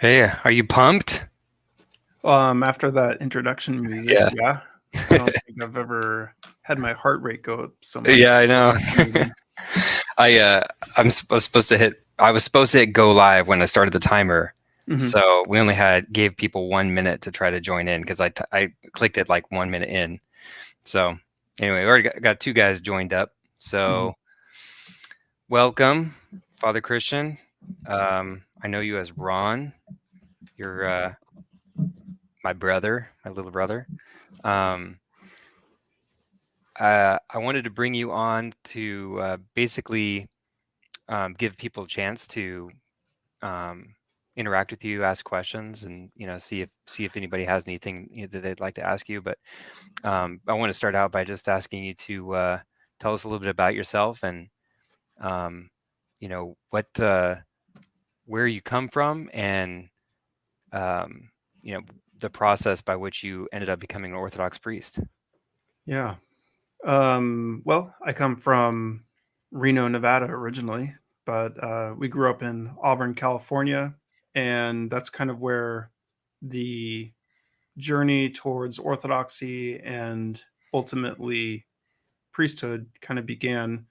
Hey, are you pumped? After that introduction music, Yeah. yeah. I don't think I've ever had my heart rate go up so much Yeah, I before know. a meeting. I was supposed to hit go live when I started the timer. Mhm. So we only gave people 1 minute to try to join in because I clicked it like 1 minute in. So anyway, we already got two guys joined up. Mhm. So welcome, Father Christian. I know you as Ron. You're my brother, my little brother. Um, I wanted to bring you on to basically give people a chance to um, interact with you, ask questions, and see if anybody has anything that they'd like to ask you. But I want to start out by just asking you to tell us a little bit about yourself and um, what where you come from and um, you know the process by which you ended up becoming an Orthodox priest. Yeah. Well, I come from Reno, Nevada originally, but we grew up in Auburn, California, and that's kind of where the journey towards Orthodoxy and ultimately priesthood kind of began.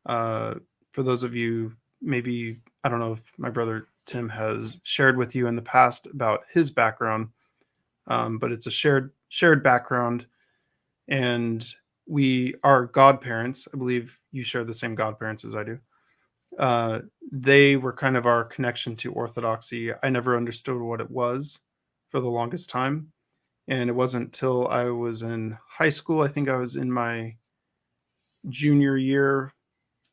Uh, for those of you, maybe I don't know if my brother Tim has shared with you in the past about his background, but it's a shared background, and we are godparents. I believe you share the same godparents as I do. Uh, they were kind of our connection to Orthodoxy. I never understood what it was for the longest time, and it wasn't till I was in high school. I think I was in my junior year.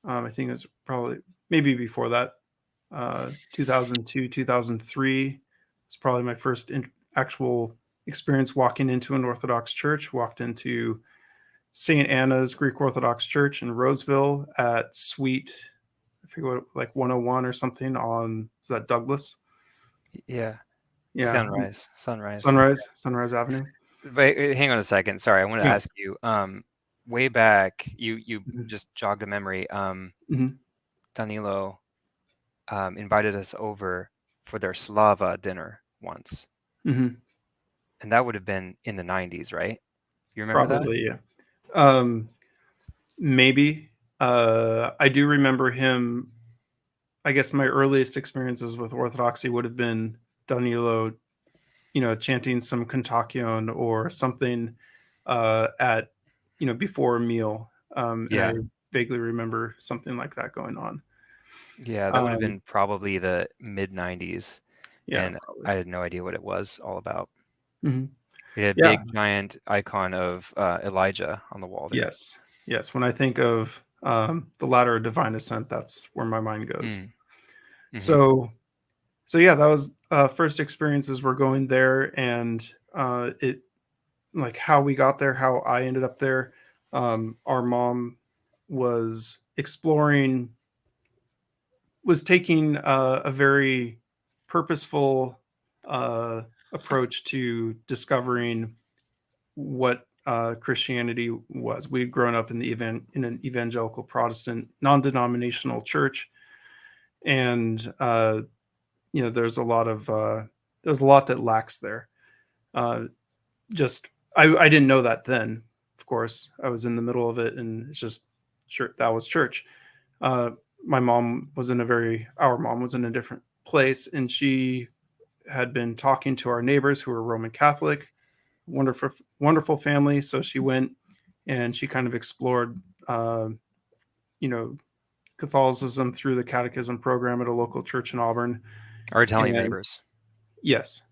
I think it was probably maybe before that. 2002, 2003 was probably my first actual experience walking into an Orthodox church. Walked into St. Anna's Greek Orthodox Church in Roseville at Suite, I forget what, like 101 or something on, is that Douglas? Yeah, Yeah. sunrise. Sunrise Avenue. But hang on a second. Sorry, I want to Yeah. ask you. Way back, you Mhm. just jogged a memory. Mhm. Danilo invited us over for their Slava dinner once, Mhm. and that would have been in the '90s, right? You remember that? Probably, yeah. Um, Maybe. I do remember him. I guess my earliest experiences with Orthodoxy would have been Danilo, chanting some kontakion or something at, before a meal. And I Yeah, vaguely remember something like that going on. yeah, that would have Um, been probably the mid '90s, yeah, and probably. I had no idea what it was all about. Mhm. It had a Yeah. big giant icon of Elijah on the wall there. Yes. Yes. When I think of the ladder of divine ascent, that's where my mind goes. Mm, hmm. So, so yeah, that was first experiences were going there, and it like how we got there, how I ended up there. Our mom was exploring, was taking a very purposeful uh, approach to discovering what Christianity was. We'd grown up in in an evangelical Protestant non-denominational church, and there's a lot that lacks there. Uh, just I didn't know that then. Of course, I was in the middle of it, and it's just sure that was church. Uh, my mom was in a very our mom was in a different place, and she had been talking to our neighbors who were Roman Catholic. Wonderful family. So she went and she kind of explored, uh, you know, Catholicism through the catechism program at a local church in Auburn. Our Italian And neighbors. yes,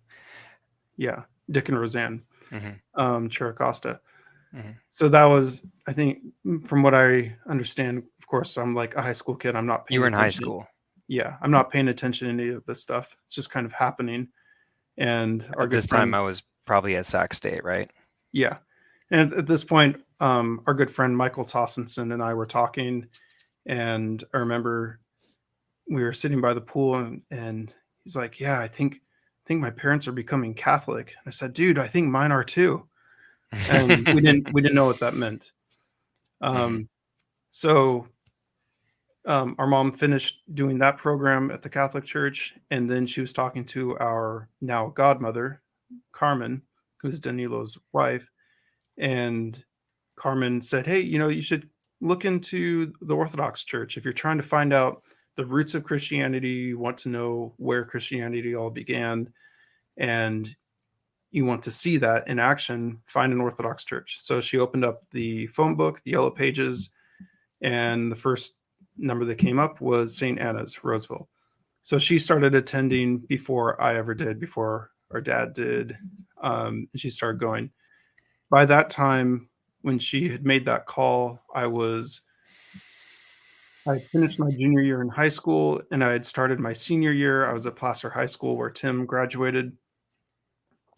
yeah, Dick and Roseanne, Hmm. Chiracosta. Hmm. So that was, I think, from what I understand, of course, I'm like a high school kid. I'm not You paying were in high attention. school. Yeah, I'm not paying attention to any of this stuff. It's just kind of happening. And our At good this time, friend, I was probably at Sac State, right? yeah. And at this point, our good friend Michael Tossinson and I were talking, and I remember we were sitting by the pool, and he's like, "Yeah, I think my parents are becoming Catholic." And I said, "Dude, I think mine are too." And we didn't know what that meant. Hmm. Um, so Our mom finished doing that program at the Catholic Church, and then she was talking to our now godmother, Carmen, who's Danilo's wife, and Carmen said, "Hey, you should look into the Orthodox Church if you're trying to find out the roots of Christianity. You want to know where Christianity all began, and you want to see that in action. Find an Orthodox church." So she opened up the phone book, the yellow pages, and the first number that came up was St. Anna's, Roseville. So she started attending before I ever did, before our dad did. And she started going. By that time, when she had made that call, I had finished my junior year in high school and I had started my senior year. I was at Placer High School where Tim graduated.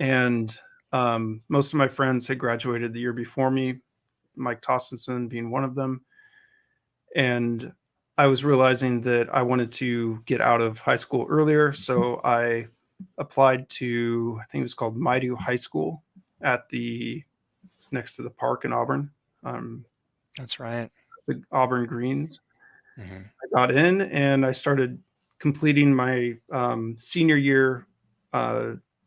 And most of my friends had graduated the year before me, Mike Tostenson being one of them. And I was realizing that I wanted to get out of high school earlier. So I applied to, I think it was called Maidu High School it's next to the park in Auburn, That's right. the Auburn Greens. Hmm. I got in and I started completing my senior year,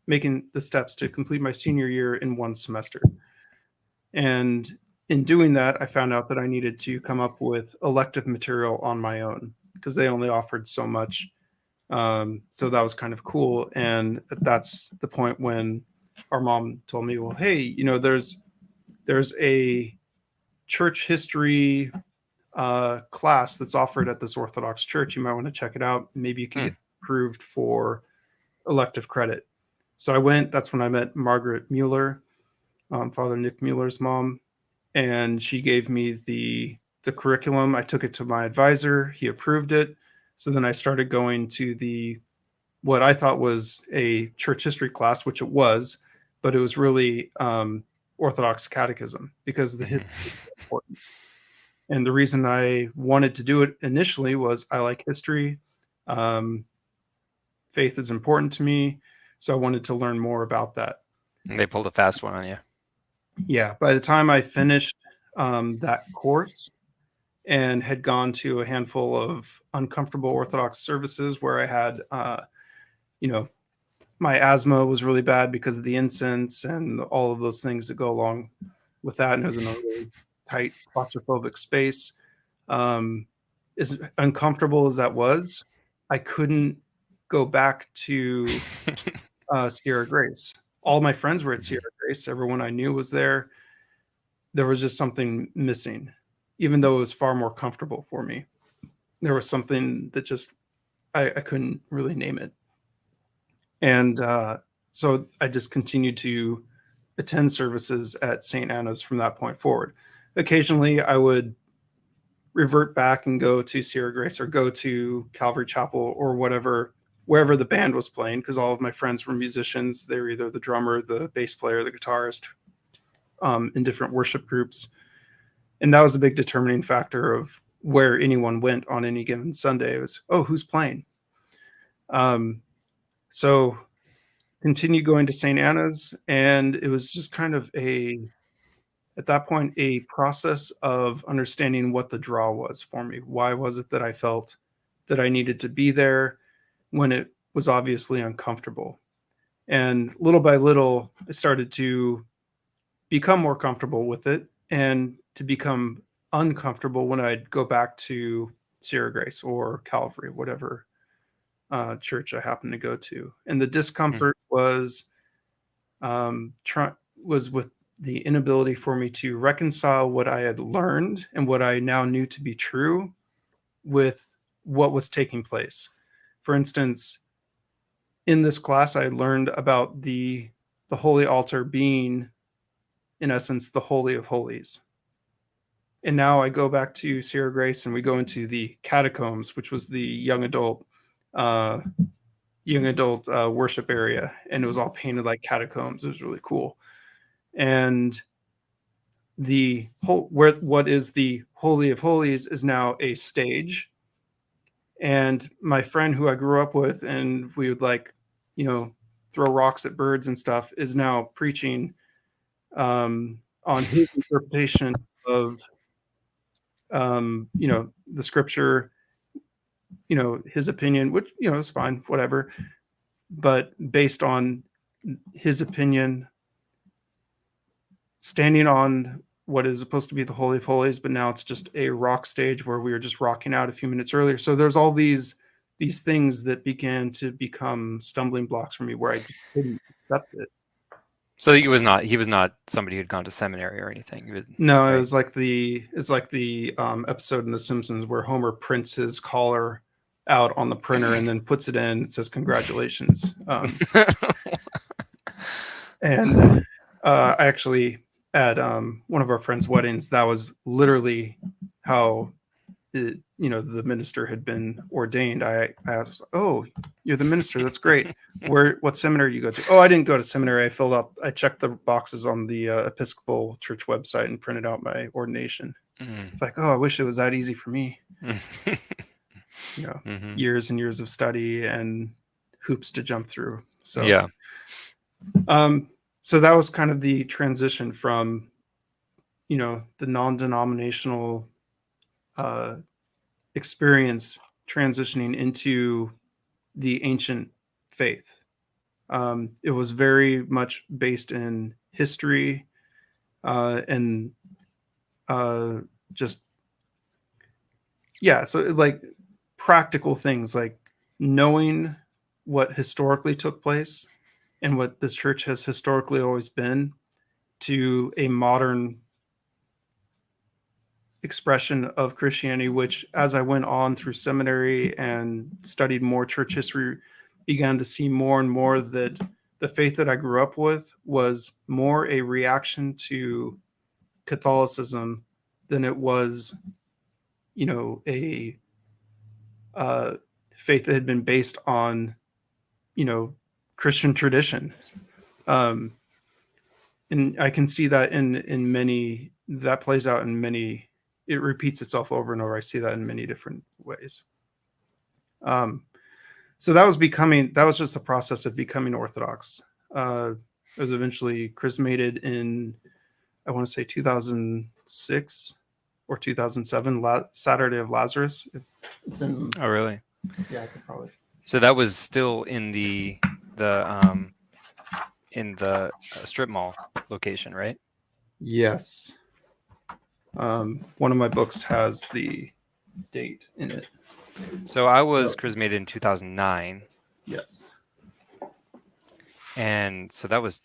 making the steps to complete my senior year in one semester. And in doing that, I found out that I needed to come up with elective material on my own because they only offered so much. So that was kind of cool. And that's the point when our mom told me, well, hey, there's a church history class that's offered at this Orthodox church. You might want to check it out. Maybe you can Hmm. get approved for elective credit. So I went. That's when I met Margaret Mueller, Father Nick Mueller's mom, and she gave me the curriculum. I took it to my advisor. He approved it. So then I started going to the what I thought was a church history class, which it was, but it was really Orthodox catechism because the history is Hmm. important. And the reason I wanted to do it initially was I like history. Um, Faith is important to me. So I wanted to learn more about that. They pulled a fast one on you. Yeah. By the time I finished that course and had gone to a handful of uncomfortable Orthodox services where I had, you know, my asthma was really bad because of the incense and all of those things that go along with that. And it was in a really tight claustrophobic space. Um, as uncomfortable as that was, I couldn't go back to Sierra Grace. All my friends were at Mhm. Sierra Grace. Everyone I knew was there. There was just something missing, even though it was far more comfortable for me. There was something that just I couldn't really name it, and so I just continued to attend services at St. Anna's from that point forward. Occasionally, I would revert back and go to Sierra Grace or go to Calvary Chapel or whatever, wherever the band was playing, because all of my friends were musicians. They were either the drummer, the bass player, the guitarist in different worship groups. And that was a big determining factor of where anyone went on any given Sunday. It was, oh, who's playing? Um, so continued going to St. Anna's, and it was just kind of at that point, a process of understanding what the draw was for me. Why was it that I felt that I needed to be there when it was obviously uncomfortable? And little by little, I started to become more comfortable with it and to become uncomfortable when I'd go back to Sierra Grace or Calvary, whatever church I happened to go to. And the Hmm. discomfort was with the inability for me to reconcile what I had learned and what I now knew to be true with what was taking place. For instance, in this class, I learned about the holy altar being, in essence, the holy of holies. And now I go back to Sierra Grace and we go into the catacombs, which was the uh, young adult worship area, and it was all painted like catacombs. It was really cool. And the whole where what is the holy of holies is now a stage. And my friend who I grew up with, and we would you know, throw rocks at birds and stuff, is now preaching on his interpretation of the scripture his opinion, which, is fine, whatever. But based on his opinion, standing on what is supposed to be the Holy of Holies, but now it's just a rock stage where we were just rocking out a few minutes earlier. So there's all these things that began to become stumbling blocks for me where I just couldn't accept it. So he was not somebody who'd gone to seminary or anything. He was, No, right? it's like the episode in The Simpsons where Homer prints his collar out on the printer and then puts it in. It says congratulations. And I actually at one of our friends' weddings, that was literally how the minister had been ordained. I was, oh, you're the minister. That's great. What seminary do you go to? Oh, I didn't go to seminary. I checked the boxes on the Episcopal Church website and printed out my ordination. It's like, oh, I wish it was that easy for me. Years and years of study and hoops to jump through. So yeah. So that was kind of the transition from, the non-denominational experience transitioning into the ancient faith. It was very much based in history and just, yeah. So like practical things like knowing what historically took place and what this church has historically always been to a modern expression of Christianity, which as I went on through seminary and studied more church history, began to see more and more that the faith that I grew up with was more a reaction to Catholicism than it was, a faith that had been based on, Christian tradition. And I can see that in many, that plays out in many, it repeats itself over and over. I see that in many different ways. So that was just the process of becoming Orthodox. I was eventually chrismated in, I want to say 2006 or 2007, Saturday of Lazarus. It's in. Oh, really? Yeah, I could probably. So that was still in the strip mall location, right? Yes. One of my books has the date in it. So I was chrismated in 2009. Yes. And so that was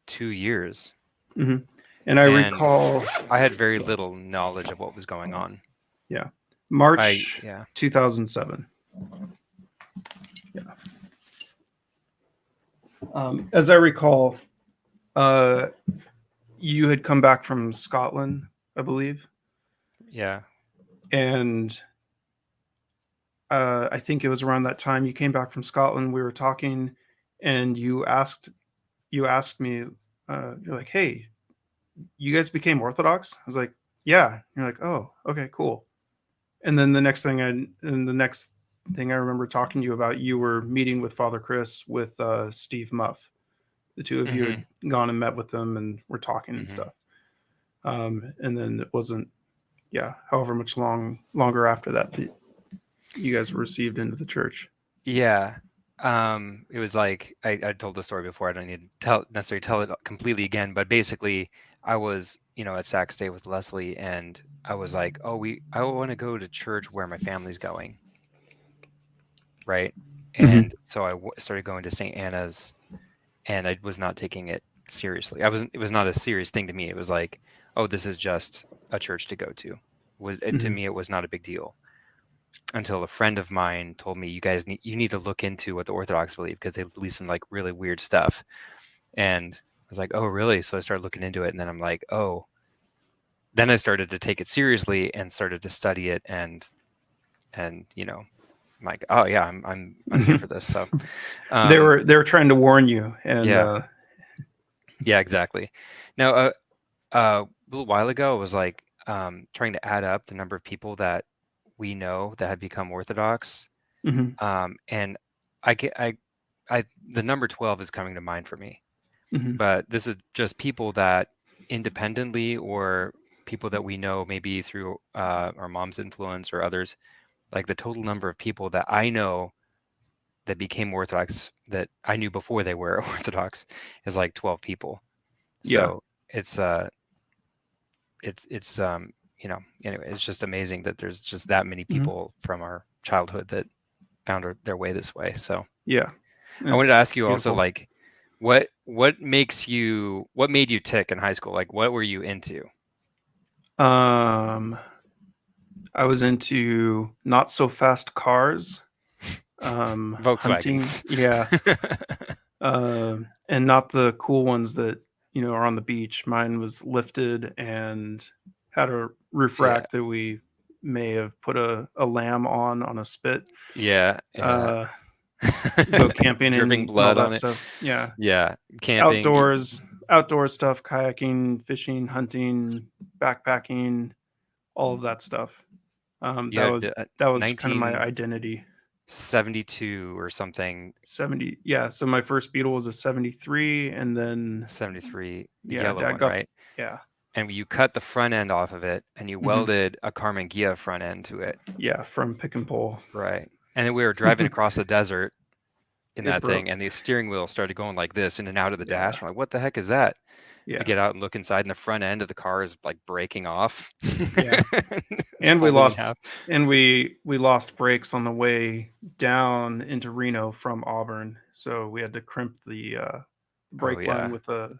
2 years. Mm-hmm. And I recall I had very little knowledge of what was going on. Yeah. March 2007. Yeah. As I recall, you had come back from Scotland, I believe. Yeah. And I think it was around that time you came back from Scotland. We were talking, and you asked me, you're like, "Hey, you guys became Orthodox?" I was like, "Yeah." You're like, "Oh, okay, cool." And then the next thing I remember talking to you about, you were meeting with Father Chris with Steve Muff. The two of you had gone and met with them and were talking and stuff. And then it wasn't, however much longer after that you guys were received into the church. Yeah. It was like, I told the story before. I don't need to necessarily tell it completely again, but basically I was, at Sac State with Leslie, and I was like, oh, I want to go to church where my family's going. Right. And so I started going to St. Anna's, and I was not taking it seriously. It was not a serious thing to me. It was like, oh, this is just a church to go to. To me, it was not a big deal. Until a friend of mine told me, you need to look into what the Orthodox believe, because they believe some like really weird stuff. And I was like, oh, really? So I started looking into it, and then I'm like, oh. Then I started to take it seriously and started to study it, and I'm like, oh yeah, I'm here for this. So they were trying to warn you, and yeah, exactly. Now, a little while ago, I was like trying to add up the number of people that we know that have become Orthodox, and the number 12 is coming to mind for me. But this is just people that independently, or people that we know maybe through our mom's influence or others, Like the total number of people that I know that became Orthodox that I knew before they were Orthodox is like 12 people. Yeah. So it's anyway, it's just amazing that there's just that many Mhm. people from our childhood that found their way this way. So Yeah. I wanted to It's ask you also, beautiful. like, what made you tick in high school? Like, what were you into? Um, I was into not so fast cars, hunting. Volkswagens. Yeah. And not the cool ones that, are on the beach. Mine was lifted and had a roof Yeah, rack that we may have put a lamb on a spit. yeah, yeah. Uh, go camping Dripping and all blood that on it. stuff. Yeah. Yeah, camping. Outdoor stuff, kayaking, fishing, hunting, backpacking, all of that stuff. Um, You that had was that was kind of my 1972 identity. or something, 70, yeah. So my first Beetle was a 73, and then 73, the yeah, yellow Dad one, got right? yeah, And you cut the front end off of it and you hmm welded a Karmann Ghia front end to it, yeah, from pick and pull. right? And then we were driving across the desert in It that thing, broke. and the steering wheel started going like this in and out of the Yeah, dash. I'm like, what the heck is that? We yeah, get out and look inside, and the front end of the car is like breaking off. yeah. It's And we folded in lost half. and we lost brakes on the way down into Reno from Auburn, so we had to crimp the Oh brake line yeah. with a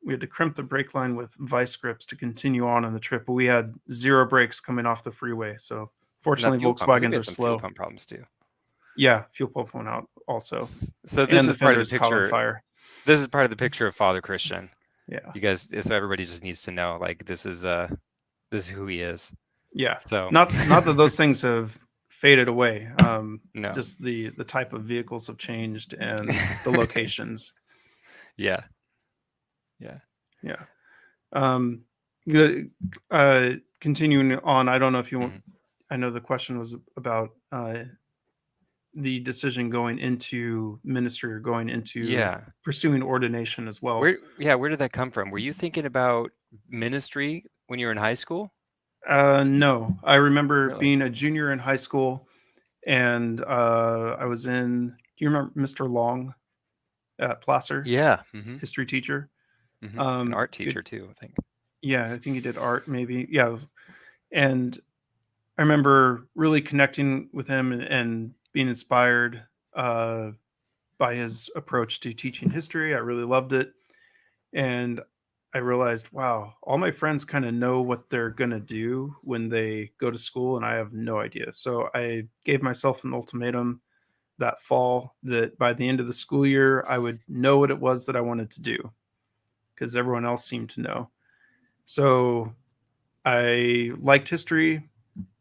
we had to crimp the brake line with vice grips to continue on the trip. But we had zero brakes coming off the freeway, so And that fortunately fuel pump, I think we Volkswagens had are some fuel slow. pump problems too. Yeah, fuel pump went out also, So this and the is part of the fenders caught on picture. fire. This is part of the picture of Father Christian. Yeah, You guys, so everybody just needs to know, like, this is who he is. yeah. So Not that those things have faded away. no. Just the type of vehicles have changed and the locations. Yeah. Yeah. Yeah. Um, good. Continuing on, I don't know if you want. Mhm. I know the question was about the decision going into ministry or going into Yeah. pursuing ordination as well. Where did that come from? Were you thinking about ministry when you were in high school? No, I remember Really? being a junior in high school, and I was in. Do you remember Mr. Long at Placer, Yeah. history teacher? An art Good. teacher too, I think. Yeah, I think he did art, maybe. Yeah, and I remember really connecting with him and being inspired uh, by his approach to teaching history. I really loved it. And I realized, wow, all my friends kind of know what they're going to do when they go to school, and I have no idea. So I gave myself an ultimatum that fall that by the end of the school year, I would know what it was that I wanted to do because everyone else seemed to know. So I liked history,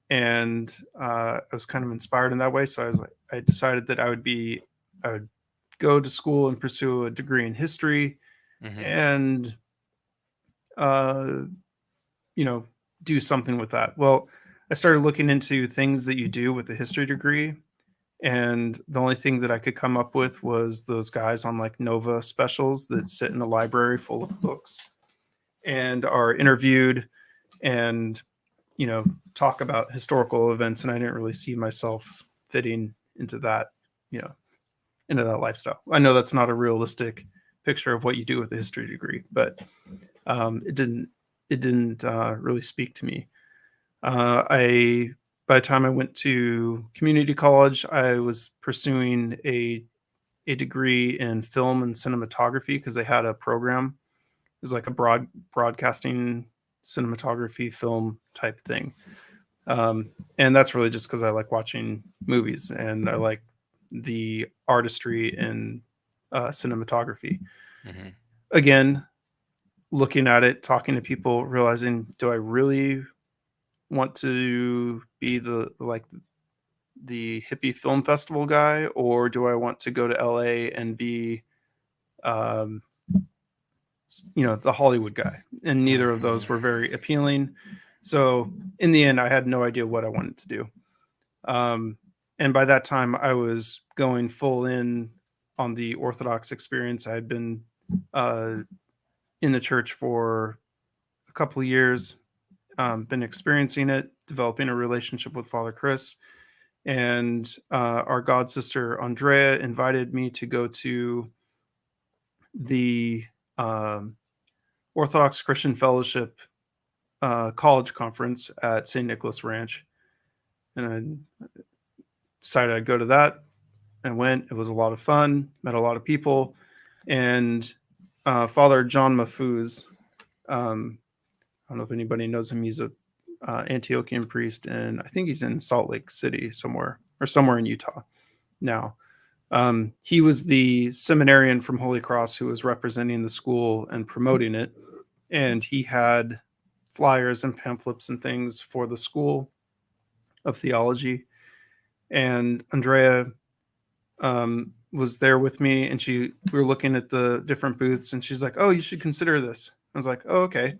and I was kind of inspired in that way. So I decided that I would go to school and pursue a degree in history, Hmm. and uh, you know, do something with that. Well, I started looking into things that you do with a history degree, and the only thing that I could come up with was those guys on like Nova specials that sit in a library full of books and are interviewed and talk about historical events, and I didn't really see myself fitting into that, you know, into that lifestyle. I know that's not a realistic picture of what you do with a history degree, but it didn't really speak to me. I By the time I went to community college, I was pursuing a degree in film and cinematography because they had a program. It was like a broadcasting cinematography film type thing. And that's really just because I like watching movies and I like the artistry in cinematography. Hmm. Again, looking at it, talking to people, realizing, do I really want to be the hippie film festival guy, or do I want to go to LA and be, um, the Hollywood guy? And neither of those Hmm. were very appealing. So in the end, I had no idea what I wanted to do. Um, and by that time, I was going full in on the Orthodox experience. I had been uh, in the church for a couple of years, been experiencing it, developing a relationship with Father Chris, and our god sister Andrea invited me to go to the um, Orthodox Christian Fellowship college conference at St. Nicholas Ranch, and I decided I'd go to that. I went. It was a lot of fun. Met a lot of people, and Father John Mafuz. I don't know if anybody knows him. He's a Antiochian priest, and I think he's in Salt Lake City somewhere, or somewhere in Utah now. He was the seminarian from Holy Cross who was representing the school and promoting it, and he had flyers and pamphlets and things for the school of theology. And Andrea was there with me, and we were looking at the different booths, and she's like, "Oh, you should consider this." I was like, "Oh, okay."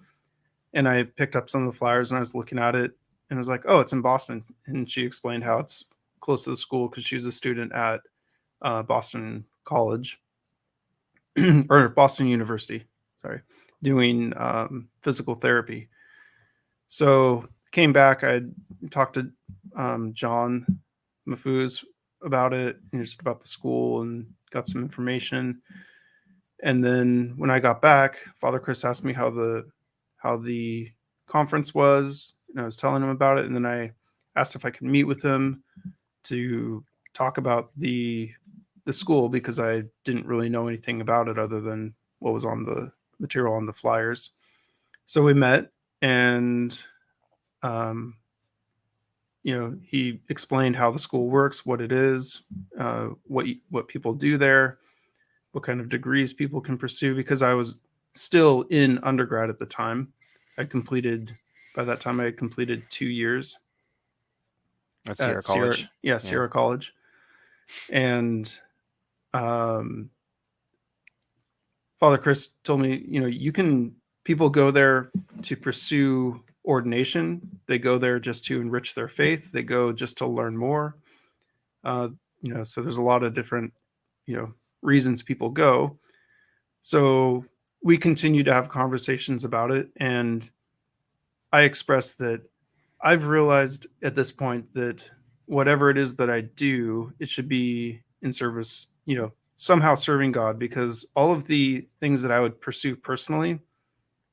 And I picked up some of the flyers and I was looking at it, and I was like, "Oh, it's in Boston." And she explained how it's close to the school because she was a student at Boston College or Boston University, sorry, doing physical therapy. So came back. I talked to John Mafuz about it, just about the school, and got some information. And then when I got back, Father Chris asked me how the conference was, and I was telling him about it. And then I asked if I could meet with him to talk about the school because I didn't really know anything about it other than what was on the material on the flyers. So we met, and um, he explained how the school works, what it is, what people do there, what kind of degrees people can pursue. Because I was still in undergrad at the time. By that time I had completed 2 years At Sierra at Sierra, College. yeah, Yeah. Sierra College. And um, Father Chris told me, people go there to pursue ordination. They go there just to enrich their faith. They go just to learn more. Uh, so there's a lot of different, reasons people go. So we continue to have conversations about it. And I expressed that I've realized at this point that whatever it is that I do, it should be in service, somehow serving God, because all of the things that I would pursue personally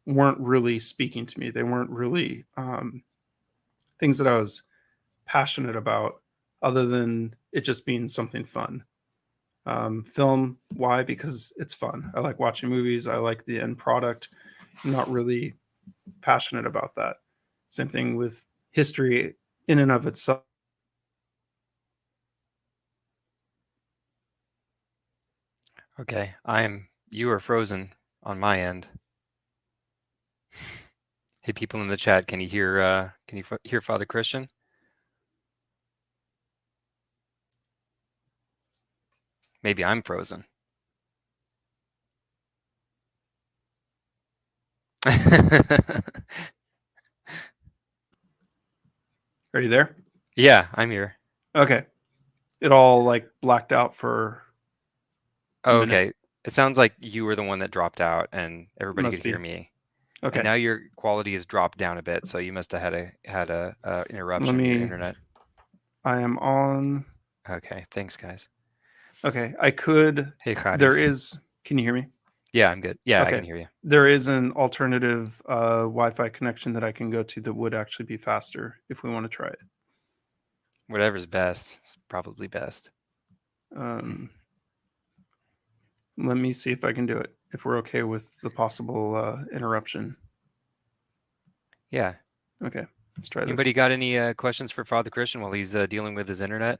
weren't really speaking to me. They weren't really things that I was passionate about, other than it just being something fun. Film, why? Because it's fun. I like watching movies. I like the end product. I'm not really passionate about that. Same thing with history in and of itself. Okay. You are frozen on my end. Hey, people in the chat, can you hear Father Christian? Maybe I'm frozen. Are you there? Yeah, I'm here. Okay. It all like blacked out for a Oh, minute. okay. It sounds like you were the one that dropped out and everybody could Must hear be. me. And Okay. now your quality has dropped down a bit, so you must have had a Let interruption in your me internet. I am on. Okay, thanks guys. Okay. I could Hey, there Charis. is Can you hear me? Yeah, I'm good. Yeah, I Okay. can hear you. There is an alternative Wi-Fi connection that I can go to that would actually be faster if we want to try it. Whatever's best is probably best. Um, Let me see if I can do it. If we're okay with the possible interruption. Yeah. Okay, let's try this. Anybody got any questions for Father Christian while he's dealing with his internet?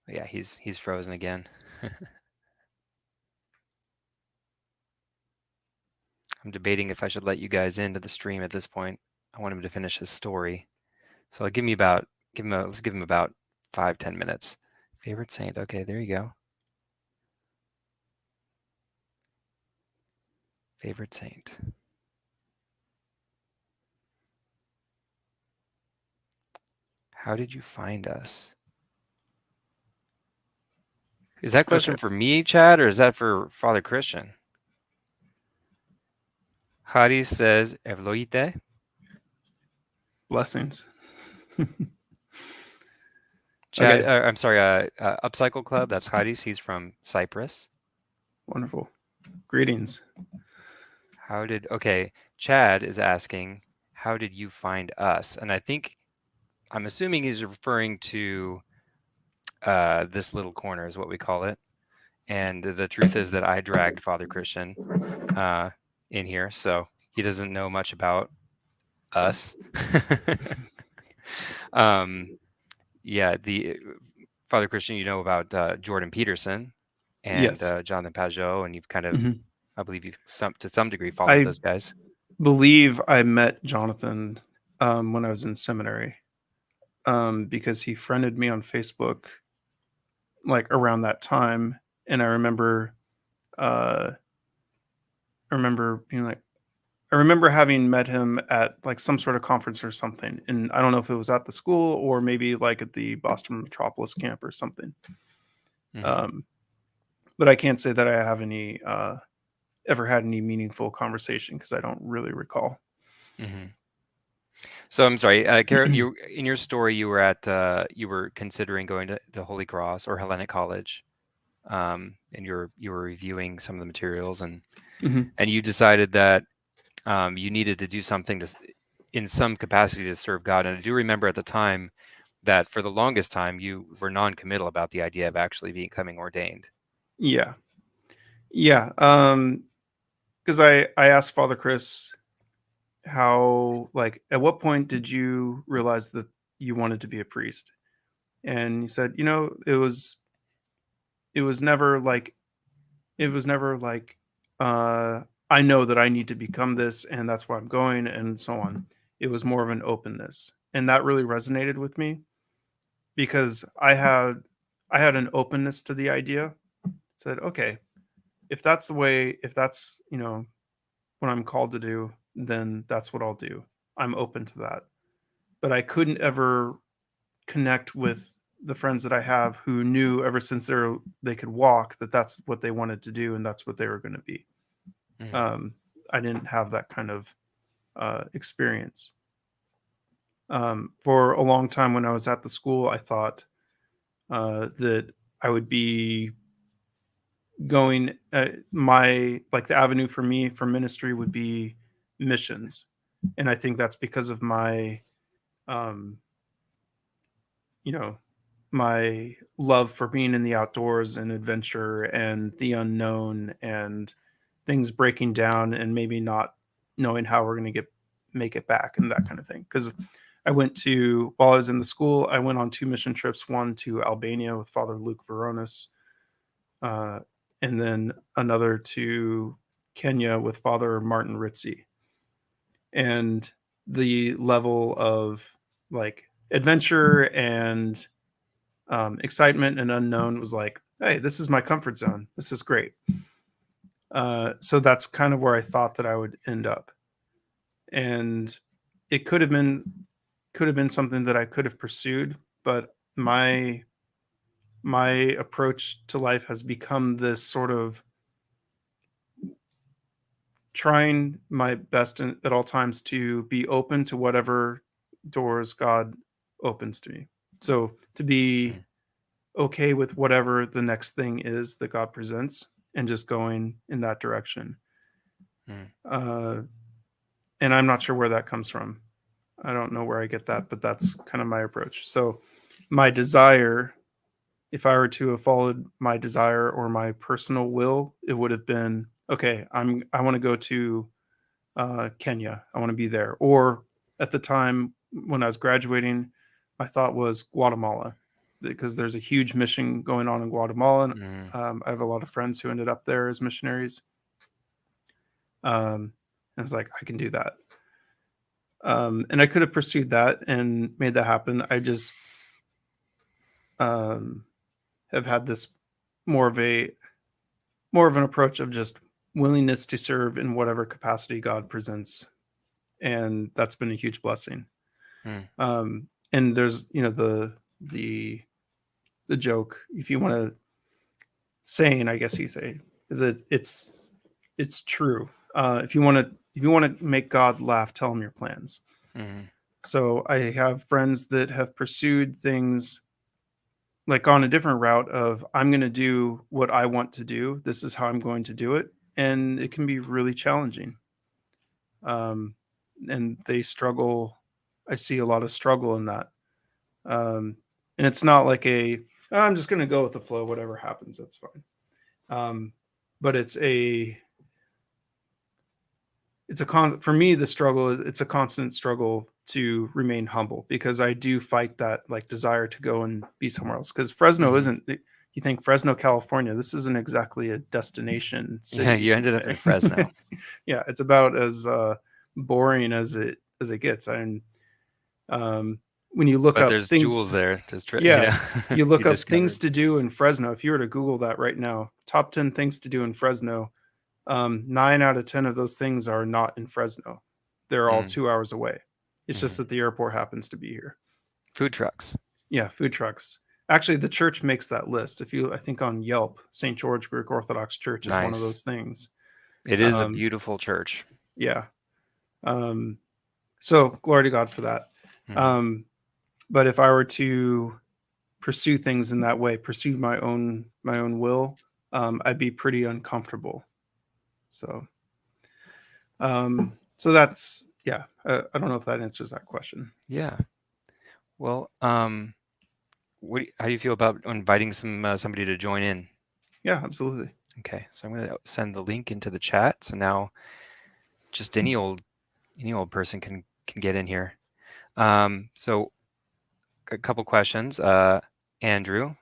Yeah, he's frozen again. I'm debating if I should let you guys into the stream at this point. I want him to finish his story. So let's give him about 5-10 minutes. Favorite saint. Okay, there you go. Favorite saint. How did you find us? Is that Okay. question for me, Chad, or is that for Father Christian? Haris says, Evloite. Blessings. Chad, Okay. I'm sorry, Upcycle Club, that's Haris. He's from Cyprus. Wonderful. Greetings. Okay, Chad is asking, how did you find us? And I'm assuming he's referring to this little corner is what we call it. And the truth is that I dragged Father Christian in here, so he doesn't know much about us. Yeah, the Father Christian, you know about Jordan Peterson and Yes. Jonathan Pajot, and you've kind of, Mhm. I believe you've to some degree followed I those guys. believe I met Jonathan when I was in seminary because he friended me on Facebook like around that time, and uh, I remember being like, I remember having met him at like some sort of conference or something, and I don't know if it was at the school or maybe like at the Boston Metropolis camp or something. Hmm. Um, but I can't say that I have any ever had any meaningful conversation because I don't really recall. Hmm. So I'm sorry, Garrett, you in your story you were considering going to Holy Cross or Hellenic College, and you were reviewing some of the materials, Mhm. and you decided that you needed to do something in some capacity to serve God. And I do remember at the time that for the longest time you were non-committal about the idea of actually becoming ordained. Yeah, yeah. Because I asked Father Chris how like at what point did you realize that you wanted to be a priest, and he said, it was never like it was never like uh I know that I need to become this and that's where I'm going and so on. It was more of an openness. And that really resonated with me because I had an openness to the idea. Said, okay, if that's, what I'm called to do, then that's what I'll do. I'm open to that. But I couldn't ever connect with the friends that I have who knew ever since they could walk that that's what they wanted to do and that's what they were going to be. Mm, Um, I didn't have that kind of experience. For a long time when I was at the school, I thought that I would be going my like the avenue for me for ministry would be missions, and I think that's because of my um, you know my love for being in the outdoors and adventure and the unknown and things breaking down and maybe not knowing how we're going to get make it back and that kind of thing. Because I went to while I was in the school, I went on two mission trips. One to Albania with Father Luke Veronis, uh, and then another to Kenya with Father Martin Ritzy. And the level of like adventure and excitement and unknown was like, hey, this is my comfort zone. This is great. So that's kind of where I thought that I would end up, and it could have been something that I could have pursued, but my approach to life has become this sort of trying my best at all times to be open to whatever doors God opens to me. So to be mm, okay with whatever the next thing is that God presents and just going in that direction. mm, Uh, and I'm not sure where that comes from. I don't know where I get that, but that's kind of my approach. So my desire, if I were to have followed my desire or my personal will, it would have been okay. I want to go to Kenya. I want to be there. Or at the time when I was graduating, my thought was Guatemala because there's a huge mission going on in Guatemala. And, mm, I have a lot of friends who ended up there as missionaries. And I was like, I can do that. And I could have pursued that and made that happen. I just um, have had this more of a more of an approach of just willingness to serve in whatever capacity God presents, and that's been a huge blessing. mm, And there's the the joke if you want to saying, I guess you say, is it's true. If you want to make God laugh, tell him your plans. Hmm. So I have friends that have pursued things like on a different route of I'm going to do what I want to do. This is how I'm going to do it, and it can be really challenging. Um, and they struggle. I see a lot of struggle in that. And it's not like "Oh, I'm just going to go with the flow. Whatever happens, that's fine." Um, but for me, the struggle is it's a constant struggle to remain humble, because I do fight that like desire to go and be somewhere else, because Fresno Hmm. isn't, you think Fresno, California, this isn't exactly a destination Yeah, city. you ended up in Fresno, Yeah, it's about as boring as it gets. And um, when you look but up there's jewels things, there. yeah, you You look up things discovered. to do in Fresno. If you were to Google that right now, top 10 things to do in Fresno, 9 out of 10 of those things are not in Fresno. They're all Mm. 2 hours away. It's just Hmm. that the airport happens to be here. Food trucks. Yeah, food trucks. Actually, the church makes that list. I think on Yelp, St. George Greek Orthodox Church is one of Nice. those things. It is a Um, beautiful church. yeah. Um, so glory to God for that. Hmm. Um, but if I were to pursue things in that way, pursue my own will, I'd be pretty uncomfortable. So so that's, yeah. I don't know if that answers that question. Yeah. Well, how do you feel about inviting somebody to join in? Yeah, absolutely. Okay, so I'm going to send the link into the chat. So now just any old person can get in here. So a couple questions. Andrew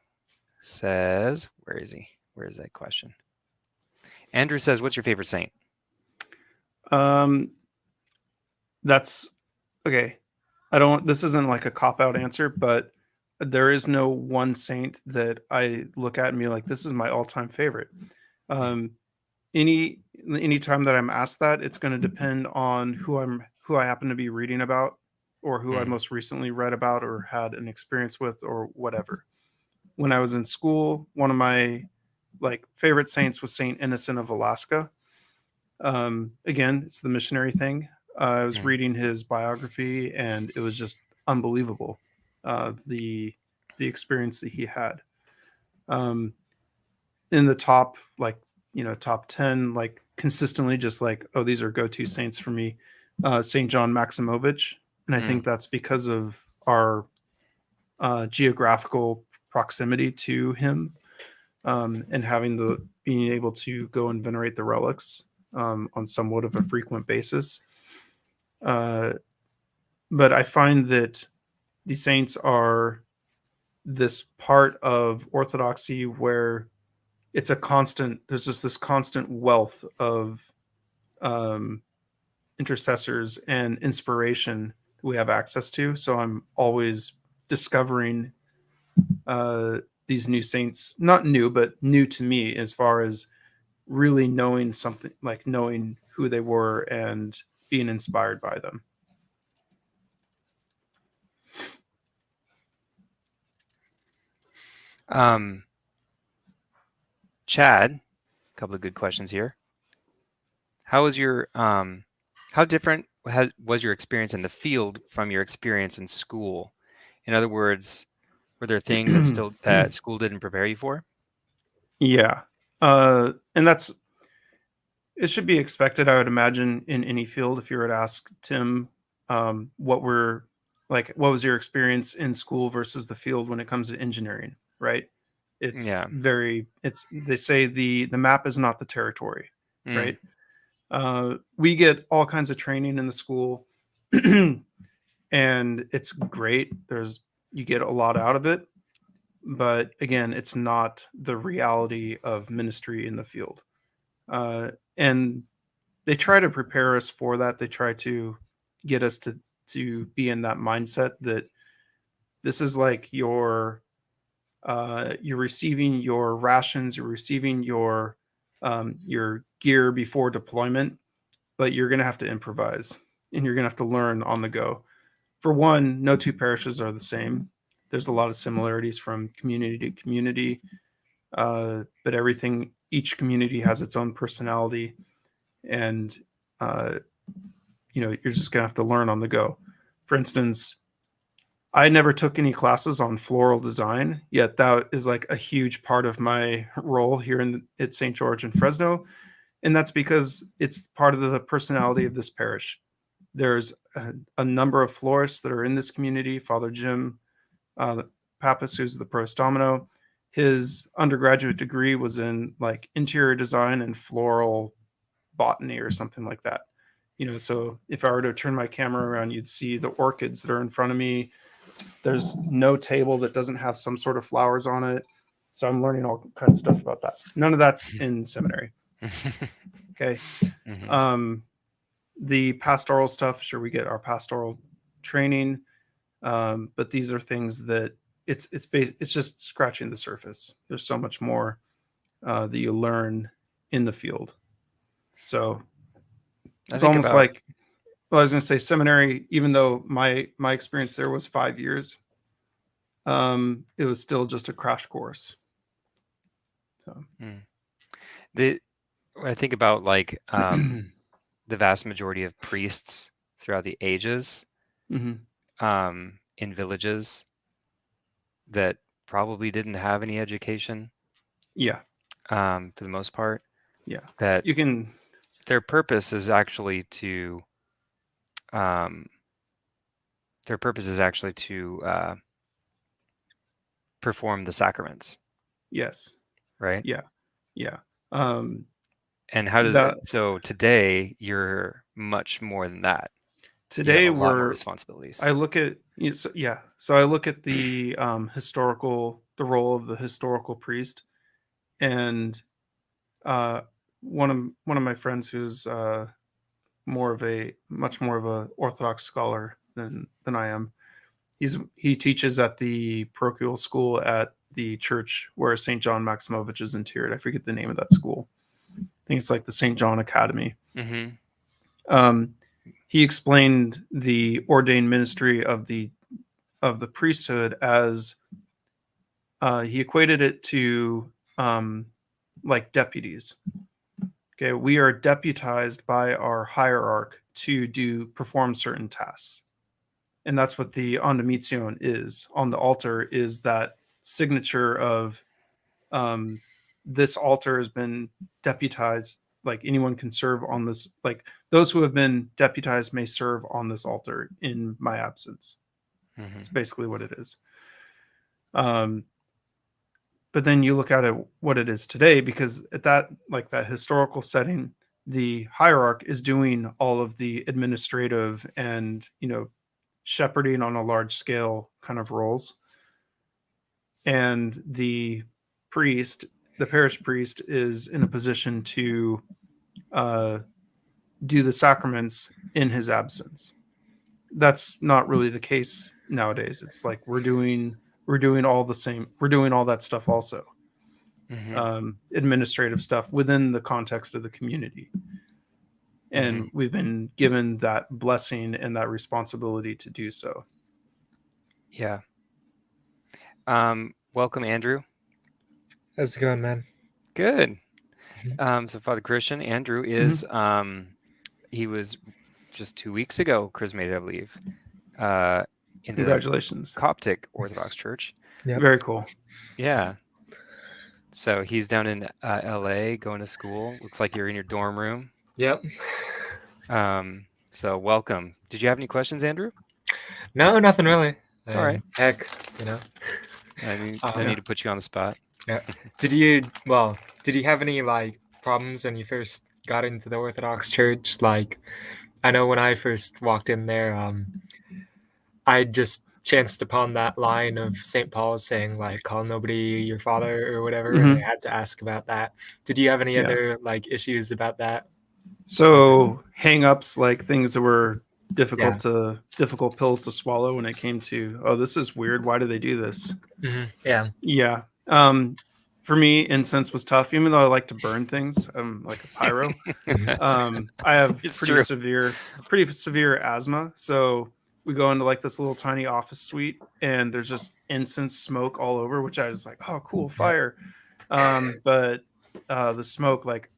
says, where is he? Where is that question? Andrew says, what's your favorite saint? Um, that's okay. I don't. This isn't like a cop out answer, but there is no one saint that I look at and be like, this is my all time favorite. Mm, Um, any any time that I'm asked that, it's going to depend on who I happen to be reading about, or who I mm, most recently read about or had an experience with, or whatever. When I was in school, one of my like favorite saints was Saint Innocent of Alaska. Again, it's the missionary thing. I was mm, reading his biography, and it was just unbelievable, the experience that he had. Um, in the top, like, top 10, like consistently, just like, oh, these are go-to saints for me. Saint John Maximovich, and I mm, think that's because of our geographical proximity to him, and having the being able to go and venerate the relics on somewhat of a frequent basis. Uh, but I find that the saints are this part of Orthodoxy where it's a constant. There's just this constant wealth of um, intercessors and inspiration we have access to. So I'm always discovering uh, these new saints, not new, but new to me, as far as really knowing something, like knowing who they were and being inspired by them. Um, Chad, a couple of good questions here. How was your how different was your experience in the field from your experience in school? In other words, were there things that school didn't prepare you for? Yeah. And that's it should be expected, I would imagine, in any field. If you were to ask Tim, what was your experience in school versus the field when it comes to engineering, right? Yeah. They say the map is not the territory, right? Mm, We get all kinds of training in the school, and it's great. You get a lot out of it, but again, it's not the reality of ministry in the field. And they try to prepare us for that. They try to get us to be in that mindset that this is like you're receiving your rations, you're receiving your gear before deployment, but you're going to have to improvise, and you're going to have to learn on the go. For one, no two parishes are the same. There's a lot of similarities from community to community. but each community has its own personality, and uh, you're just gonna have to learn on the go. For instance, I never took any classes on floral design, yet that is like a huge part of my role here at St. George in Fresno, and that's because it's part of the personality of this parish. There's a number of florists that are in this community. Father Jim Pappas, who's the prost domino, his undergraduate degree was in like interior design and floral botany or something like that. So if I were to turn my camera around, you'd see the orchids that are in front of me. There's no table that doesn't have some sort of flowers on it. So I'm learning all kinds of stuff about that. None of that's in seminary. Okay. The pastoral stuff, sure, we get our pastoral training, but these are things that it's just scratching the surface. There's so much more that you learn in the field. So it's almost like, well, I was going to say seminary, even though my experience there was 5 years, it was still just a crash course. So I think about like the vast majority of priests throughout the ages in villages that probably didn't have any education. Yeah. For the most part. Yeah. That you can. Their purpose is actually to perform the sacraments. Yes. Right. Yeah. Yeah. And how does that? So today you're much more than that. Today you have a lot more responsibilities. I look at So I look at the the role of the historical priest, and one of my friends who's much more of a Orthodox scholar than I am. He teaches at the parochial school at the church where St. John Maximovich is interred. I forget the name of that school. I think it's like the St. John Academy. He explained the ordained ministry of the priesthood as he equated it to like deputies. Okay, we are deputized by our hierarch to perform certain tasks. And that's what the Andamitzion is. On the altar is that signature of this altar has been deputized. Like anyone can serve on this. Like those who have been deputized may serve on this altar in my absence. That's basically what it is. But then you look at it, what it is today, because at that historical setting, the hierarch is doing all of the administrative and shepherding on a large scale kind of roles, and the parish priest is in a position to do the sacraments in his absence. That's not really the case nowadays. It's like we're doing all the same. We're doing all that stuff also. Administrative stuff within the context of the community. And we've been given that blessing and that responsibility to do so. Yeah. Welcome, Andrew. How's it going, man? Good. So Father Christian, Andrew is he was just 2 weeks ago chrismated, I believe. In Congratulations. The Coptic Orthodox Church. Yep. Very cool. Yeah. So he's down in LA going to school. Looks like you're in your dorm room. Yep. So welcome. Did you have any questions, Andrew? No, nothing really. It's all right. Heck, I need to put you on the spot. Yeah. Did you have any like problems when you first got into the Orthodox Church? Like, I know when I first walked in there, I just chanced upon that line of St. Paul saying like, call nobody your father or whatever, and I had to ask about that. Did you have any other like issues about that? So hang-ups, like things that were difficult pills to swallow when it came to, oh, this is weird, why do they do this? Yeah. For me, incense was tough, even though I like to burn things. I'm like a pyro. I have pretty severe asthma, so we go into like this little tiny office suite, and there's just incense smoke all over, which I was like, oh, cool, fire. But the smoke, like,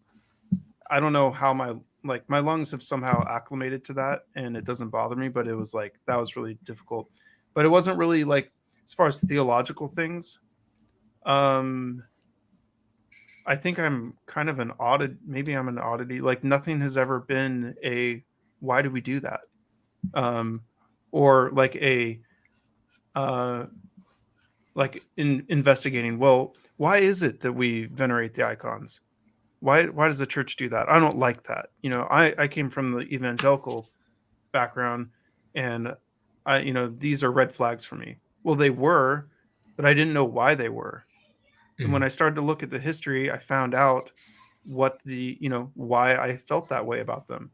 I don't know how my lungs have somehow acclimated to that, and it doesn't bother me. But it was like that was really difficult. But it wasn't really like as far as theological things. Um, I think I'm kind of an oddity. Maybe I'm an oddity. Like nothing has ever been a why do we do that? Or like a uh, like in investigating. Well, why is it that we venerate the icons? Why does the church do that? I don't like that. I came from the evangelical background, and these are red flags for me. Well, they were, but I didn't know why they were. And when I started to look at the history, I found out why I felt that way about them.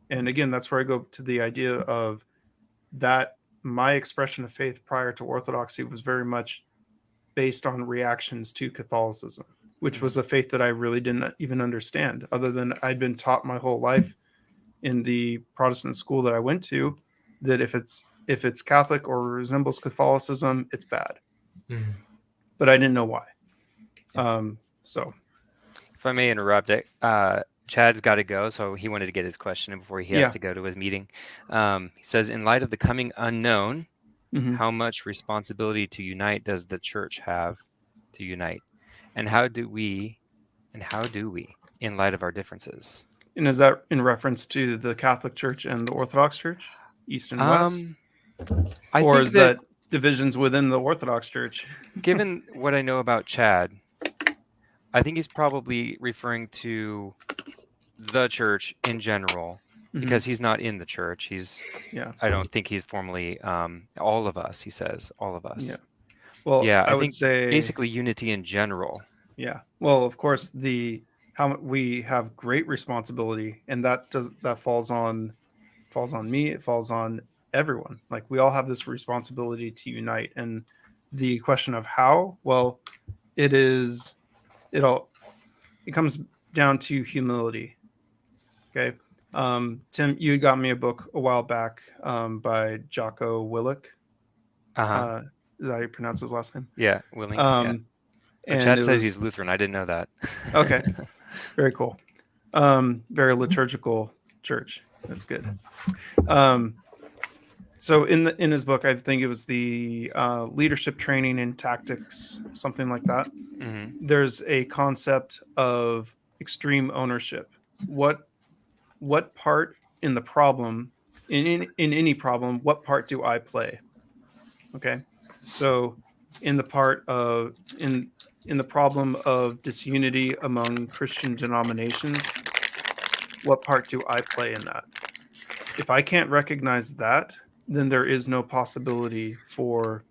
And again, that's where I go to the idea of that my expression of faith prior to Orthodoxy was very much based on reactions to Catholicism, which was a faith that I really didn't even understand, other than I'd been taught my whole life in the Protestant school that I went to that if it's Catholic or resembles Catholicism, it's bad. Mm. But I didn't know why. So If I may interrupt, Chad's got to go, so he wanted to get his question in before he has to go to his meeting. He says, in light of the coming unknown, how much responsibility to unite does the church have to unite? And how do we, in light of our differences? And is that in reference to the Catholic Church and the Orthodox Church, East and West? Or is that divisions within the Orthodox Church? Given what I know about Chad, I think he's probably referring to the church in general, because he's not in the church. I don't think he's formally all of us, he says, all of us. Yeah. Well, yeah, I would think say basically unity in general. Yeah. Well, of course, how we have great responsibility, and that falls on me. It falls on everyone. Like we all have this responsibility to unite. And the question of how, well, it comes down to humility. Okay. Tim, you got me a book a while back by Jocko Willink. Is that how you pronounce his last name? Yeah, Willink. And Chad says he's Lutheran. I didn't know that. Okay. Very cool. Very liturgical church. That's good. So in his book, I think it was the leadership training and tactics, something like that. There's a concept of extreme ownership. What part in the problem, in any problem, what part do I play? Okay. So in the part of in the problem of disunity among Christian denominations, what part do I play in that? If I can't recognize that, then there is no possibility for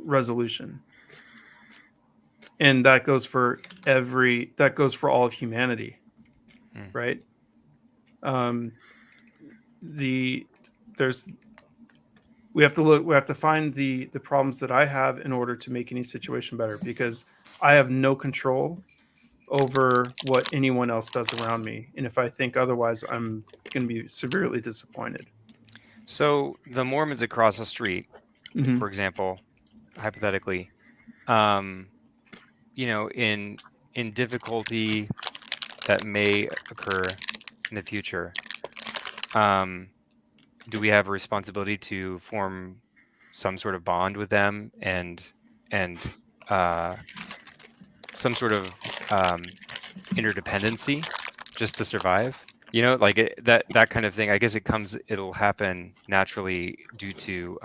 resolution. And that goes for all of humanity, right? We have to find the problems that I have in order to make any situation better, because I have no control over what anyone else does around me. And if I think otherwise, I'm going to be severely disappointed. So the Mormons across the street, for example, hypothetically, in difficulty that may occur in the future, do we have a responsibility to form some sort of bond with them and some sort of interdependency just to survive? Like that kind of thing. I guess it'll happen naturally due to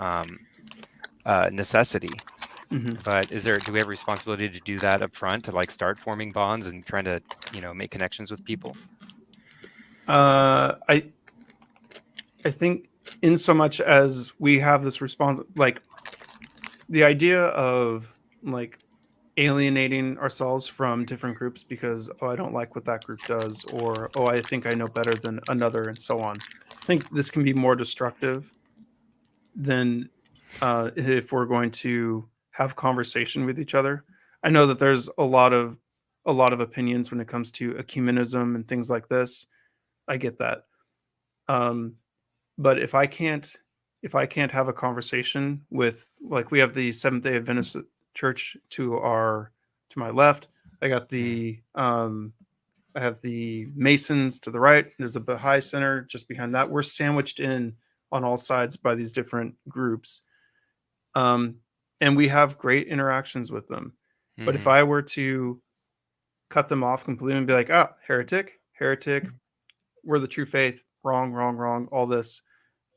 necessity. But do we have a responsibility to do that up front, to like start forming bonds and trying to make connections with people? I think in so much as we have this response, like the idea of like alienating ourselves from different groups because I don't like what that group does, or I think I know better than another, and so on. I think this can be more destructive than if we're going to have conversation with each other. I know that there's a lot of opinions when it comes to ecumenism and things like this. I get that. But if I can't have a conversation with, like, we have the Seventh-day Adventist Church to our to my left. I got I have the Masons to the right. There's a Baha'i Center just behind that. We're sandwiched in on all sides by these different groups. And we have great interactions with them. But if I were to cut them off completely and be like, ah, heretic, we're the true faith, wrong, all this,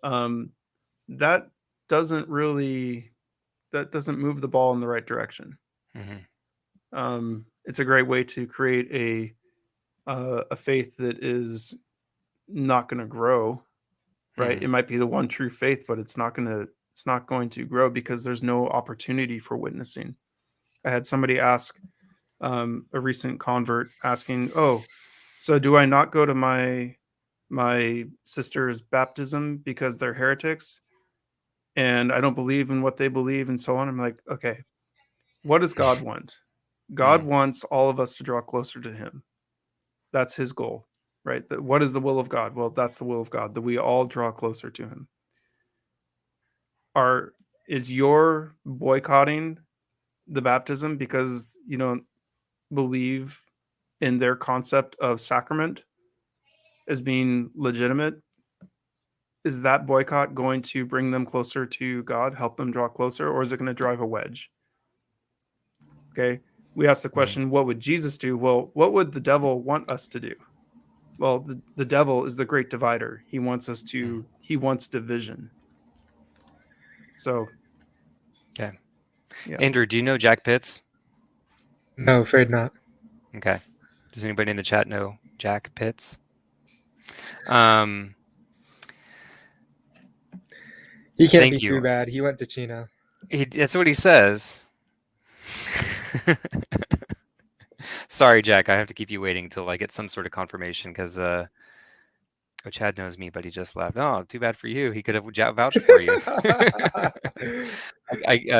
that doesn't move the ball in the right direction. It's a great way to create a faith that is not going to grow, right? It might be the one true faith, but it's not going to grow because there's no opportunity for witnessing. I had somebody ask, a recent convert asking, "Oh, so do I not go to my sister's baptism because they're heretics and I don't believe in what they believe and so on?" I'm like, okay, what does God want? God wants all of us to draw closer to him. That's his goal, right? What is the will of God? Well, that's the will of God, that we all draw closer to him. Is your boycotting the baptism because you don't believe in their concept of sacrament as being legitimate? Is that boycott going to bring them closer to God, help them draw closer, or is it going to drive a wedge? Okay. We asked the question, what would Jesus do? Well, what would the devil want us to do? Well, the devil is the great divider. He wants division. So, Okay. yeah. Andrew, do you know Jack Pitts? No, afraid not. Okay. Does anybody in the chat know Jack Pitts? Um, He can't Thank be too you. bad. He went to Chino. That's what he says. Sorry, Jack. I have to keep you waiting until I get some sort of confirmation because Chad knows me, but he just left. Oh, too bad for you. He could have vouched for you.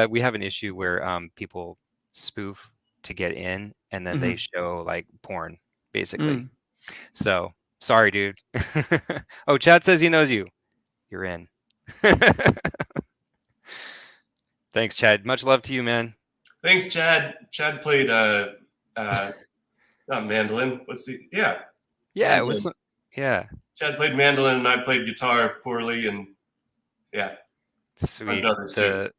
We have an issue where people spoof to get in, and then they show like porn, basically. So sorry, dude. Oh, Chad says he knows you. You're in. Thanks, Chad. Much love to you, man. Thanks, Chad. Chad played not mandolin. Yeah, mandolin. it was yeah. Chad played mandolin and I played guitar poorly, and yeah. Sweet. The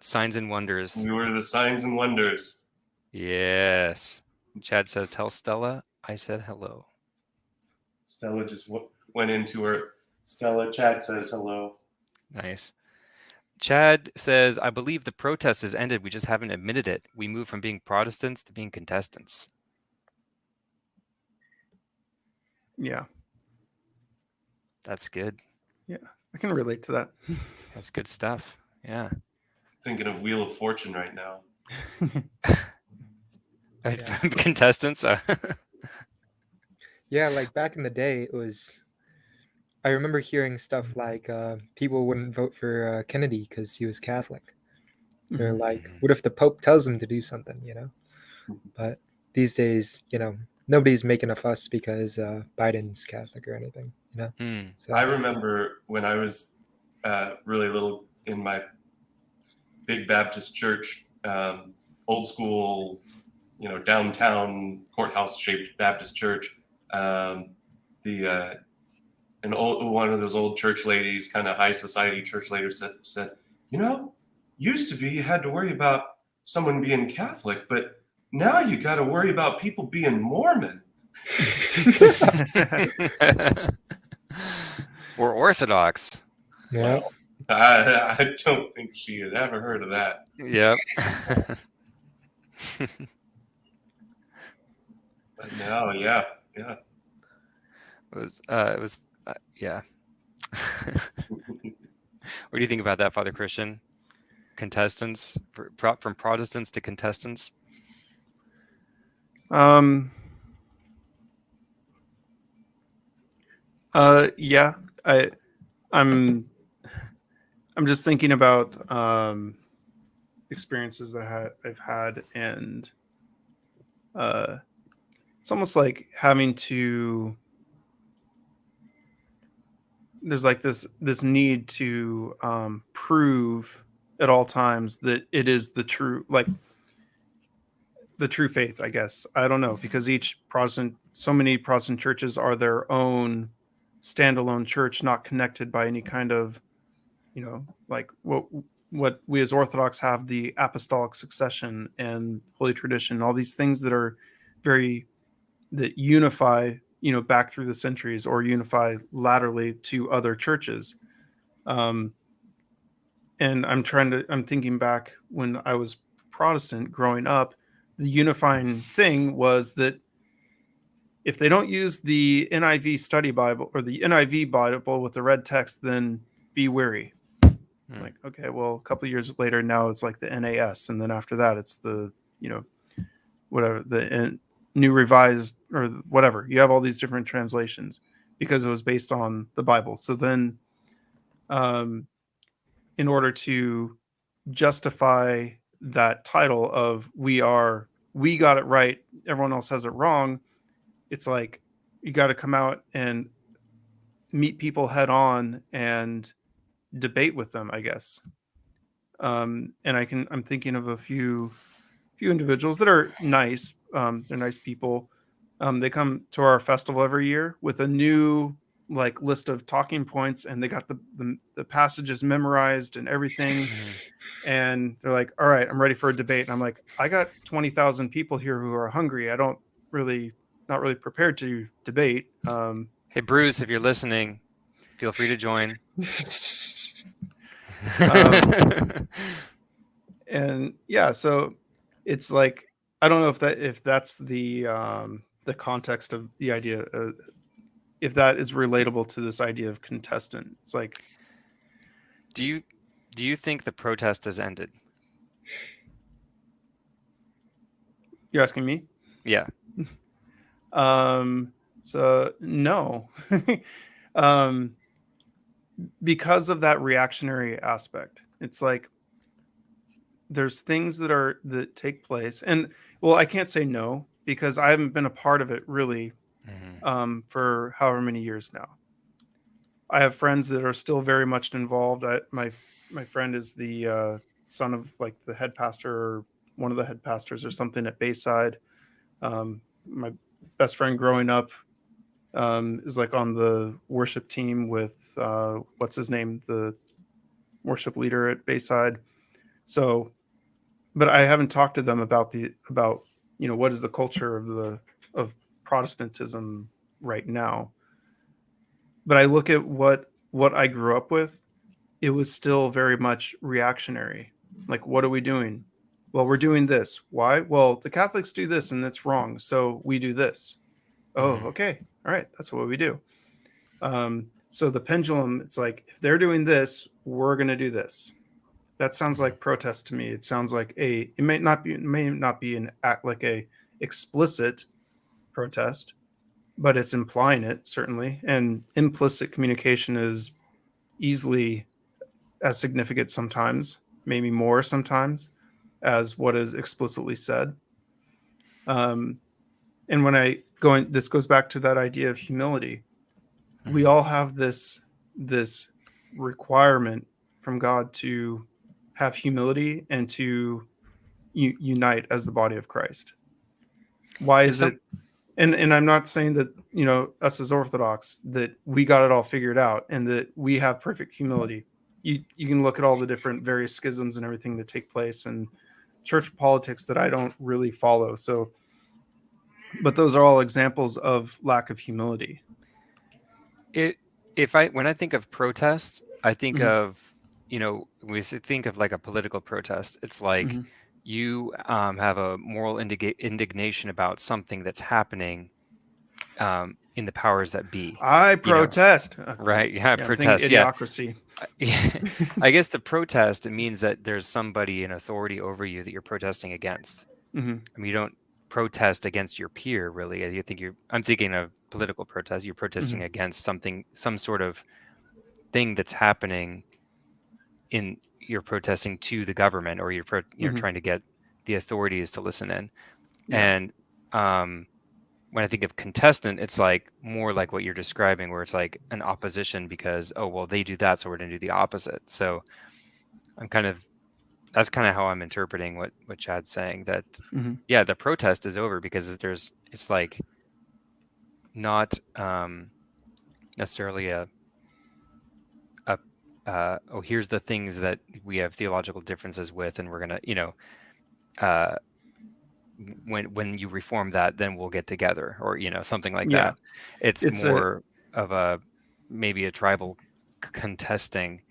signs and wonders. We were the signs and wonders. Yes. Chad says, tell Stella I said hello. Stella just went into her. Chad says hello. Nice. Chad says, I believe the protest has ended. We just haven't admitted it. We moved from being Protestants to being contestants. Yeah. That's good. Yeah. I can relate to that. That's good stuff. Yeah. Thinking of Wheel of Fortune right now. Yeah. Contestants. Yeah, like back in the day, I remember hearing stuff like people wouldn't vote for Kennedy because he was Catholic. They're like, what if the Pope tells them to do something, But these days, nobody's making a fuss because Biden's Catholic or anything, So I remember when I was really little in my big Baptist church, old school, downtown courthouse-shaped Baptist church. One of those old church ladies, kind of high society church ladies, said, used to be you had to worry about someone being Catholic, but now you got to worry about people being Mormon. Or Orthodox. Yeah. Well, I don't think she had ever heard of that. Yep. But no, yeah. It was yeah. What do you think about that, Father Christian? Contestants, from Protestants to contestants? Yeah. I'm just thinking about experiences that I've had, and it's almost like having to. There's like this need to prove at all times that it is the true. Like the true faith, I guess. I don't know, because so many Protestant churches are their own standalone church, not connected by any kind of, like what we as Orthodox have, the apostolic succession and holy tradition, all these things that are that unify, back through the centuries or unify laterally to other churches. And I'm thinking back when I was Protestant growing up, the unifying thing was that if they don't use the NIV study Bible or the NIV Bible with the red text, then be wary. Like, okay, well, a couple of years later, now it's like the NAS. And then after that, it's the, whatever, the New Revised or whatever. You have all these different translations because it was based on the Bible. So then, in order to justify that title of we got it right, everyone else has it wrong, it's like you got to come out and meet people head on and debate with them, I guess. And I'm thinking of a few individuals that are nice. They're nice people. They come to our festival every year with a new like list of talking points, and they got the passages memorized and everything. And they're like, all right, I'm ready for a debate. And I'm like, I got 20,000 people here who are hungry. I don't not really prepared to debate. Hey, Bruce, if you're listening, feel free to join. And yeah, so it's like, I don't know if that's the context of the idea, if that is relatable to this idea of contestant. It's like, do you think the protest has ended? You're asking me? Yeah. So no. Because of that reactionary aspect. It's like there's things that take place, and well, I can't say no because I haven't been a part of it really for however many years now. I have friends that are still very much involved. My friend is the son of like the head pastor or one of the head pastors or something at Bayside. My best friend growing up is like on the worship team with what's his name, the worship leader at Bayside. So, but I haven't talked to them about what is the culture of Protestantism right now. But I look at what I grew up with. It was still very much reactionary. Like, what are we doing? Well, we're doing this. Why? Well, the Catholics do this and it's wrong, so we do this. Oh, okay. All right. That's what we do. So the pendulum, it's like, if they're doing this, we're going to do this. That sounds like protest to me. It sounds like it may not be an act like a explicit protest, but it's implying it certainly. And implicit communication is easily as significant sometimes, maybe more sometimes, as what is explicitly said. And when this goes back to that idea of humility. We all have this requirement from God to have humility and to unite as the body of Christ. Why is it? And I'm not saying that, us as Orthodox, that we got it all figured out and that we have perfect humility. You can look at all the different various schisms and everything that take place and church politics that I don't really follow. So, but those are all examples of lack of humility. When I think of protest, I think of, we think of like a political protest. It's like you have a moral indignation about something that's happening in the powers that be. I protest. Right. Yeah, protest. Idiocracy. I guess the protest, it means that there's somebody in authority over you that you're protesting against. I mean, you don't protest against your peer, really. I'm thinking of political protest. You're protesting against some sort of thing that's happening you're protesting to the government, or you're trying to get the authorities to listen in. And when I think of contestant, it's like more like what you're describing, where it's like an opposition because, oh, well, they do that, so we're going to do the opposite. So I'm kind of that's kind of how I'm interpreting what Chad's saying, that Mhm. yeah, the protest is over because it's like not necessarily a oh, here's the things that we have theological differences with, and we're gonna, uh, when you reform that, then we'll get together, or something like Yeah. that. It's It's a more of a maybe a tribal contesting,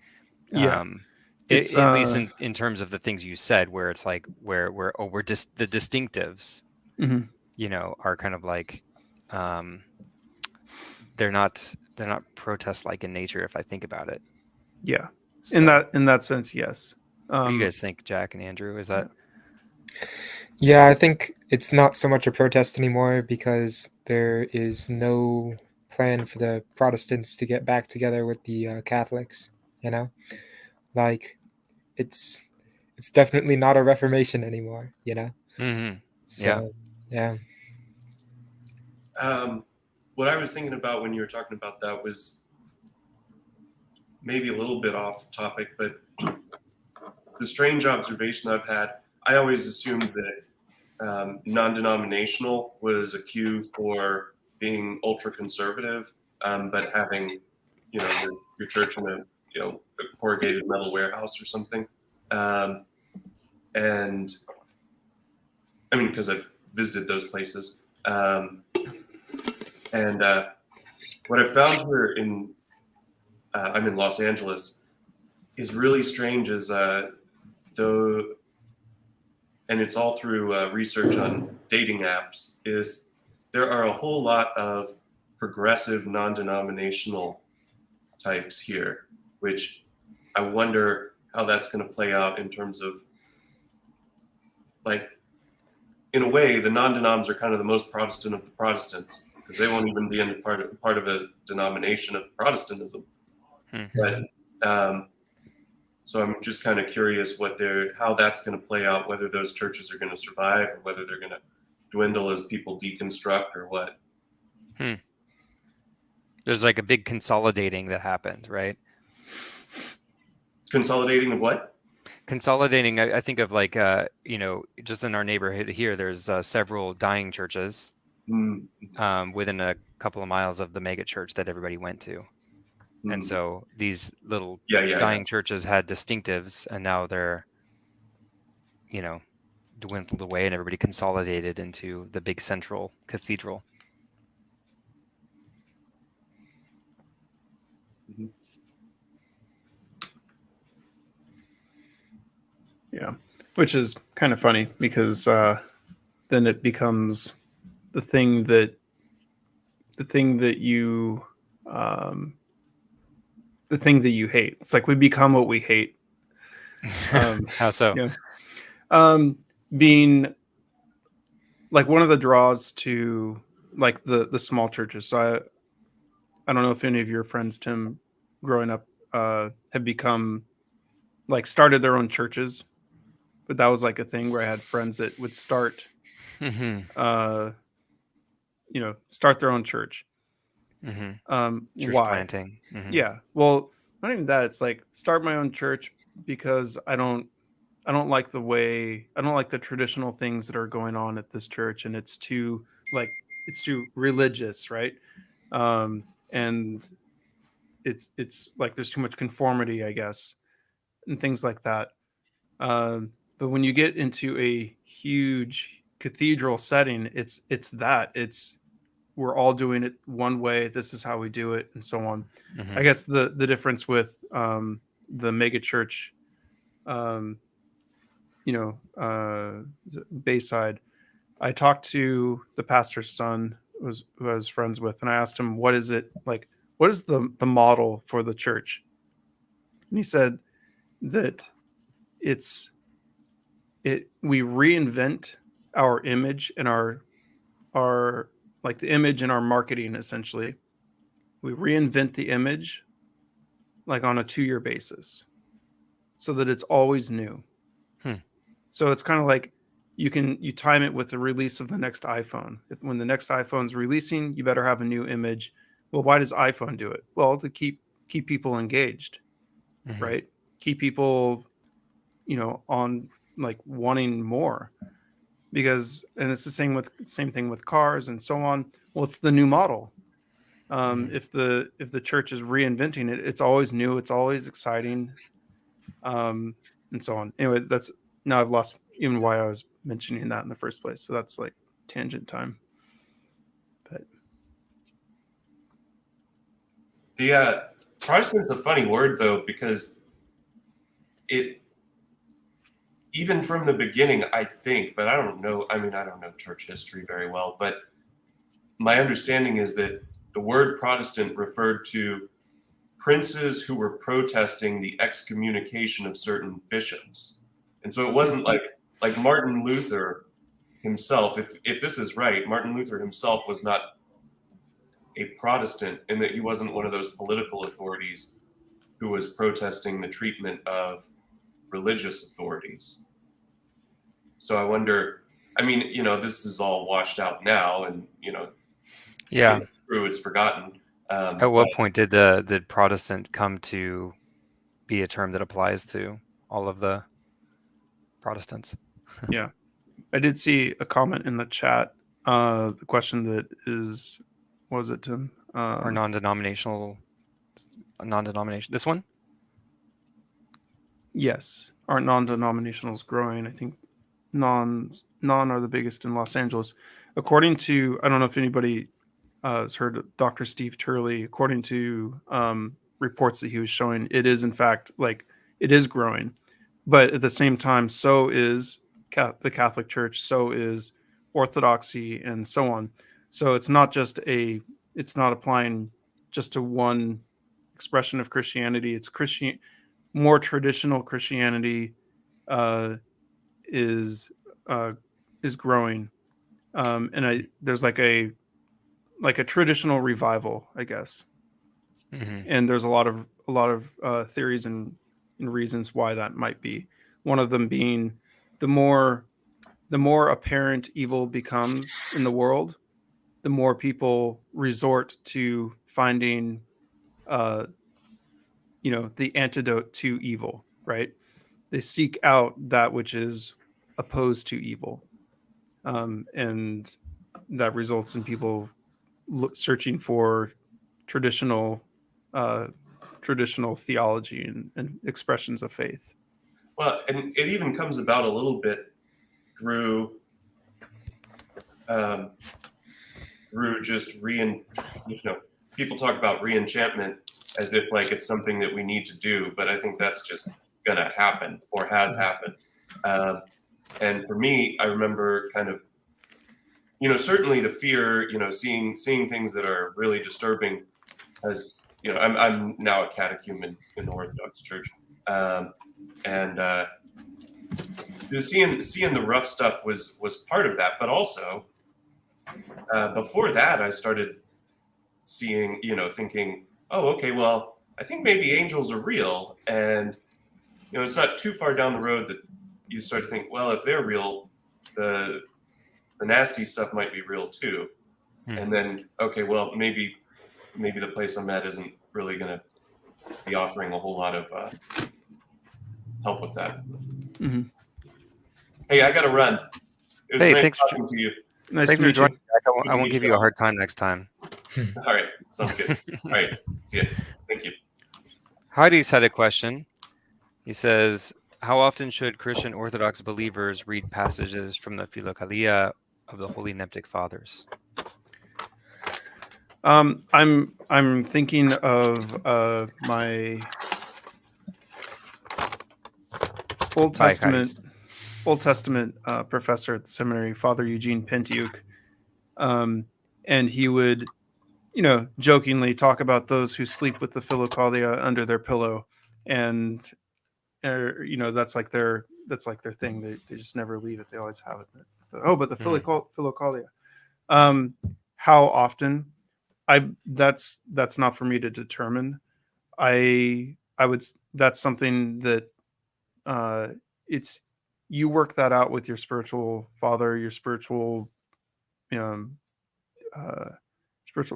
yeah. um, It's at least in terms of the things you said, where it's like the distinctives, mhm. are kind of like, um, they're not protest like in nature, if I think about it. Yeah. So In that sense, yes. what do you guys think, Jack and Andrew? Is that Yeah, I think it's not so much a protest anymore because there is no plan for the Protestants to get back together with the Catholics. You know, like it's definitely not a Reformation anymore. You know, yeah. so yeah. What I was thinking about when you were talking about that was maybe a little bit off topic, but the strange observation I've had, I always assumed that non-denominational was a cue for being ultra conservative, but having your church in a corrugated metal warehouse or something. And I mean, because I've visited those places. And what I found here I'm in Los Angeles, is really strange is though, and it's all through research on dating apps, is there are a whole lot of progressive non-denominational types here, which I wonder how that's going to play out in terms of, like, in a way, the non-denoms are kind of the most Protestant of the Protestants because they won't even be in part of a denomination of Protestantism. But so I'm just kind of curious how that's going to play out, whether those churches are going to survive or whether they're going to dwindle as people deconstruct or what. There's like a big consolidating that happened, right? Consolidating of what? Consolidating, I think of like, just in our neighborhood here, there's several dying churches within a couple of miles of the mega church that everybody went to. And so these little dying churches had distinctives, and now they're, dwindled away, and everybody consolidated into the big central cathedral. Yeah, which is kind of funny because then it becomes the thing that you the thing that you hate. It's like we become what we hate. How so? Yeah. Being like one of the draws to like the small churches. So I don't know if any of your friends, Tim, growing up, have become like started their own churches, but that was like a thing where I had friends that would start, start their own church. Church Why? planting. Yeah. Well, not even that. It's like start my own church because I don't like the traditional things that are going on at this church, and it's too religious, right? And it's like there's too much conformity, I guess, and things like that. But when you get into a huge cathedral setting, it's we're all doing it one way. This is how we do it, and so on. I guess the difference with the mega church, Bayside, I talked to the pastor's son who I was friends with, and I asked him, what is it like? What is the model for the church? And he said that we reinvent our image and our like the image in our marketing. Essentially, we reinvent the image like on a 2-year basis so that it's always new. So it's kind of like you time it with the release of the next iPhone. When the next iPhone's releasing, you better have a new image. Well, why does iPhone do it? Well, to keep people engaged, right? Keep people on like wanting more, because, and it's the same thing with cars and so on. Well, it's the new model. If the church is reinventing it, it's always new, it's always exciting, and so on. Anyway, now I've lost even why I was mentioning that in the first place. So that's like tangent time. But The Protestant's a funny word though, because it, even from the beginning, I think, but I don't know. I mean, I don't know church history very well, but my understanding is that the word Protestant referred to princes who were protesting the excommunication of certain bishops. And so it wasn't like Martin Luther himself, if this is right, Martin Luther himself was not a Protestant, in that he wasn't one of those political authorities who was protesting the treatment of religious authorities. So I wonder, I mean, this is all washed out now, and Yeah. it's true, it's forgotten. At what point did the Protestant come to be a term that applies to all of the Protestants? yeah, I did see a comment in the chat. The question that is, what was it, Tim? Or non-denomination. This one? Yes. Aren't non-denominationals growing? I think non are the biggest in Los Angeles. According to, I don't know if anybody has heard of Dr. Steve Turley, according to reports that he was showing, it is in fact, like, it is growing. But at the same time, so is the Catholic Church, so is Orthodoxy, and so on. So it's not applying just to one expression of Christianity. It's more traditional Christianity is growing, and there's like a traditional revival, I guess. And there's a lot of theories and reasons why that might be. One of them being the more apparent evil becomes in the world, the more people resort to finding the antidote to evil, right? They seek out that which is opposed to evil, and that results in people searching for traditional theology and expressions of faith. Well, and it even comes about a little bit through just people talk about re-enchantment as if like it's something that we need to do, but I think that's just gonna happen or has happened. And for me, I remember kind of, certainly the fear, seeing things that are really disturbing. As I'm now a catechumen in the Orthodox Church, and seeing the rough stuff was part of that, but also before that, I started seeing, thinking, oh, okay, well, I think maybe angels are real, and it's not too far down the road that you start to think, well, if they're real, the nasty stuff might be real too. And then, okay, well, maybe the place I'm at isn't really going to be offering a whole lot of help with that. Hey, I got to run. It was nice thanks talking to you. Nice Thanks to for meet you. joining back. I won't give you a hard time next time. All right, sounds good. All right, see ya. Thank you. Heidi's had a question. He says, how often should Christian Orthodox believers read passages from the Philokalia of the Holy Neptic Fathers? I'm thinking of my Old Testament professor at the seminary, Father Eugene Pentiuk, and he would, jokingly talk about those who sleep with the Philokalia under their pillow, and that's like their thing. They just never leave it. They always have it. But the Philokalia. How often? That's not for me to determine. That's something that it's, you work that out with your spiritual father, your spiritual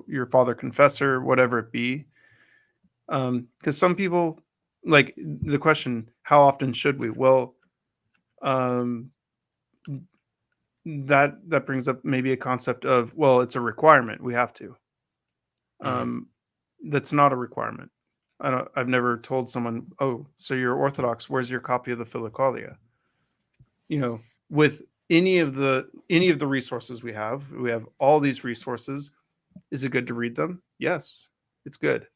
your father confessor, whatever it be. Because some people, like the question, how often should we? Well, um, that brings up maybe a concept of, well, it's a requirement. We have to. Um, that's not a requirement. I've never told someone, oh, so you're Orthodox. Where's your copy of the Philokalia? With any of the resources we have all these resources. Is it good to read them? Yes, it's good.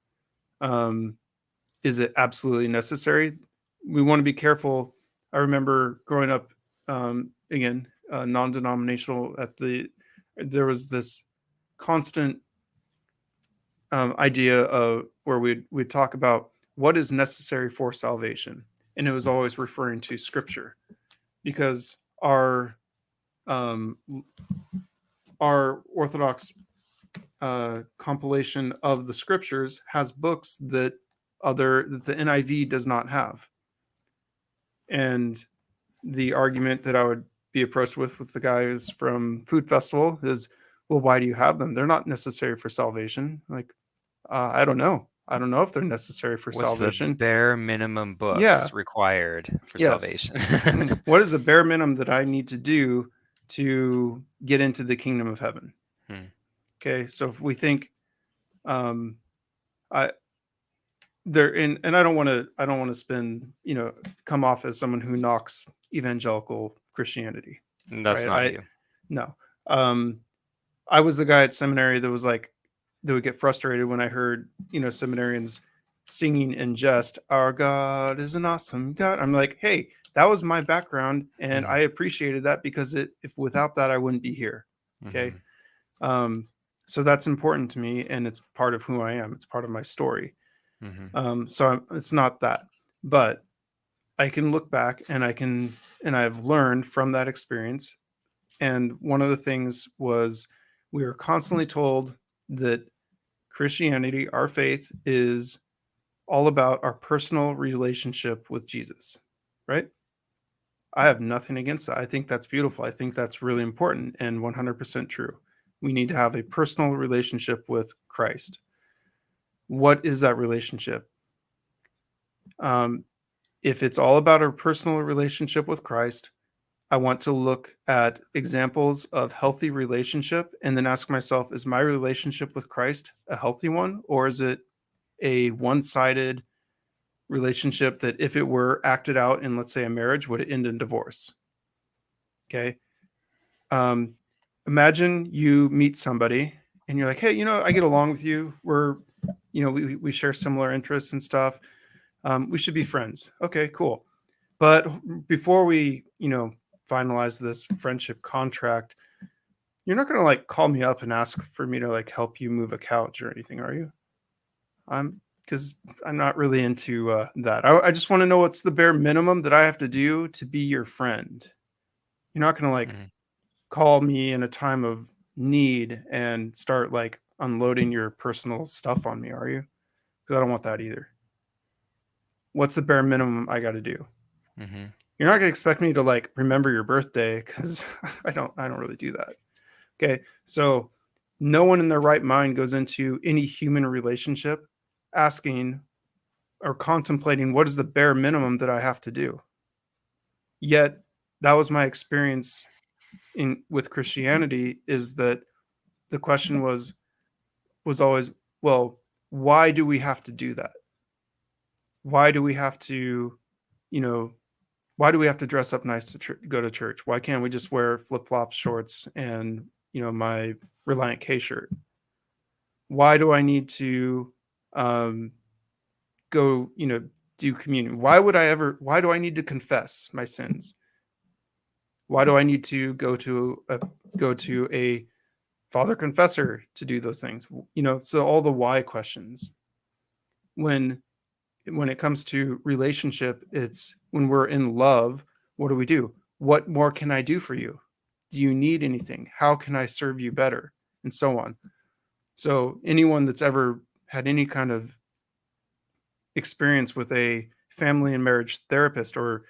Is it absolutely necessary? We want to be careful. I remember growing up, again, non-denominational. There was this constant idea of where we'd talk about what is necessary for salvation, and it was always referring to Scripture, because our Orthodox compilation of the Scriptures has books that the NIV does not have, and the argument that I would be approached with the guys from Food Festival is, well, why do you have them? They're not necessary for salvation. Like, I don't know. I don't know if they're necessary for What's the salvation. bare minimum Yeah. books required for Yes. salvation? What is the bare minimum that I need to do to get into the kingdom of heaven? Okay, so if we think, I there and I don't want to spend, come off as someone who knocks evangelical Christianity. That's not you. No. I was the guy at seminary that was like, that would get frustrated when I heard, seminarians singing in jest, "Our God is an awesome God." I'm like, hey, that was my background, and I appreciated that, because if without that, I wouldn't be here. Okay. So that's important to me, and it's part of who I am. It's part of my story. So it's not that, but I can look back and I've learned from that experience. And one of the things was, we were constantly told that Christianity, our faith, is all about our personal relationship with Jesus, right? I have nothing against that. I think that's beautiful. I think that's really important and 100% true. We need to have a personal relationship with Christ. What is that relationship? If it's all about our personal relationship with Christ, I want to look at examples of healthy relationship and then ask myself, is my relationship with Christ a healthy one, or is it a one-sided relationship that, if it were acted out in, let's say, a marriage, would it end in divorce? Okay. Imagine you meet somebody and you're like, hey, I get along with you. We share similar interests and stuff. We should be friends. Okay, cool. But before we, finalize this friendship contract, you're not going to like call me up and ask for me to like help you move a couch or anything, are you? Because I'm not really into that. I just want to know what's the bare minimum that I have to do to be your friend. You're not going to like call me in a time of need and start like unloading your personal stuff on me, are you? Because I don't want that either. What's the bare minimum I got to do? You're not going to expect me to like remember your birthday, because I don't really do that. Okay. So no one in their right mind goes into any human relationship asking or contemplating what is the bare minimum that I have to do. Yet that was my experience with Christianity, is that the question was always, well, why do we have to do that? Why do we have to, why do we have to dress up nice to go to church? Why can't we just wear flip-flops, shorts, and, my Reliant K shirt? Why do I need to go, do communion? Why do I need to confess my sins? Why do I need to go to a father confessor to do those things? So all the why questions. When it comes to relationship, it's when we're in love, what do? What more can I do for you? Do you need anything? How can I serve you better? And so on. So anyone that's ever had any kind of experience with a family and marriage therapist, or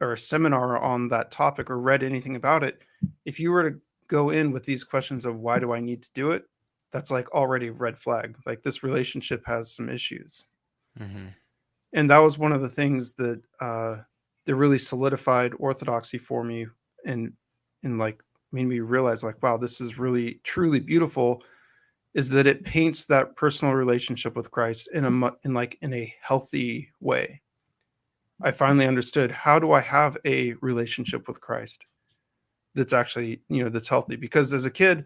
a seminar on that topic, or read anything about it, if you were to go in with these questions of why do I need to do it, that's like already red flag. Like, this relationship has some issues. And that was one of the things that that really solidified orthodoxy for me, and like made me realize like, wow, this is really truly beautiful, is that it paints that personal relationship with Christ in a healthy way. I finally understood, how do I have a relationship with Christ that's actually, that's healthy? Because as a kid,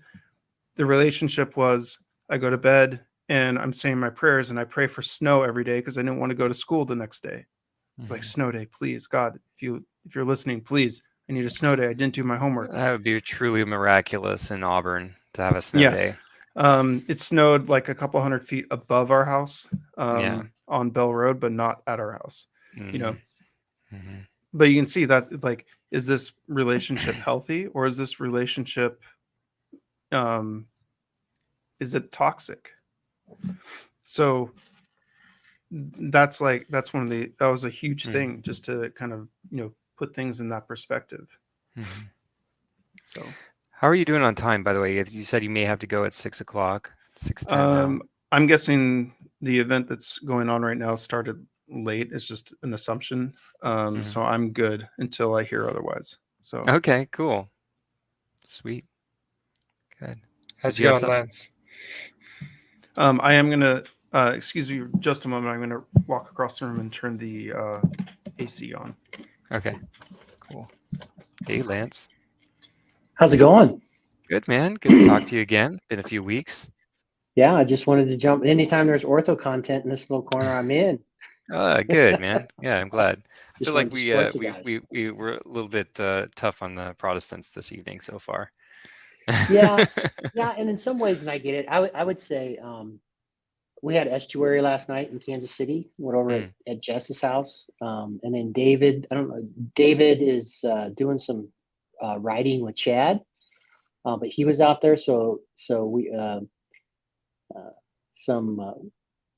the relationship was, I go to bed and I'm saying my prayers and I pray for snow every day because I didn't want to go to school the next day. It's like, snow day, please, God, if you're listening, please, I need a snow day. I didn't do my homework. That would be truly miraculous in Auburn to have a snow Yeah. day. It snowed like a couple 100 feet above our house, Yeah. on Bell Road, but not at our house, Mhm. But you can see that, like, is this relationship healthy, or is this relationship, is it toxic? So that was a huge thing, just to kind of, put things in that perspective. Mhm. So, How are you doing on time, by the way? You said you may have to go at 6 o'clock, 6:10 now. I'm guessing the event that's going on right now started late. It's just an assumption. So I'm good until I hear otherwise. So, Okay, cool. Sweet. Good. How's Did it you have going, something? Lance? I am gonna excuse me just a moment. I'm gonna walk across the room and turn the AC on. Okay, cool. Hey, Lance. How's it going? Good, man. Good to talk to you again. Been a few weeks. Yeah, I just wanted to jump. Anytime there's ortho content in this little corner I'm in, Good, man. Yeah, I'm glad. I just feel like wanted to support you we, guys. we were a little bit tough on the Protestants this evening so far. Yeah, and in some ways, and I get it. I would say we had estuary last night in Kansas City. Went over at Jess's house, and then David. I don't know. David is doing some writing with Chad, but he was out there. So we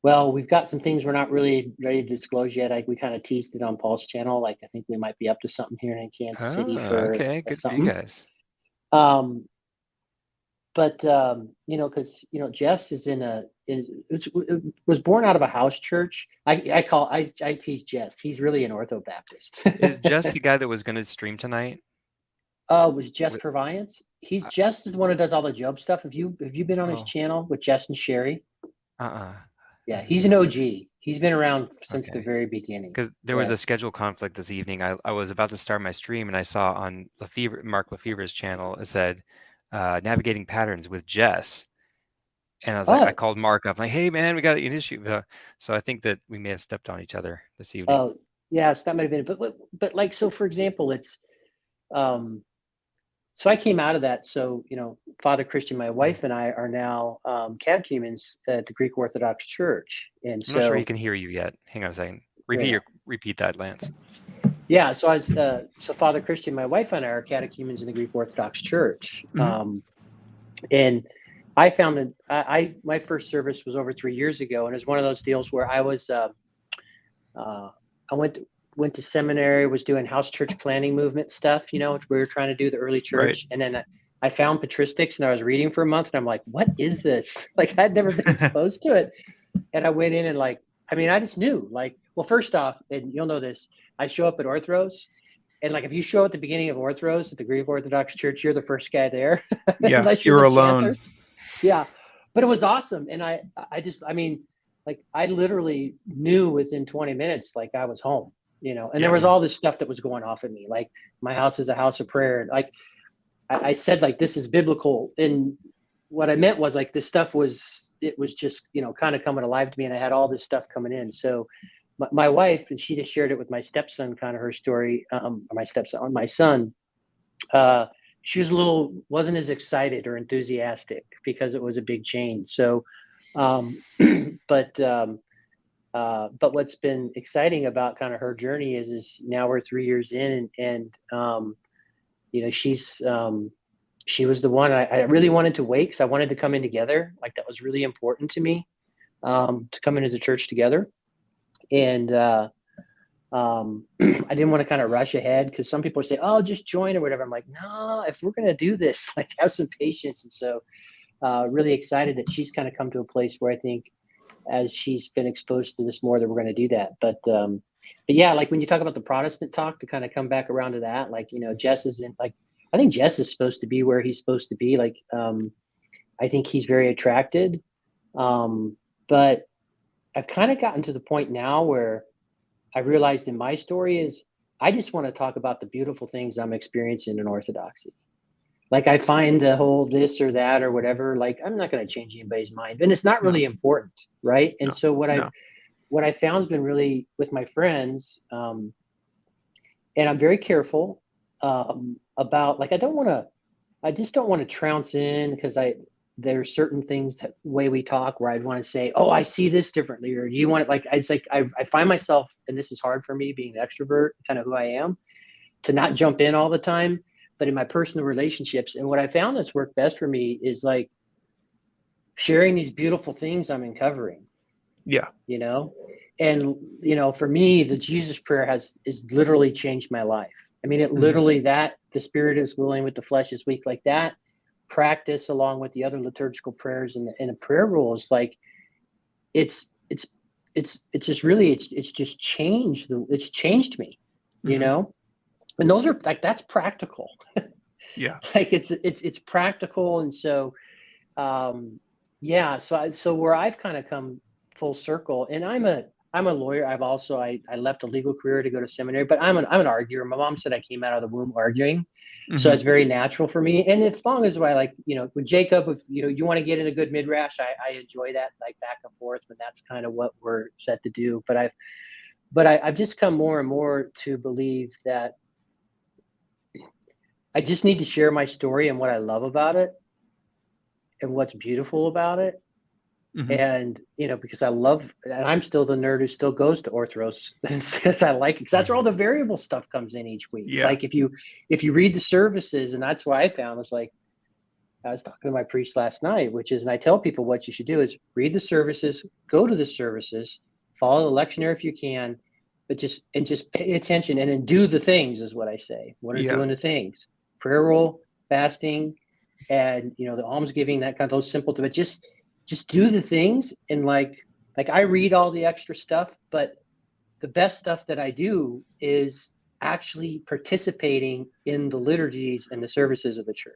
well, we've got some things we're not really ready to disclose yet. We kind of teased it on Paul's channel. Like, I think we might be up to something here in Kansas City for Okay, good for something. you guys. But because Jeff's was born out of a house church. I tease Jess. He's really an Ortho Baptist. Is Jess the guy that was going to stream tonight? Was Jess Purviance? Jess is the one who does all the Job stuff. Have you been on his channel with Jess and Sherry? Yeah, he's an OG. He's been around since the very beginning. Because there was a schedule conflict this evening. I was about to start my stream and I saw on Mark Lefevre's channel, it said navigating patterns with Jess. And I was like, I called Mark up, like, hey man, we got an issue. So I think that we may have stepped on each other this evening. Oh, yeah, so that might have been it. But like, so for example, it's so I came out of that. So, Father Christian, my wife, and I are now catechumens at the Greek Orthodox Church. And I'm not sure he can hear you yet. Hang on a second. Repeat that, Lance. Yeah. So so Father Christian, my wife, and I are catechumens in the Greek Orthodox Church. And I found that my first service was over 3 years ago, and it was one of those deals where I was I went to seminary, was doing house church planning movement stuff, we were trying to do the early church. Right. And then I found patristics and I was reading for a month and I'm like, what is this? Like, I'd never been exposed to it. And I went in and I just knew, well, first off, and you'll know this, I show up at Orthros, and if you show at the beginning of Orthros at the Greek Orthodox Church, you're the first guy there. Yeah, you're alone. Chanters. Yeah. But it was awesome. And I literally knew within 20 minutes, I was home. And there was all this stuff that was going off in me. Like, my house is a house of prayer. Like I said, this is biblical. And what I meant was this stuff was just, kind of coming alive to me. And I had all this stuff coming in. So my wife, and she just shared it with my stepson, kind of her story, my son, she wasn't as excited or enthusiastic because it was a big change. So, but what's been exciting about kind of her journey is now we're 3 years in, and she was the one I really wanted to wait, because I wanted to come in together. That was really important to me, to come into the church together. And I didn't want to kind of rush ahead, because some people say, oh, just join or whatever. I'm like, no, if we're going to do this, have some patience. And so really excited that she's kind of come to a place where I think, as she's been exposed to this more, that we're going to do that. But but yeah, like when you talk about the Protestant talk, to kind of come back around to that, like, you know, Jess isn't like, I think Jess is supposed to be where he's supposed to be. Like, I think he's very attracted. But I've kind of gotten to the point now where I realized in my story is I just want to talk about the beautiful things I'm experiencing in Orthodoxy. Like I find the whole this or that or whatever, like I'm not going to change anybody's mind, and it's not really important, right? And so what I found has been really with my friends, and I'm very careful about, like, I just don't want to trounce in, because there are certain things that way we talk where I'd want to say, oh, I see this differently, or do you want it, like, it's like I find myself, and this is hard for me being an extrovert, kind of who I am, to not jump in all the time. But in my personal relationships, and what I found that's worked best for me is like sharing these beautiful things I'm uncovering. Yeah. You know, and, you know, for me, the Jesus prayer is literally changed my life. I mean, it literally, that the spirit is willing with the flesh is weak, like that practice along with the other liturgical prayers and the prayer rules, like it's just really, it's just changed it's changed me, you know. And those are like, that's practical. Yeah. Like it's practical. And so, yeah, so where I've kind of come full circle, and I'm a lawyer. I've also, I left a legal career to go to seminary, but I'm an arguer. My mom said I came out of the womb arguing. So it's very natural for me. And as long as I, like, you know, with Jacob, if you know, you want to get in a good midrash, I enjoy that, like back and forth, but that's kind of what we're set to do. But I've just come more and more to believe that I just need to share my story and what I love about it and what's beautiful about it. And, you know, because I love, and I'm still the nerd who still goes to Orthodox because I like it, because that's where all the variable stuff comes in each week. Yeah. Like if you read the services, and that's what I found was, like, I was talking to my priest last night, which is, and I tell people what you should do is read the services, go to the services, follow the lectionary if you can, but just pay attention and then do the things is what I say. What are doing the things? Prayer roll, fasting, and, you know, the almsgiving, that kind of those simple, but just do the things. And like I read all the extra stuff, but the best stuff that I do is actually participating in the liturgies and the services of the church.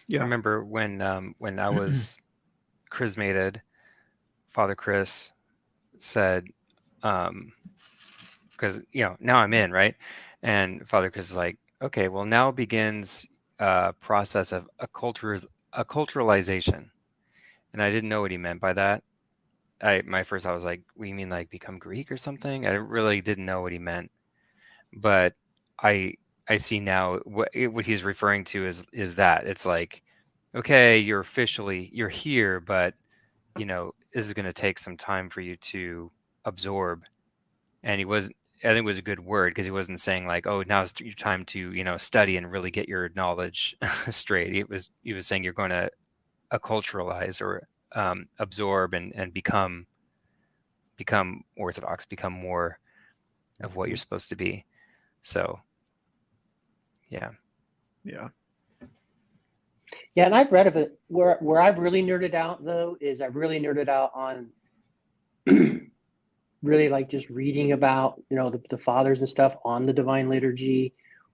Yeah. I remember when I was chrismated, Father Chris said, because, you know, now I'm in, right? And Father Chris is like, okay, well, now begins a process of acculturalization. And I didn't know what he meant by that. My first thought was like, what do you mean, like become Greek or something? I really didn't know what he meant. But I see now what he's referring to is that it's like, okay, you're here, but, you know, this is going to take some time for you to absorb. And I think it was a good word, because he wasn't saying like, oh, now it's your time to, you know, study and really get your knowledge straight. He was saying you're going to acculturalize, or absorb and become Orthodox, become more of what you're supposed to be. So yeah. And I've read of it where I've really nerded out, though, is I've really nerded out on really like just reading about, you know, the fathers and stuff on the Divine Liturgy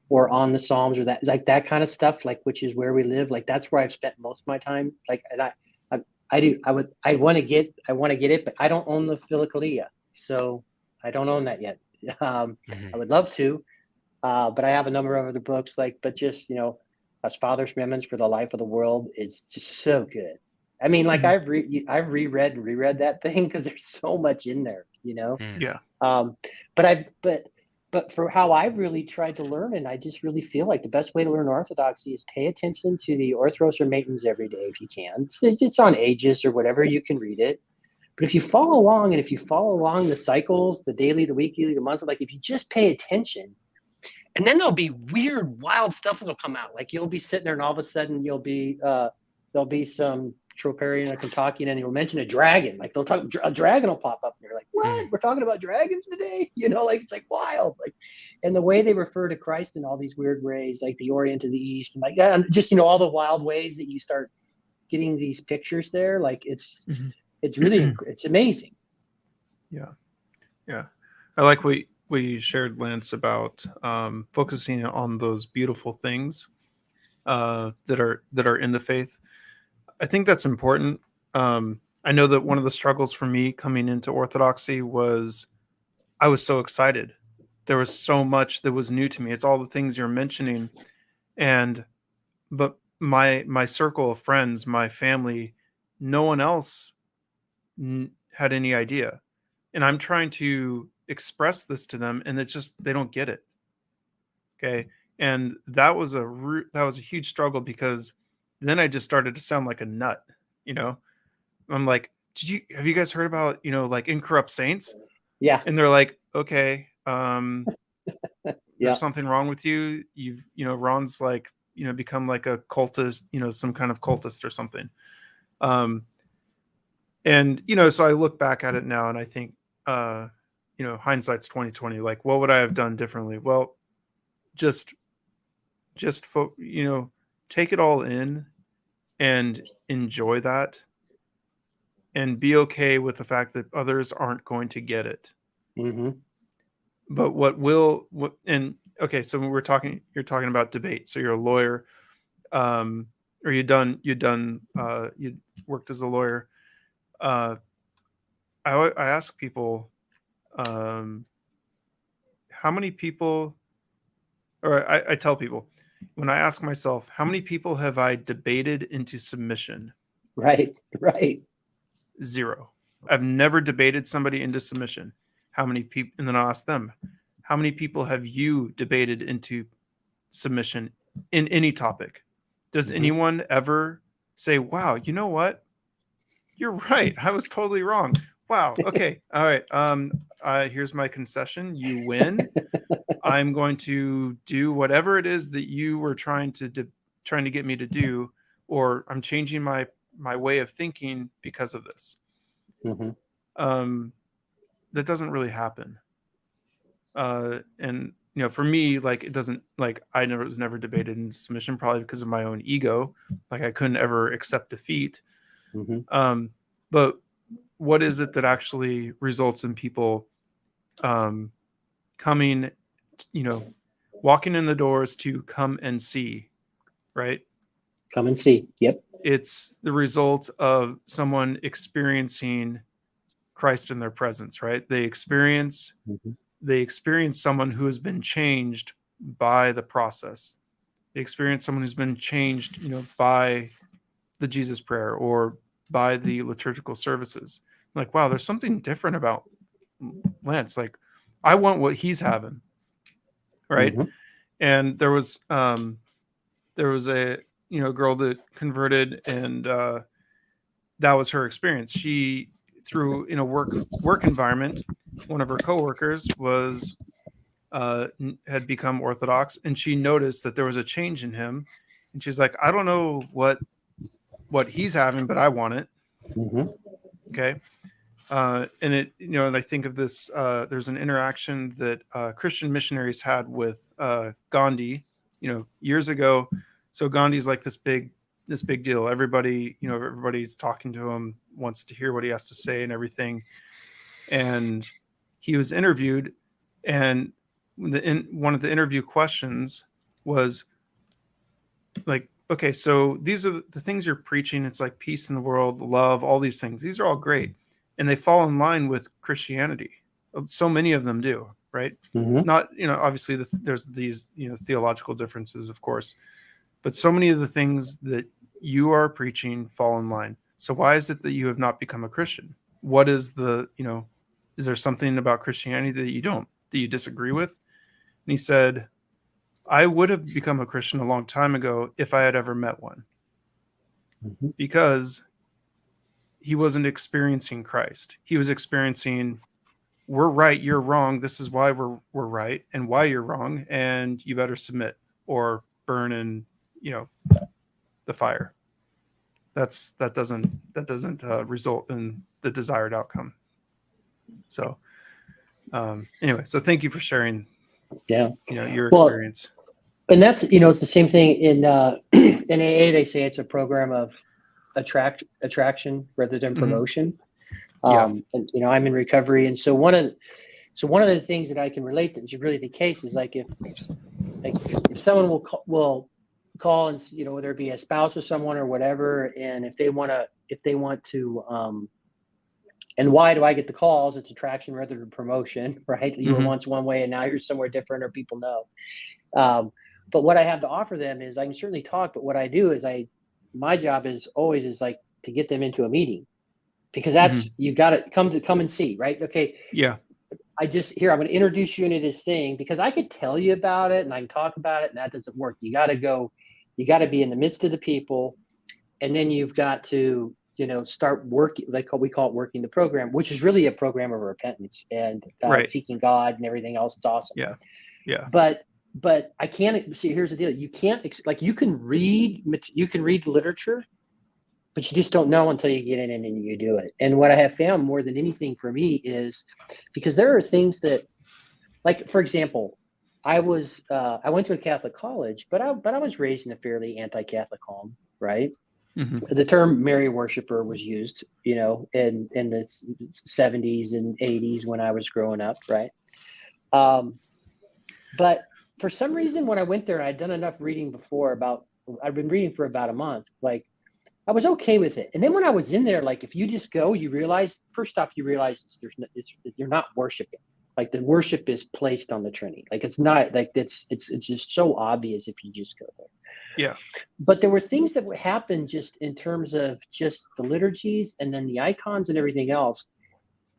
or on the Psalms, or that, like that kind of stuff, like, which is where we live. Like that's where I've spent most of my time. Like, and I want to get it, but I don't own the Philokalia, so I don't own that yet. I would love to, but I have a number of other books, like, but just, you know, as Father's Amendments for the Life of the World, it's just so good. I mean, like I've reread and reread that thing because there's so much in there, you know? Yeah. But for how I've really tried to learn, and I just really feel like the best way to learn Orthodoxy is pay attention to the Orthros or Matins every day if you can. It's on Aegis or whatever, you can read it. But if you follow along, and if you follow along the cycles, the daily, the weekly, the monthly, like if you just pay attention, and then there'll be weird, wild stuff that'll come out. Like you'll be sitting there and all of a sudden there'll be some Troparian or Kentuckian, and you'll mention a dragon. Like they'll talk, a dragon will pop up and you're like, what? We're talking about dragons today? You know, like it's like wild. Like, and the way they refer to Christ in all these weird ways, like the Orient to the East, and like that, and just, you know, all the wild ways that you start getting these pictures there. Like it's really, it's amazing. Yeah. I like what you shared, Lance, about focusing on those beautiful things that are in the faith. I think that's important. I know that one of the struggles for me coming into Orthodoxy was I was so excited. There was so much that was new to me. It's all the things you're mentioning, but my circle of friends, my family, no one else had any idea, and I'm trying to express this to them, and it's just they don't get it. Okay, and that was a huge struggle because then I just started to sound like a nut. You know, I'm like, have you guys heard about like incorrupt saints? Yeah. And they're like, okay, Yeah. there's something wrong with you. Ron's like become like a cultist, some kind of cultist or something. And so I look back at it now and I think hindsight's 2020. Like, what would I have done differently? Well, just take it all in and enjoy that and be okay with the fact that others aren't going to get it. Mm-hmm. But so you're talking about debate. So you're a lawyer, or you worked as a lawyer. I ask people, how many people, or I tell people, when I ask myself, how many people have I debated into submission? Right. 0. I've never debated somebody into submission. How many people? And then I'll ask them, how many people have you debated into submission in any topic? Does anyone ever say, wow, you know what? You're right. I was totally wrong. Wow. Okay. All right. Here's my concession. You win. I'm going to do whatever it is that you were trying to get me to do, or I'm changing my way of thinking because of this. Mm-hmm. That doesn't really happen. And for me, like, it doesn't, like, was never debated into submission, probably because of my own ego. Like, I couldn't ever accept defeat. Mm-hmm. But what is it that actually results in people coming, walking in the doors to come and see, right? Come and see. Yep. It's the result of someone experiencing Christ in their presence, right? They experience someone who has been changed by the process. They experience someone who's been changed, by the Jesus prayer or by the liturgical services. Like, wow, there's something different about Lance. Like, I want what he's having, right? Mm-hmm. And there was a girl that converted, and that was her experience. She, through in a work environment, one of her coworkers was had become Orthodox, and she noticed that there was a change in him, and she's like, I don't know what he's having, but I want it. Mm-hmm. Okay. And it, and I think of this, there's an interaction that Christian missionaries had with Gandhi, years ago. So Gandhi's like this big deal. Everybody, everybody's talking to him, wants to hear what he has to say and everything. And he was interviewed, and one of the interview questions was like, okay, so these are the things you're preaching. It's like peace in the world, love, all these things. These are all great. And they fall in line with Christianity. So many of them do, right? Mm-hmm. Not, obviously there's these, theological differences, of course, but so many of the things that you are preaching fall in line. So why is it that you have not become a Christian? What is is there something about Christianity that you disagree with? And he said, I would have become a Christian a long time ago if I had ever met one. Mm-hmm. Because he wasn't experiencing Christ. He was experiencing, we're right, you're wrong. This is why we're right and why you're wrong, and you better submit or burn in, the fire. That doesn't result in the desired outcome. So anyway, so thank you for sharing. Yeah. Your experience. And that's, it's the same thing in in AA. They say it's a program of attraction rather than promotion. And I'm in recovery, and so one of So one of the things that I can relate that is really the case is like if someone will call and, you know, whether it be a spouse of someone or whatever, and if they want to and why do I get the calls? It's attraction rather than promotion, right? You were once one way and now you're somewhere different, or people know. But what I have to offer them is I can certainly talk, but what I do is my job is always like to get them into a meeting, because that's, you got to come and see, right? Okay. Yeah. I'm going to introduce you into this thing, because I could tell you about it and I can talk about it, and that doesn't work. You got to be in the midst of the people. And then you've got to, you know, start working, like we call it working the program, which is really a program of repentance and seeking God and everything else. It's awesome. Yeah. Yeah. But I can't see, here's the deal. You can't, like, you can read literature, but you just don't know until you get in and you do it. And what I have found more than anything for me is, because there are things that, like, for example, I went to a Catholic college, but I was raised in a fairly anti-Catholic home, right? The term Mary worshiper was used, you know, in the 70s and 80s when I was growing up, right? But for some reason, when I went there, I'd done enough reading before I'd been reading for about a month, like, I was okay with it. And then when I was in there, like, if you just go, you realize, first off, you're not worshiping. Like, the worship is placed on the Trinity. Like, it's not like it's just so obvious if you just go there. Yeah. But there were things that would happen just in terms of just the liturgies and then the icons and everything else.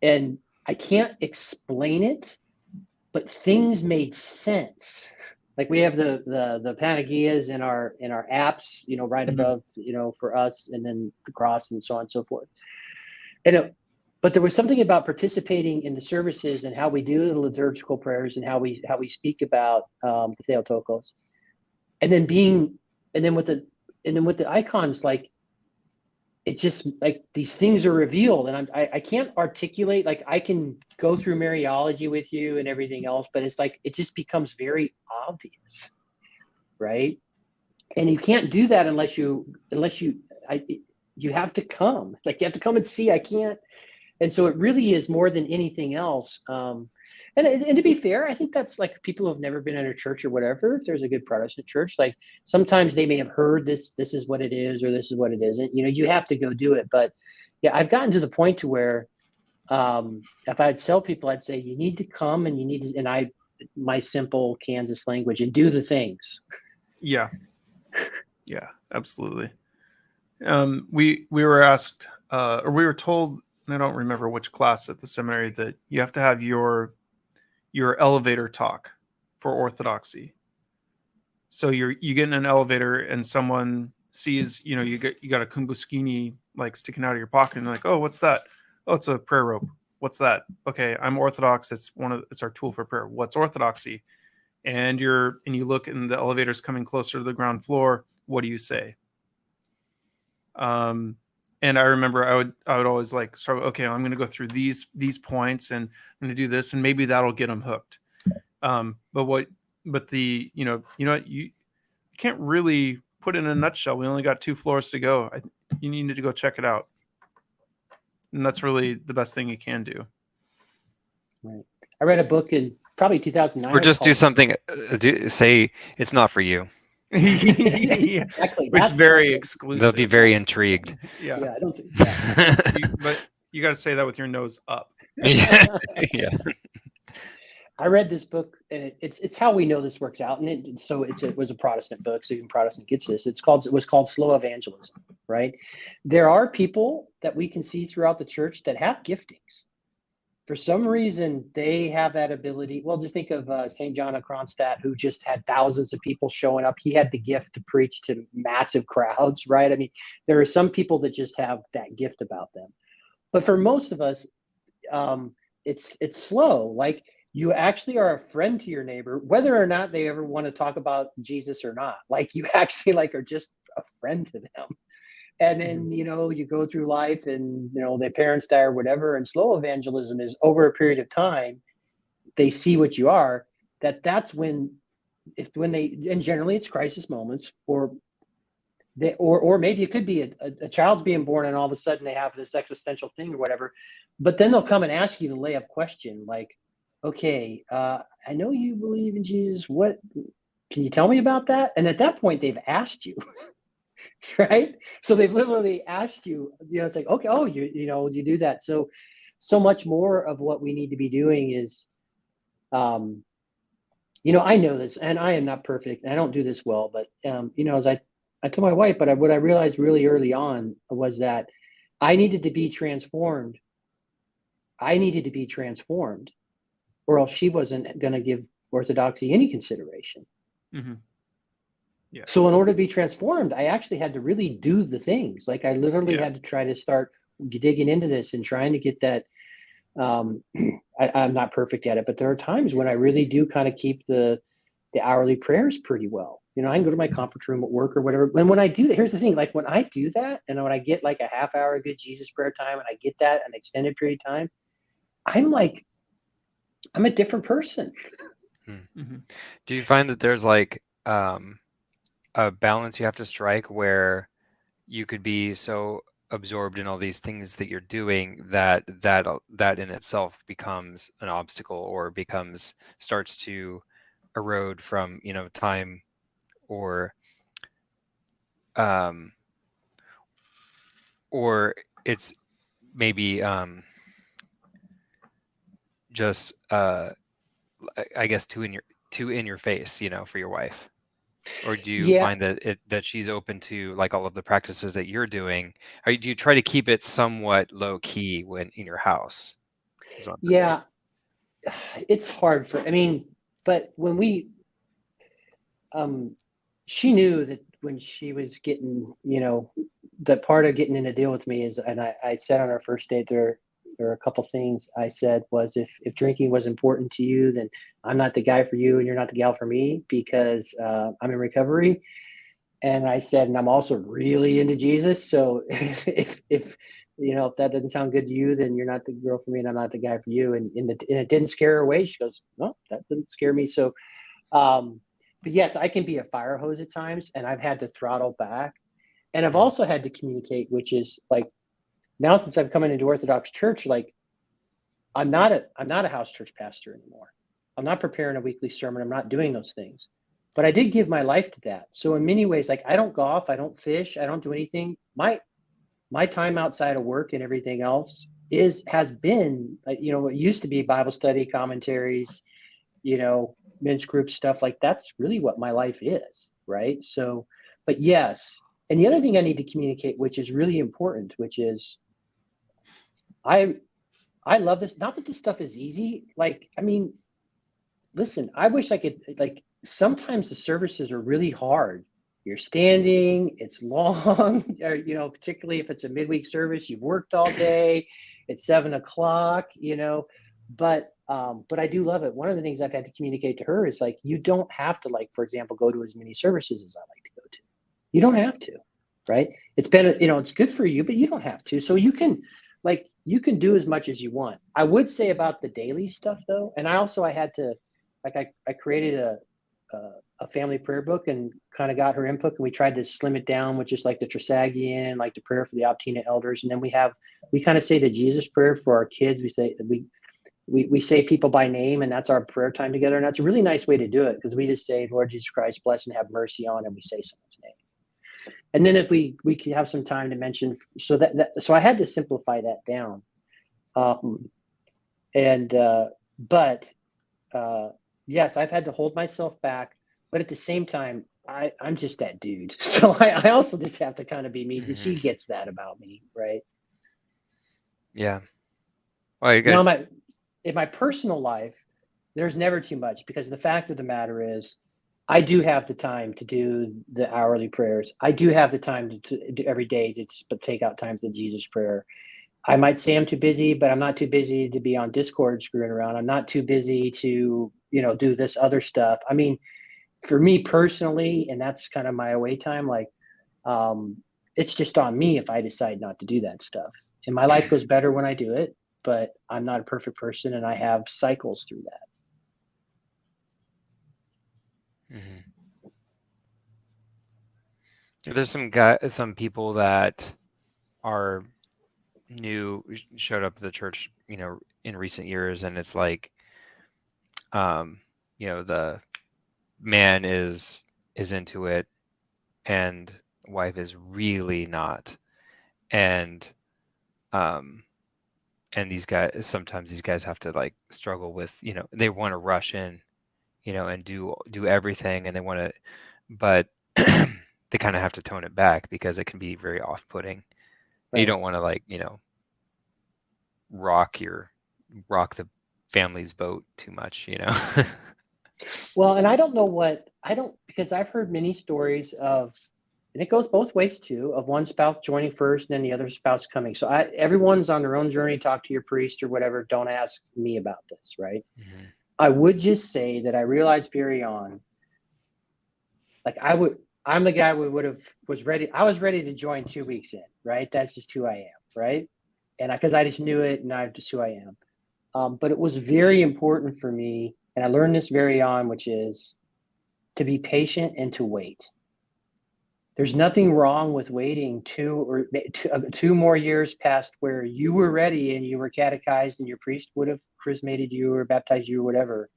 And I can't explain it, but things made sense. Like, we have the Panagias in our apps, you know, right above, you know, for us, and then the cross and so on and so forth. But there was something about participating in the services and how we do the liturgical prayers and how we speak about the Theotokos, and then with the icons, like, it just, like, these things are revealed, and I can't articulate, like, I can go through Mariology with you and everything else, but it's like, it just becomes very obvious, right? And you can't do that unless you have to come. It's like, you have to come and see. I can't. And so it really is more than anything else. And to be fair, I think that's, like, people who have never been in a church or whatever, if there's a good Protestant church, like, sometimes they may have heard this is what it is, or this is what it isn't. You know, you have to go do it. But yeah, I've gotten to the point to where if I'd tell people, I'd say, you need to come and you need to, and my simple Kansas language, and do the things. Yeah. Yeah, absolutely. We were asked, or we were told, and I don't remember which class at the seminary, that you have to have your elevator talk for orthodoxy. So you get in an elevator and someone sees, you know, you got a kumbuskini, like, sticking out of your pocket, and they're like, oh, what's that? Oh, it's a prayer rope. What's that? Okay, I'm Orthodox. It's our tool for prayer. What's orthodoxy? And you look, and the elevator's coming closer to the ground floor. What do you say? And I remember I would always, like, start, okay, I'm going to go through these points, and I'm going to do this, and maybe that'll get them hooked. But you can't really put it in a nutshell. We only got 2 floors to go. You need to go check it out. And that's really the best thing you can do. Right. I read a book in probably 2009. Or just do something, say it's not for you. Yeah. Exactly. It's very exclusive. They'll be very intrigued. Yeah. I don't think. Yeah. But you got to say that with your nose up. Yeah. I read this book, and it's how we know this works out. And it was a Protestant book, so even Protestant gets this. It was called Slow Evangelism, right? There are people that we can see throughout the church that have giftings. For some reason, they have that ability. Well, just think of St. John of Kronstadt, who just had thousands of people showing up. He had the gift to preach to massive crowds, right? I mean, there are some people that just have that gift about them. But for most of us, it's slow. Like, you actually are a friend to your neighbor, whether or not they ever want to talk about Jesus or not. Like, you actually, like, are just a friend to them. And then, you know, you go through life, and, you know, their parents die or whatever. And slow evangelism is over a period of time. They see what you are. That's when and generally it's crisis moments, or maybe it could be a child's being born, and all of a sudden they have this existential thing or whatever. But then they'll come and ask you the layup question, like, okay, I know you believe in Jesus. What can you tell me about that? And at that point, they've asked you, right? So they've literally asked you. It's like, okay, oh, you do that. So much more of what we need to be doing is, I know this, and I am not perfect, and I don't do this well, but as I told my wife, but what I realized really early on was that I needed to be transformed. I needed to be transformed, or else she wasn't going to give orthodoxy any consideration. Mm-hmm. Yeah. So in order to be transformed, I actually had to really do the things. Like I literally had to try to start digging into this and trying to get that. I'm not perfect at it, but there are times when I really do kind of keep the hourly prayers pretty well. I can go to my conference room at work or whatever. And when I do that, here's the thing, like when I do that, and when I get like a half hour good Jesus prayer time, and I get that an extended period of time, I'm a different person. Mm-hmm. Do you find that there's like a balance you have to strike where you could be so absorbed in all these things that you're doing that in itself becomes an obstacle or starts to erode from time or it's maybe just I guess too in your face for your wife? Or do you Yeah. find that she's open to like all of the practices that you're doing? Or do you try to keep it somewhat low key when in your house? Is what I'm thinking. Yeah. It's hard but when she knew that when she was getting, the part of getting in a deal with me is, and I said on our first date, there are a couple things I said was, if drinking was important to you, then I'm not the guy for you and you're not the gal for me, because I'm in recovery. And I said, and I'm also really into Jesus. So if that doesn't sound good to you, then you're not the girl for me and I'm not the guy for you. And it didn't scare her away. She goes, no, that didn't scare me. So, but yes, I can be a fire hose at times, and I've had to throttle back. And I've also had to communicate, which is like, now since I've come into Orthodox church, like I'm not a house church pastor anymore. I'm not preparing a weekly sermon. I'm not doing those things. But I did give my life to that. So in many ways, like I don't golf, I don't fish, I don't do anything. My time outside of work and everything else has been, what used to be Bible study, commentaries, men's group stuff. Like that's really what my life is, right? So, but yes. And the other thing I need to communicate, which is really important, which is I love this. Not that this stuff is easy. Like, listen, I wish I could, like, sometimes the services are really hard. You're standing, it's long, or, particularly if it's a midweek service, you've worked all day, it's 7:00, but I do love it. One of the things I've had to communicate to her is like, you don't have to, like, for example, go to as many services as I like to go to. You don't have to, right? It's been, it's good for you, but you don't have to. So you can do as much as you want. I would say about the daily stuff though, and I had to, like, I created a family prayer book and kind of got her input, and we tried to slim it down with just like the Trisagion, like the prayer for the Optina elders, and then we kind of say the Jesus prayer for our kids. We say we say people by name, and that's our prayer time together, and that's a really nice way to do it, because we just say, Lord Jesus Christ, bless and have mercy on, and we say someone's name. And then if we can have some time to mention, so I had to simplify that down. Yes, I've had to hold myself back, but at the same time, I'm just that dude. So I also just have to kind of be me. Mm-hmm. She gets that about me, right? Yeah. Well, you guys. Now, in my personal life, there's never too much, because the fact of the matter is, I do have the time to do the hourly prayers. I do have the time to do every day to take out time for the Jesus prayer. I might say I'm too busy, but I'm not too busy to be on Discord screwing around. I'm not too busy to, do this other stuff. For me personally, and that's kind of my away time, like, it's just on me if I decide not to do that stuff. And my life goes better when I do it, but I'm not a perfect person, and I have cycles through that. Mm-hmm. There's some people that are new, showed up to the church, in recent years, and it's like the man is into it and wife is really not. And sometimes these guys have to like struggle with, they want to rush in, and do everything, and they want to, but they kind of have to tone it back because it can be very off-putting. You don't want to like, rock the family's boat too much. Well, and because I've heard many stories of, and it goes both ways too, of one spouse joining first and then the other spouse coming. So everyone's on their own journey. Talk to your priest or whatever. Don't ask me about this, right? Mm-hmm. I would just say that I realized very on, like I'm the guy who was ready. I was ready to join 2 weeks in, right? That's just who I am, right? And because I just knew it, and I'm just who I am. But it was very important for me, and I learned this very on, which is to be patient and to wait. There's nothing wrong with waiting 2 more years past where you were ready and you were catechized and your priest would have chrismated you or baptized you or whatever.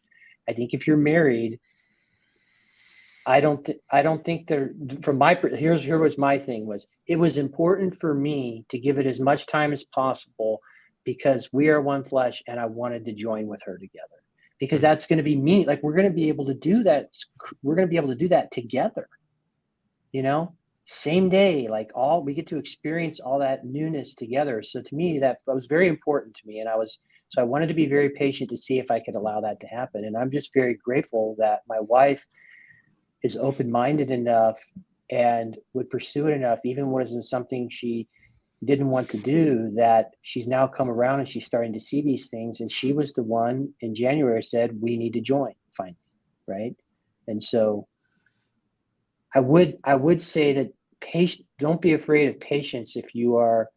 I think if you're married, I don't think there, here was my thing was, it was important for me to give it as much time as possible because we are one flesh and I wanted to join with her together, because that's going to be me. Like, we're going to be able to do that. We're going to be able to do that together, same day, like we get to experience all that newness together. So to me, that was very important to me. And I wanted to be very patient to see if I could allow that to happen. And I'm just very grateful that my wife is open-minded enough and would pursue it enough, even when it wasn't something she didn't want to do, that she's now come around and she's starting to see these things. And she was the one in January said, we need to join finally. Right. And so I would say that don't be afraid of patience. If you are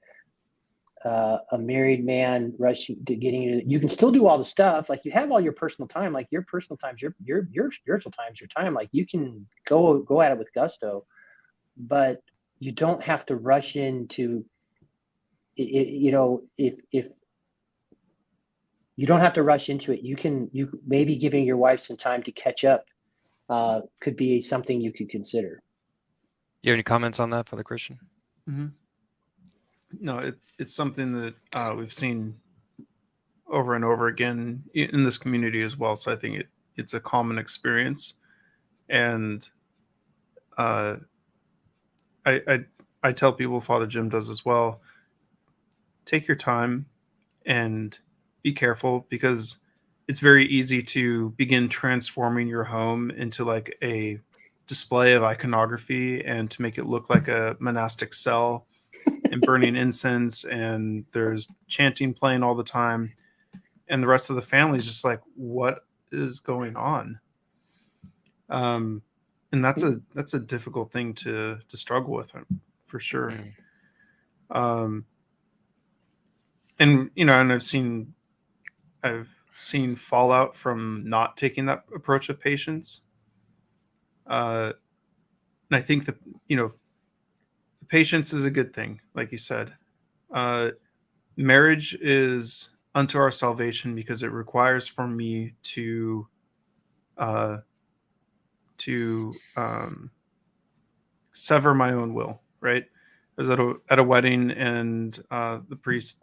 a married man rushing to getting into, you can still do all the stuff. Like, you have all your personal time, like your personal times, your spiritual times, your time, like you can go at it with gusto, but you don't have to rush into if you don't have to rush into it, you maybe giving your wife some time to catch up could be something you could consider. You have any comments on that, Father Christian? Mm-hmm. No, it's something that we've seen over and over again in this community as well. So I think it's a common experience, and I tell people, Father Jim does as well, take your time and be careful, because it's very easy to begin transforming your home into like a display of iconography and to make it look like a monastic cell and burning incense, and there's chanting playing all the time, and the rest of the family is just like, what is going on? And that's a difficult thing to struggle with, for sure. And and I've seen fallout from not taking that approach of patience. And I think that patience is a good thing, like you said. Marriage is unto our salvation because it requires for me to sever my own will. Right? I was at a wedding, and the priest,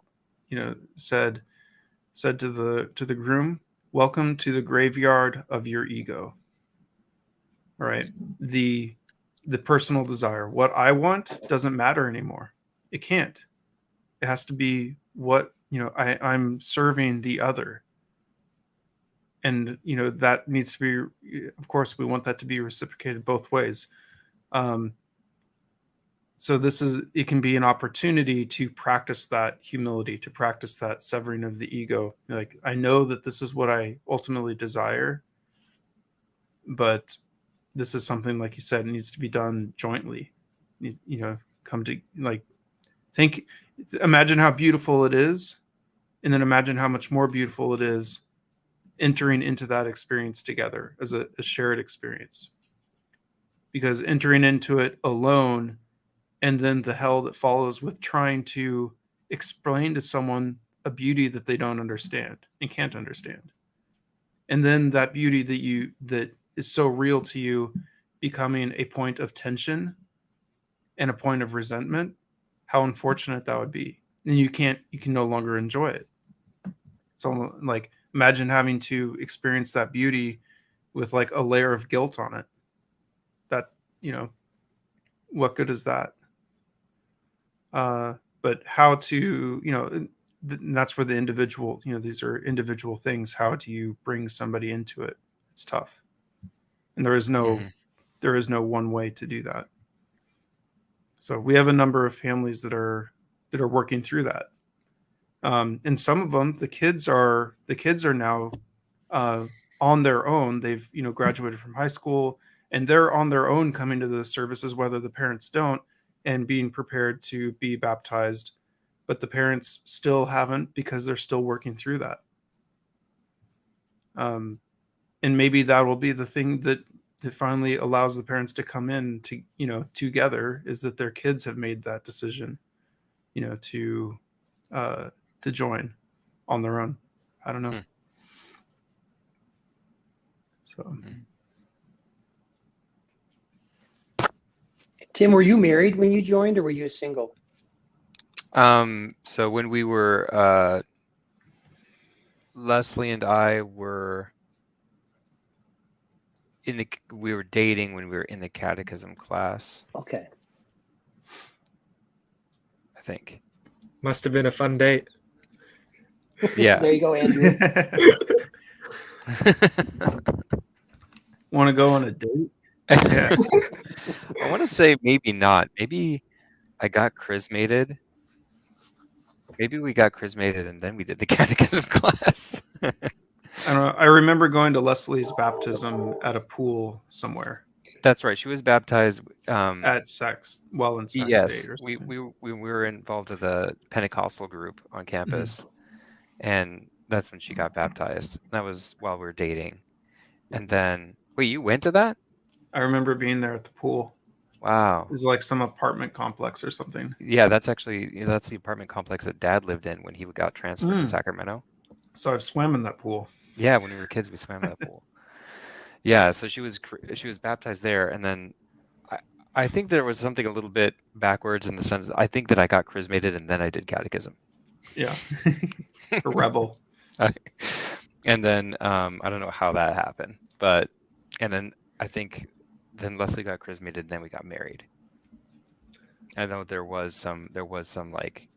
said to the groom, "Welcome to the graveyard of your ego." All right, the personal desire, what I want, doesn't matter anymore. It can't. It has to be what I'm serving the other, and that needs to be. Of course, we want that to be reciprocated both ways. So it can be an opportunity to practice that humility, to practice that severing of the ego. Like, I know that this is what I ultimately desire, but this is something, like you said, needs to be done jointly. Come to imagine how beautiful it is, and then imagine how much more beautiful it is entering into that experience together as a shared experience. Because entering into it alone, and then the hell that follows with trying to explain to someone a beauty that they don't understand and can't understand. and then that beauty that is so real to you becoming a point of tension and a point of resentment, how unfortunate that would be. And you can no longer enjoy it. It's almost like, imagine having to experience that beauty with like a layer of guilt on it. That, what good is that? But how to, and that's where the individual, these are individual things. How do you bring somebody into it? It's tough. And there is no one way to do that. So we have a number of families that are working through that. And some of them, the kids are now on their own. They've graduated from high school, and they're on their own coming to the services, whether the parents don't, and being prepared to be baptized. But the parents still haven't, because they're still working through that. And maybe that will be the thing that finally allows the parents to come in to together, is that their kids have made that decision, to join on their own. I don't know. So, Tim, were you married when you joined, or were you single? So when we were, Leslie and I were we were dating when we were in the catechism class, Okay. I think. Must have been a fun date. Yeah. There you go, Andrew. want to go on a date? Yeah. I want to say maybe not. Maybe I got chrismated. Maybe we got chrismated and then we did the catechism class. I don't know. I remember going to Leslie's baptism at a pool somewhere. That's right. She was baptized At Sax Day or yes. something. We were involved with a Pentecostal group on campus, and that's when she got baptized. That was while we were dating. And then, wait, you went to that? I remember being there at the pool. Wow. It was like some apartment complex or something. Yeah, that's the apartment complex that Dad lived in when he got transferred to Sacramento. So I've swam in that pool. Yeah, when we were kids, we swam in that pool. Yeah, so she was baptized there, and then I think there was something a little bit backwards in the sense. I think that I got chrismated and then I did catechism. Yeah, a rebel. And then I don't know how that happened, and then I think then Leslie got chrismated and then we got married. I know there was some like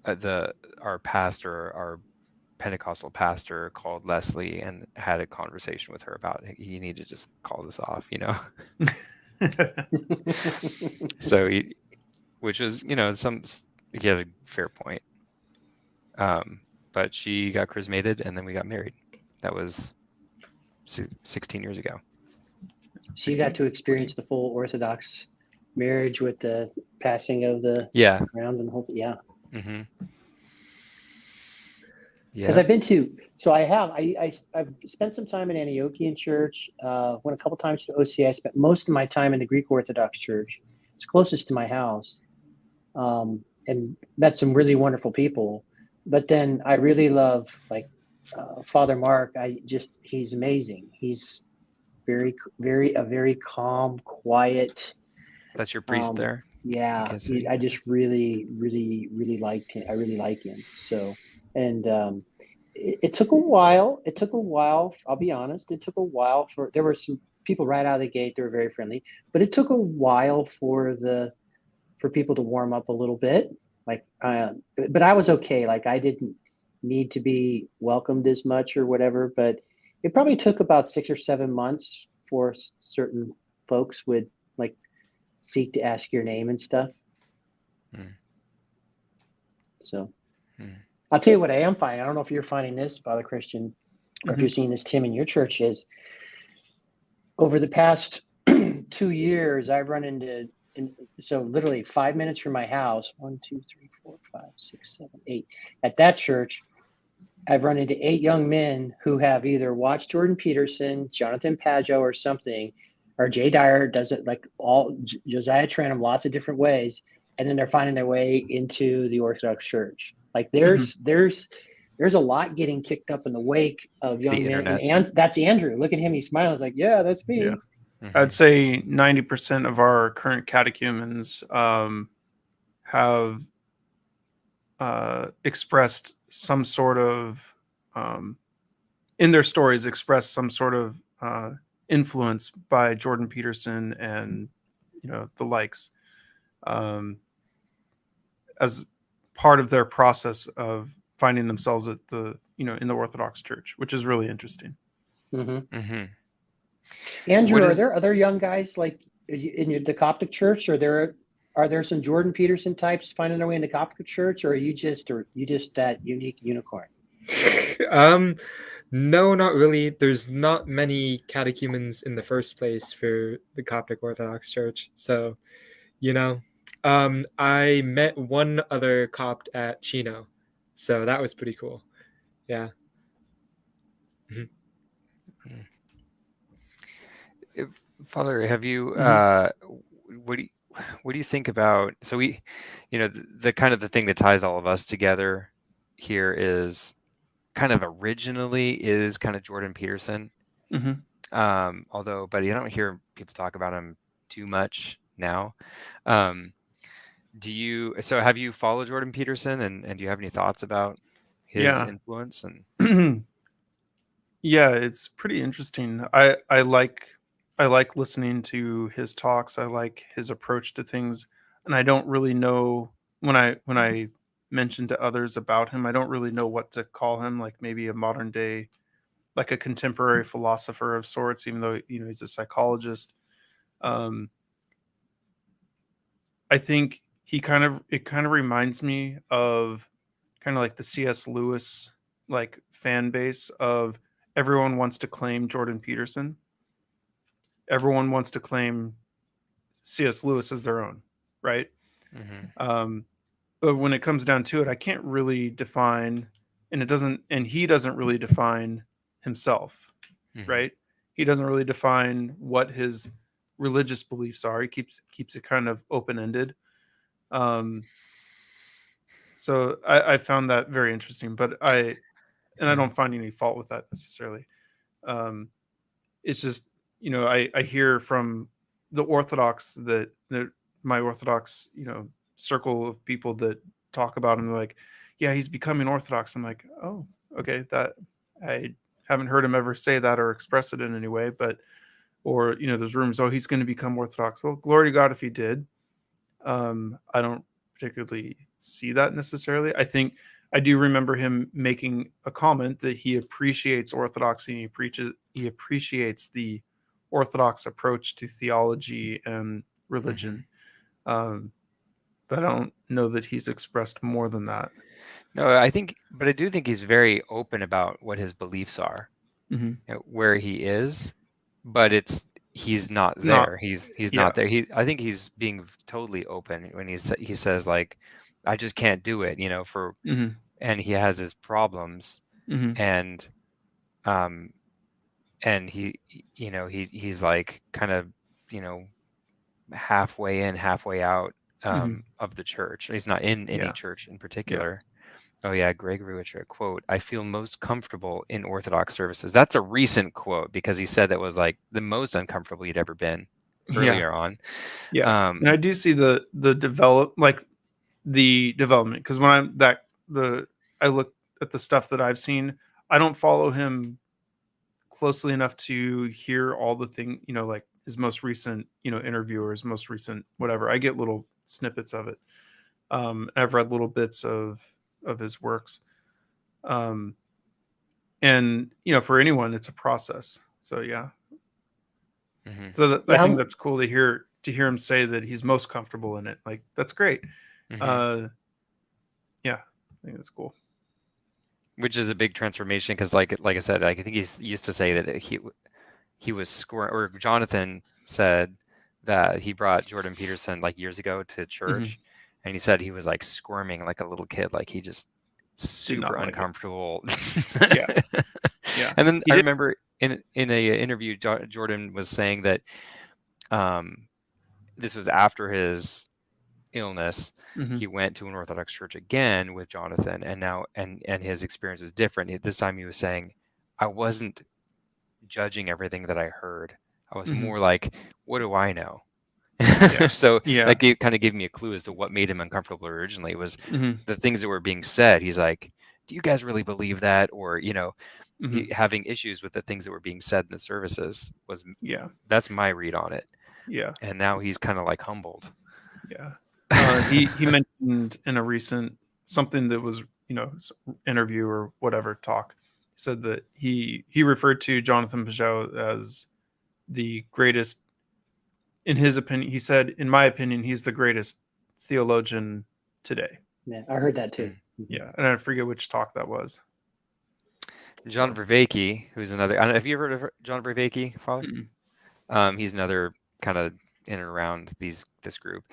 our Pentecostal pastor called Leslie and had a conversation with her about you need to just call this off, So which was, he had a fair point. But she got chrismated and then we got married. That was 16 years ago. So you got to experience the full Orthodox marriage with the passing of the rounds and the whole thing. Yeah. Mm-hmm. Because I've been to, so I have, I've spent some time in Antiochian church, went a couple times to OCA. I spent most of my time in the Greek Orthodox church. It's closest to my house, and met some really wonderful people. But then I really love Father Mark. He's amazing. He's a very calm, quiet. That's your priest there? Yeah. I just really, really, really liked him. I really like him. So, and it took a while. I'll be honest. It took a while there were some people right out of the gate. They were very friendly, but it took a while for people to warm up a little bit. But I was okay. I didn't need to be welcomed as much or whatever, but it probably took about 6 or 7 months for certain folks would seek to ask your name and stuff. So I'll tell you what I am finding. I don't know if you're finding this, Father Christian, or if you're seeing this, Tim, in your church, is over the past 2 years, I've run into, so literally 5 minutes from my house, 1, 2, 3, 4, 5, 6, 7, 8. At that church, I've run into 8 young men who have either watched Jordan Peterson, Jonathan Pageau, or something, or Jay Dyer does it Josiah Tranum, lots of different ways. And then they're finding their way into the Orthodox Church. There's there's a lot getting kicked up in the wake of young men. internet. And that's Andrew. Look at him. He's smiling. He's like, yeah, that's me. Yeah. Mhm. I'd say 90% of our current catechumens have expressed some sort of, in their stories, expressed some sort of influence by Jordan Peterson and, the likes, as part of their process of finding themselves at the, in the Orthodox Church, which is really interesting. Mm-hmm. Mm-hmm. Andrew, What are is- there other young guys like in the Coptic Church? Are there some Jordan Peterson types finding their way in the Coptic Church, or are you just that unique unicorn? No, not really. There's not many catechumens in the first place for the Coptic Orthodox Church. So, I met one other Copt at Chino. So that was pretty cool. Yeah. Father, have you what do you think about, so we, the kind of the thing that ties all of us together here is kind of originally is kind of Jordan Peterson. But you don't hear people talk about him too much now. Have you followed Jordan Peterson, and do you have any thoughts about his Yeah. influence? And Yeah, it's pretty interesting. I like listening to his talks. I like his approach to things, and I don't really know when I mention to others about him, I don't really know what to call him, like maybe a modern day, like a contemporary philosopher of sorts, even though he's a psychologist. Um, I think it kind of reminds me of kind of like the C.S. Lewis like fan base of everyone wants to claim Jordan Peterson. Everyone wants to claim C.S. Lewis as their own, right? But when it comes down to it, I can't really define, and he doesn't really define himself, right? He doesn't really define what his religious beliefs are. He keeps it kind of open ended. So I found that very interesting, but I don't find any fault with that necessarily. It's just, I hear from the Orthodox that my Orthodox, circle of people that talk about him, like, yeah, he's becoming Orthodox. I'm like, oh, okay, that I haven't heard him ever say that or express it in any way, but, or, there's rumors, oh, he's going to become Orthodox. Well, glory to God if he did. I don't particularly see that necessarily. I do remember him making a comment that he appreciates orthodoxy. He appreciates the Orthodox approach to theology and religion. But I don't know that he's expressed more than that. No, but I do think he's very open about what his beliefs are, where he is, but he's not there. He's not there. I think he's being totally open when he says, like, I just can't do it, and he has his problems, and he's like kind of, halfway in, halfway out of the church. He's not in any church in particular. Oh yeah, Gregory Witcher, quote, "I feel most comfortable in Orthodox services." That's a recent quote because he said that was like the most uncomfortable he'd ever been earlier on. Yeah. And I do see the development, because when I look at the stuff that I've seen, I don't follow him closely enough to hear all the thing, like his most recent, interview or his most recent whatever. I get little snippets of it. I've read little bits of his works. And for anyone, it's a process. So yeah. So I think that's cool to hear him say that he's most comfortable in it. Like, that's great. Yeah, I think that's cool. Which is a big transformation because, like I said, like, I think he used to say that he was squirming, or Jonathan said that he brought Jordan Peterson like years ago to church, and he said he was like squirming like a little kid, like he just super uncomfortable. Yeah. And then I remember in a interview, Jordan was saying that this was after his illness, Mhm. he went to an Orthodox church again with Jonathan, and now and his experience was different. This time he was saying, I wasn't judging everything that I heard. I was Mhm. more like, what do I know? Yeah. So Yeah. that kind of gave me a clue as to what made him uncomfortable originally was Mhm. the things that were being said. He's like, do you guys really believe that? Or, Mhm. having issues with the things that were being said in the services Yeah. that's my read on it. Yeah. And now he's kind of like humbled. Yeah. He mentioned in a recent something that was, interview or whatever talk, said that he referred to Jonathan Pageau as the greatest, in his opinion. He said, in my opinion, he's the greatest theologian today. Yeah, I heard that too. Mm. Yeah. And I forget which talk that was. John Vervaeke, who's another, I don't know, have you ever heard of John Vervaeke, Father? Mm-mm. He's another kind of in and around this group.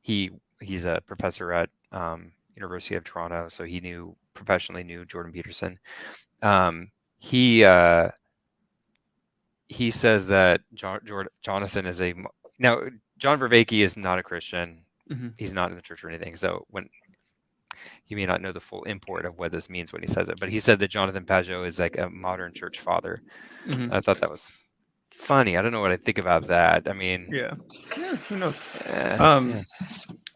He's a professor at University of Toronto, so he professionally knew Jordan Peterson. He says that Jonathan is now John Vervaeke is not a Christian. Mm-hmm. He's not in the church or anything, so he may not know the full import of what this means when he says it, but he said that Jonathan Pageau is like a modern church father. Mm-hmm. I thought that was funny. I don't know what I think about that. I mean, Yeah, who knows? yeah.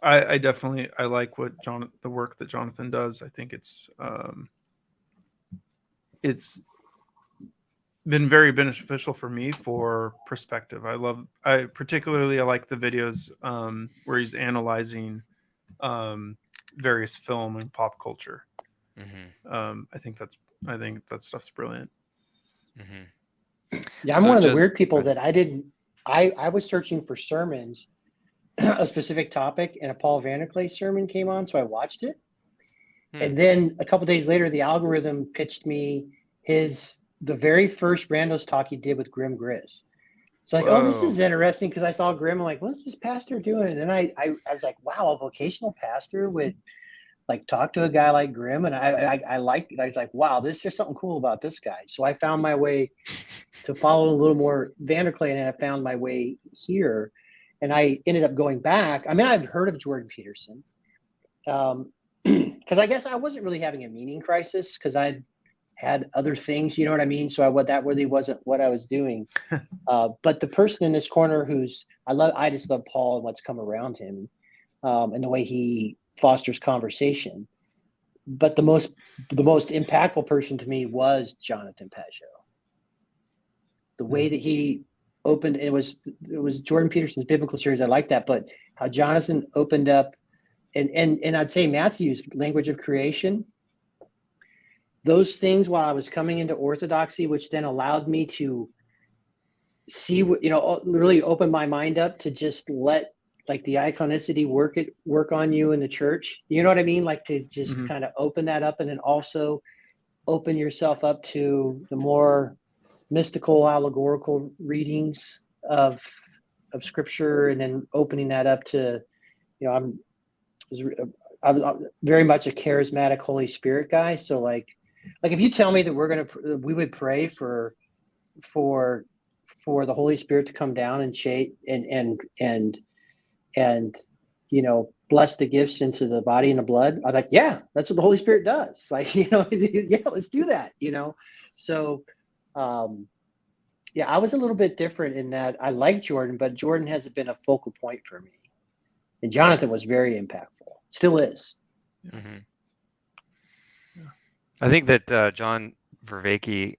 I definitely like what the work that Jonathan does. I think it's been very beneficial for me for perspective. I particularly like the videos where he's analyzing various film and pop culture. Mm-hmm. I think that stuff's brilliant. Mm-hmm. Yeah, I'm So one of the just- weird people that I was searching for sermons, a specific topic, and a Paul Vanderklay sermon came on, so I watched it. And then a couple days later, the algorithm pitched me the very first Randos talk he did with Grim Grizz. It's like, oh, this is interesting because I saw Grim. I'm like, what's this pastor doing? And then I was like, wow, a vocational pastor would like talk to a guy like Grim, and I was like, wow, there's something cool about this guy. So I found my way to follow a little more Vanderklay, and I found my way here, and I ended up going back. I mean, I've heard of Jordan Peterson, because I guess I wasn't really having a meaning crisis because I'd had other things, you know what I mean? So that really wasn't what I was doing. But the person in this corner I just love Paul and what's come around him, and the way he fosters conversation. But the most impactful person to me was Jonathan Pageau. The way that he opened, it was Jordan Peterson's biblical series. I like that, but how Jonathan opened up, and I'd say Matthew's language of creation. Those things while I was coming into Orthodoxy, which then allowed me to see what, really open my mind up to just let like the iconicity work on you in the church. You know what I mean? Like to just kind of open that up, and then also open yourself up to the more mystical, allegorical readings of scripture, and then opening that up to, I'm very much a charismatic Holy Spirit guy. So like if you tell me that we would pray for the Holy Spirit to come down and shape and bless the gifts into the body and the blood, I'm like, yeah, that's what the Holy Spirit does. Like, yeah, let's do that. So yeah, I was a little bit different in that I like Jordan, but Jordan hasn't been a focal point for me. And Jonathan was very impactful. Still is. Mm-hmm. I think that John Vervaeke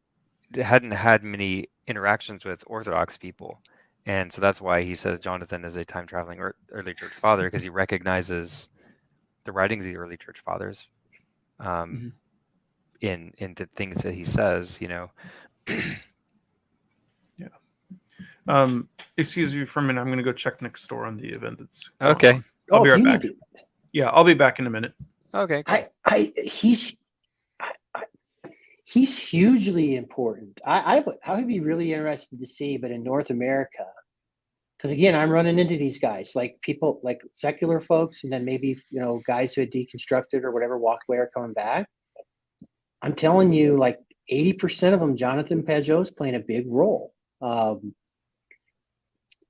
hadn't had many interactions with Orthodox people. And so that's why he says Jonathan is a time-traveling early church father, because he recognizes the writings of the early church fathers in the things that he says, Yeah. Excuse me for a minute. I'm going to go check next door on the event that's going okay. on. I'll be right back. Yeah, I'll be back in a minute. Okay, cool. He's hugely important. I would be really interested to see, but in North America, because again, I'm running into these guys, like people, like secular folks, and then maybe guys who had deconstructed or whatever, walked away or coming back. I'm telling you, like 80% of them, Jonathan Pageau is playing a big role.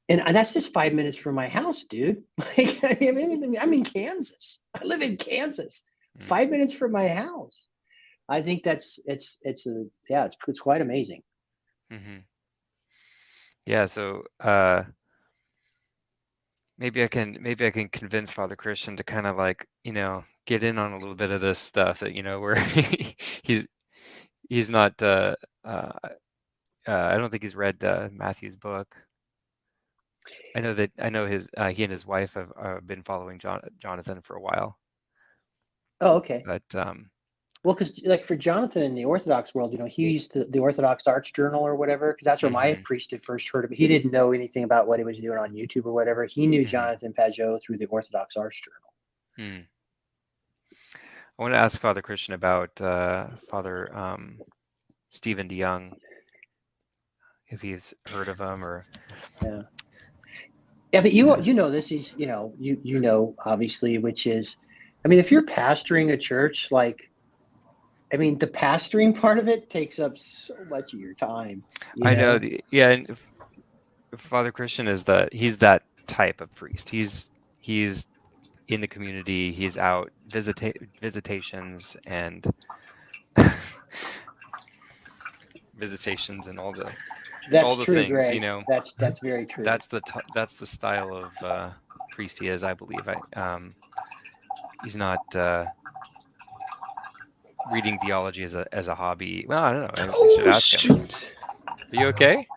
And that's just 5 minutes from my house, dude. Like, I'm in Kansas. I live in Kansas. 5 minutes from my house. I think it's quite amazing. Mm-hmm. Yeah. So maybe I can convince Father Christian to kind of like, get in on a little bit of this stuff that, where he's not I don't think he's read Matthew's book. I know he and his wife have been following Jonathan for a while. Oh, okay. But well, because like for Jonathan in the Orthodox world, he used the Orthodox Arts Journal or whatever, because that's where my priest had first heard of it. He didn't know anything about what he was doing on YouTube or whatever. He knew Jonathan Pageau through the Orthodox Arts Journal. I want to ask Father Christian about Father Stephen DeYoung, if he's heard of him or. Yeah, but you know this is obviously, which is, I mean, if you're pastoring a church, like, I mean, the pastoring part of it takes up so much of your time. I know. And Father Christian he's that type of priest. He's in the community. He's out visitations and visitations and all the true, things. Greg. That's very true. That's the style of priest he is, I believe. He's not reading theology as a hobby. Well, I don't know. I should ask him. Are you okay?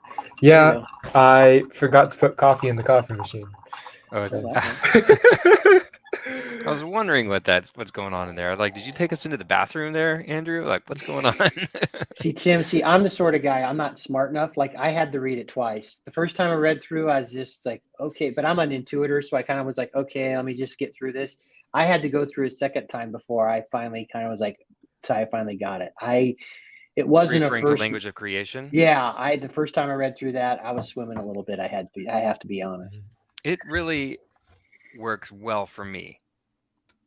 Yeah, I forgot to put coffee in the coffee machine. Oh, I was wondering what's going on in there. Like, did you take us into the bathroom there, Andrew? Like, what's going on? See, Tim, I'm the sort of guy, I'm not smart enough. Like, I had to read it twice. The first time I read through, I was just like, okay, but I'm an intuitor, so I kind of was like, okay, let me just get through this. I had to go through a second time before I finally kind of was like, so I finally got it. It wasn't referring to language of creation. Yeah, the first time I read through that, I was swimming a little bit. I have to be honest. It really works well for me.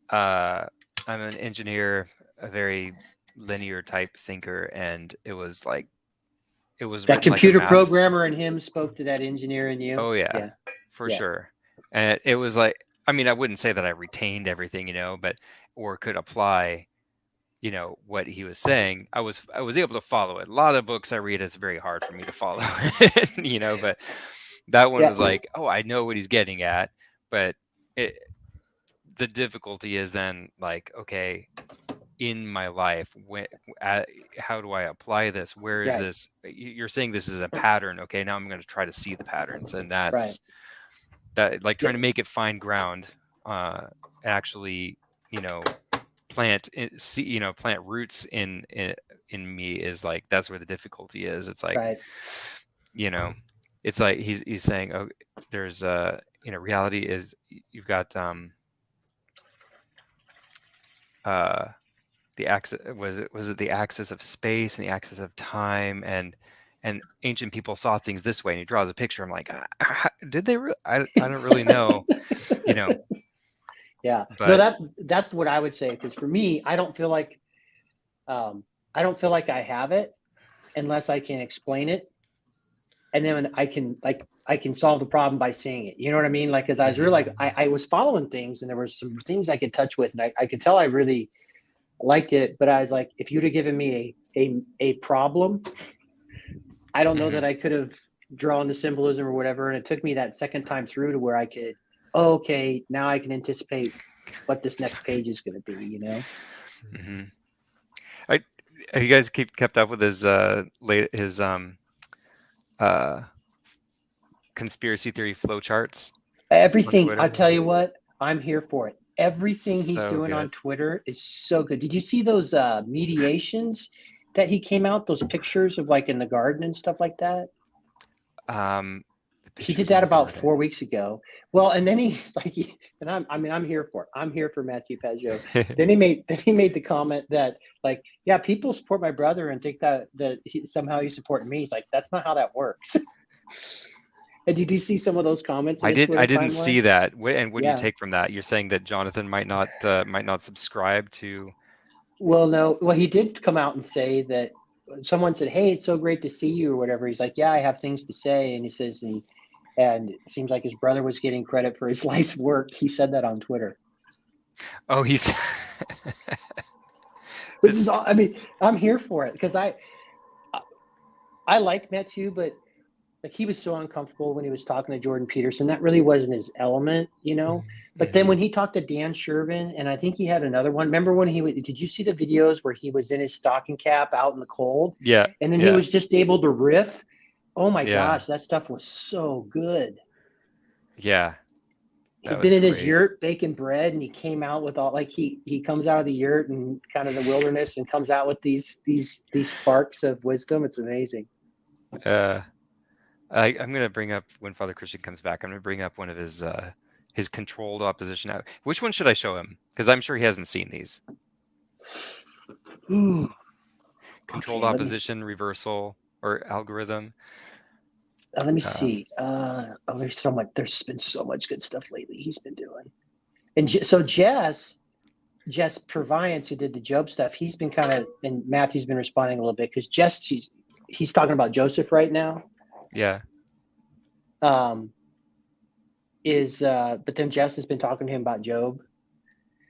I'm an engineer, a very linear type thinker, and it was that computer programmer in him spoke to that engineer in you. Oh yeah. For sure. And it was like, I mean, I wouldn't say that I retained everything, or could apply what he was saying. I was able to follow it. A lot of books I read, it's very hard for me to follow it, but that one was like, oh, I know what he's getting at, but the difficulty is then like, okay, in my life, how do I apply this? Where is this? You're saying this is a pattern. Okay, now I'm going to try to see the patterns, and that's that, like trying to make it fine ground, actually, plant roots in me is like, that's where the difficulty is. It's like, it's like he's saying, oh, there's reality is you've got the axis, was it the axis of space and the axis of time, and ancient people saw things this way, and he draws a picture. I'm like, did they I don't really know. Yeah, but no, that's what I would say, because for me, I don't feel like I have it unless I can explain it, and then I can solve the problem by seeing it. You know what I mean? Like, because I was really like, I was following things, and there were some things I could touch with, and I could tell I really liked it. But I was like, if you'd have given me a problem, I don't know that I could have drawn the symbolism or whatever. And it took me that second time through to where I could, okay, now I can anticipate what this next page is going to be, Have you guys kept up with his conspiracy theory flowcharts? Everything. I'll tell you what, I'm here for it. Everything he's doing on Twitter is so good. Did you see those mediations that he came out, those pictures of like in the garden and stuff like that? He did that about 4 weeks ago. Well, and then he's like, and I'm here for it. I'm here for Matthew Pageau. then he made the comment that, like, yeah, people support my brother and think that somehow he's supporting me. He's like, that's not how that works. And did you see some of those comments? I didn't see that. And what do you take from that? You're saying that Jonathan might not subscribe to. Well, no. Well, he did come out and say that someone said, "Hey, it's so great to see you," or whatever. He's like, "Yeah, I have things to say," and he says, and it seems like his brother was getting credit for his life's work. He said that on Twitter. Oh, he's. Which is all. I mean, I'm here for it because I like Matthew, but like he was so uncomfortable when he was talking to Jordan Peterson. That really wasn't his element, you know. But then when he talked to Dan Shervin, and I think he had another one. Remember when did you see the videos where he was in his stocking cap out in the cold? Yeah. And then he was just able to riff. Oh my Yeah. gosh, that stuff was so good. Yeah. He'd been in his yurt baking bread, and he came out with all like he comes out of the yurt and kind of the wilderness and comes out with these sparks of wisdom. It's amazing. I'm gonna bring up when Father Christian comes back. I'm gonna bring up one of his controlled opposition. Which one should I show him? Because I'm sure he hasn't seen these. Ooh. Controlled Okay, opposition, reversal, or algorithm. Let me see. There's so much. There's been so much good stuff lately he's been doing. And so Jess Purviance, who did the Job stuff, he's been kind of, and Matthew's been responding a little bit because he's talking about Joseph right now. Yeah. But then Jess has been talking to him about Job.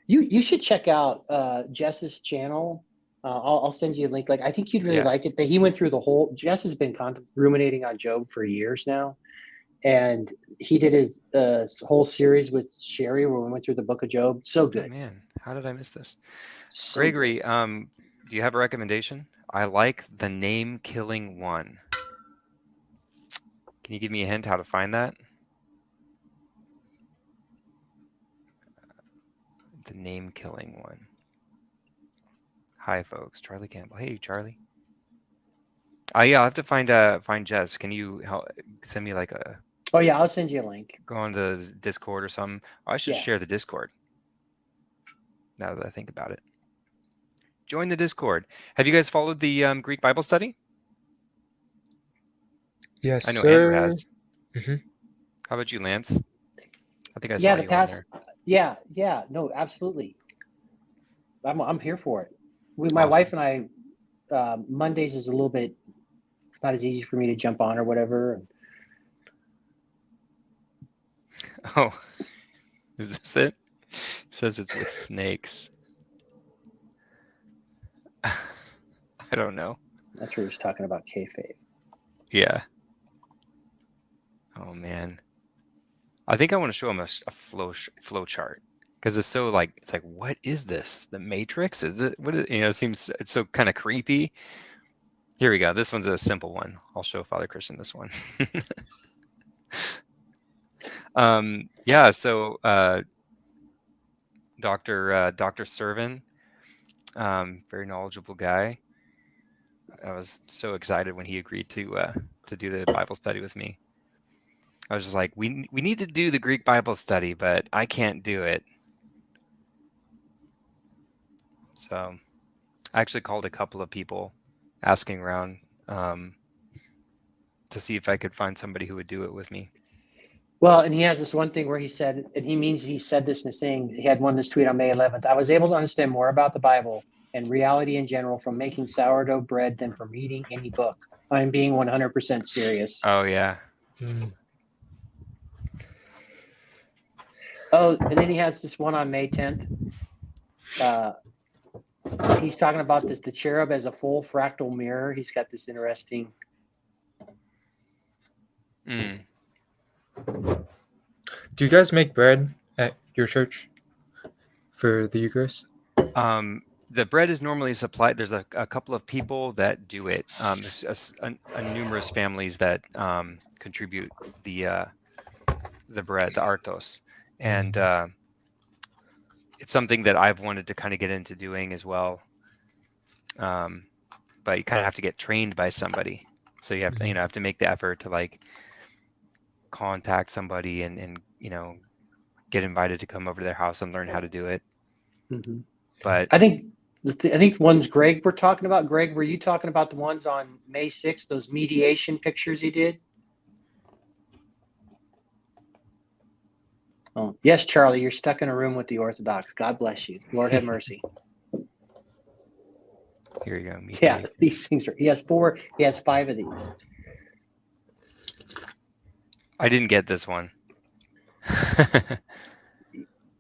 You should check out Jess's channel. I'll send you a link. Like, I think you'd really like it. But he went through Jess has been ruminating on Job for years now. And he did his whole series with Sherry where we went through the book of Job. So good. Oh, man, how did I miss this? So Gregory, good. do you have a recommendation? I like the name killing one. Can you give me a hint how to find that? The name killing one. Hi, folks. Charlie Campbell. Hey, Charlie. Yeah, I'll have to find Jess. Can you send me like a? Oh yeah, I'll send you a link. Go on the Discord or something. I should share the Discord. Now that I think about it, join the Discord. Have you guys followed the Greek Bible study? Yes, I know sir. Andrew has. Mm-hmm. How about you, Lance? I think I saw you on there. Yeah, no, absolutely. I'm here for it. My wife and I, Mondays is a little bit not as easy for me to jump on or whatever. Oh, is this it? It says it's with snakes. I don't know. That's where he's talking about kayfabe. Yeah. Oh man, I think I want to show him a flow chart because it's so like what is this? The Matrix? Is it? What is? It seems it's so kind of creepy. Here we go. This one's a simple one. I'll show Father Christian this one. Yeah. So Dr. Servin, very knowledgeable guy. I was so excited when he agreed to do the Bible study with me. I was just like, we need to do the Greek Bible study, but I can't do it. So I actually called a couple of people asking around to see if I could find somebody who would do it with me. Well, and he has this one thing where he said, and he said this in his thing, he had this tweet on May 11th. I was able to understand more about the Bible and reality in general from making sourdough bread than from reading any book. I'm being 100% serious. Oh, yeah. Oh, and then he has this one on May 10th. He's talking about the cherub as a full fractal mirror. He's got this interesting. Do you guys make bread at your church for the Eucharist? The bread is normally supplied. There's a couple of people that do it. There's numerous families that contribute the bread, the artos. And it's something that I've wanted to kind of get into doing as well. But you kind of have to get trained by somebody. So you have to, have to make the effort to like contact somebody and get invited to come over to their house and learn how to do it. Mm-hmm. But I think ones Greg we're talking about. Greg, were you talking about the ones on May 6th, those mediation pictures he did? Oh, yes, Charlie, you're stuck in a room with the Orthodox. God bless you. Lord have mercy. Here you go. Yeah, these things are. He has 5 of these. I didn't get this one.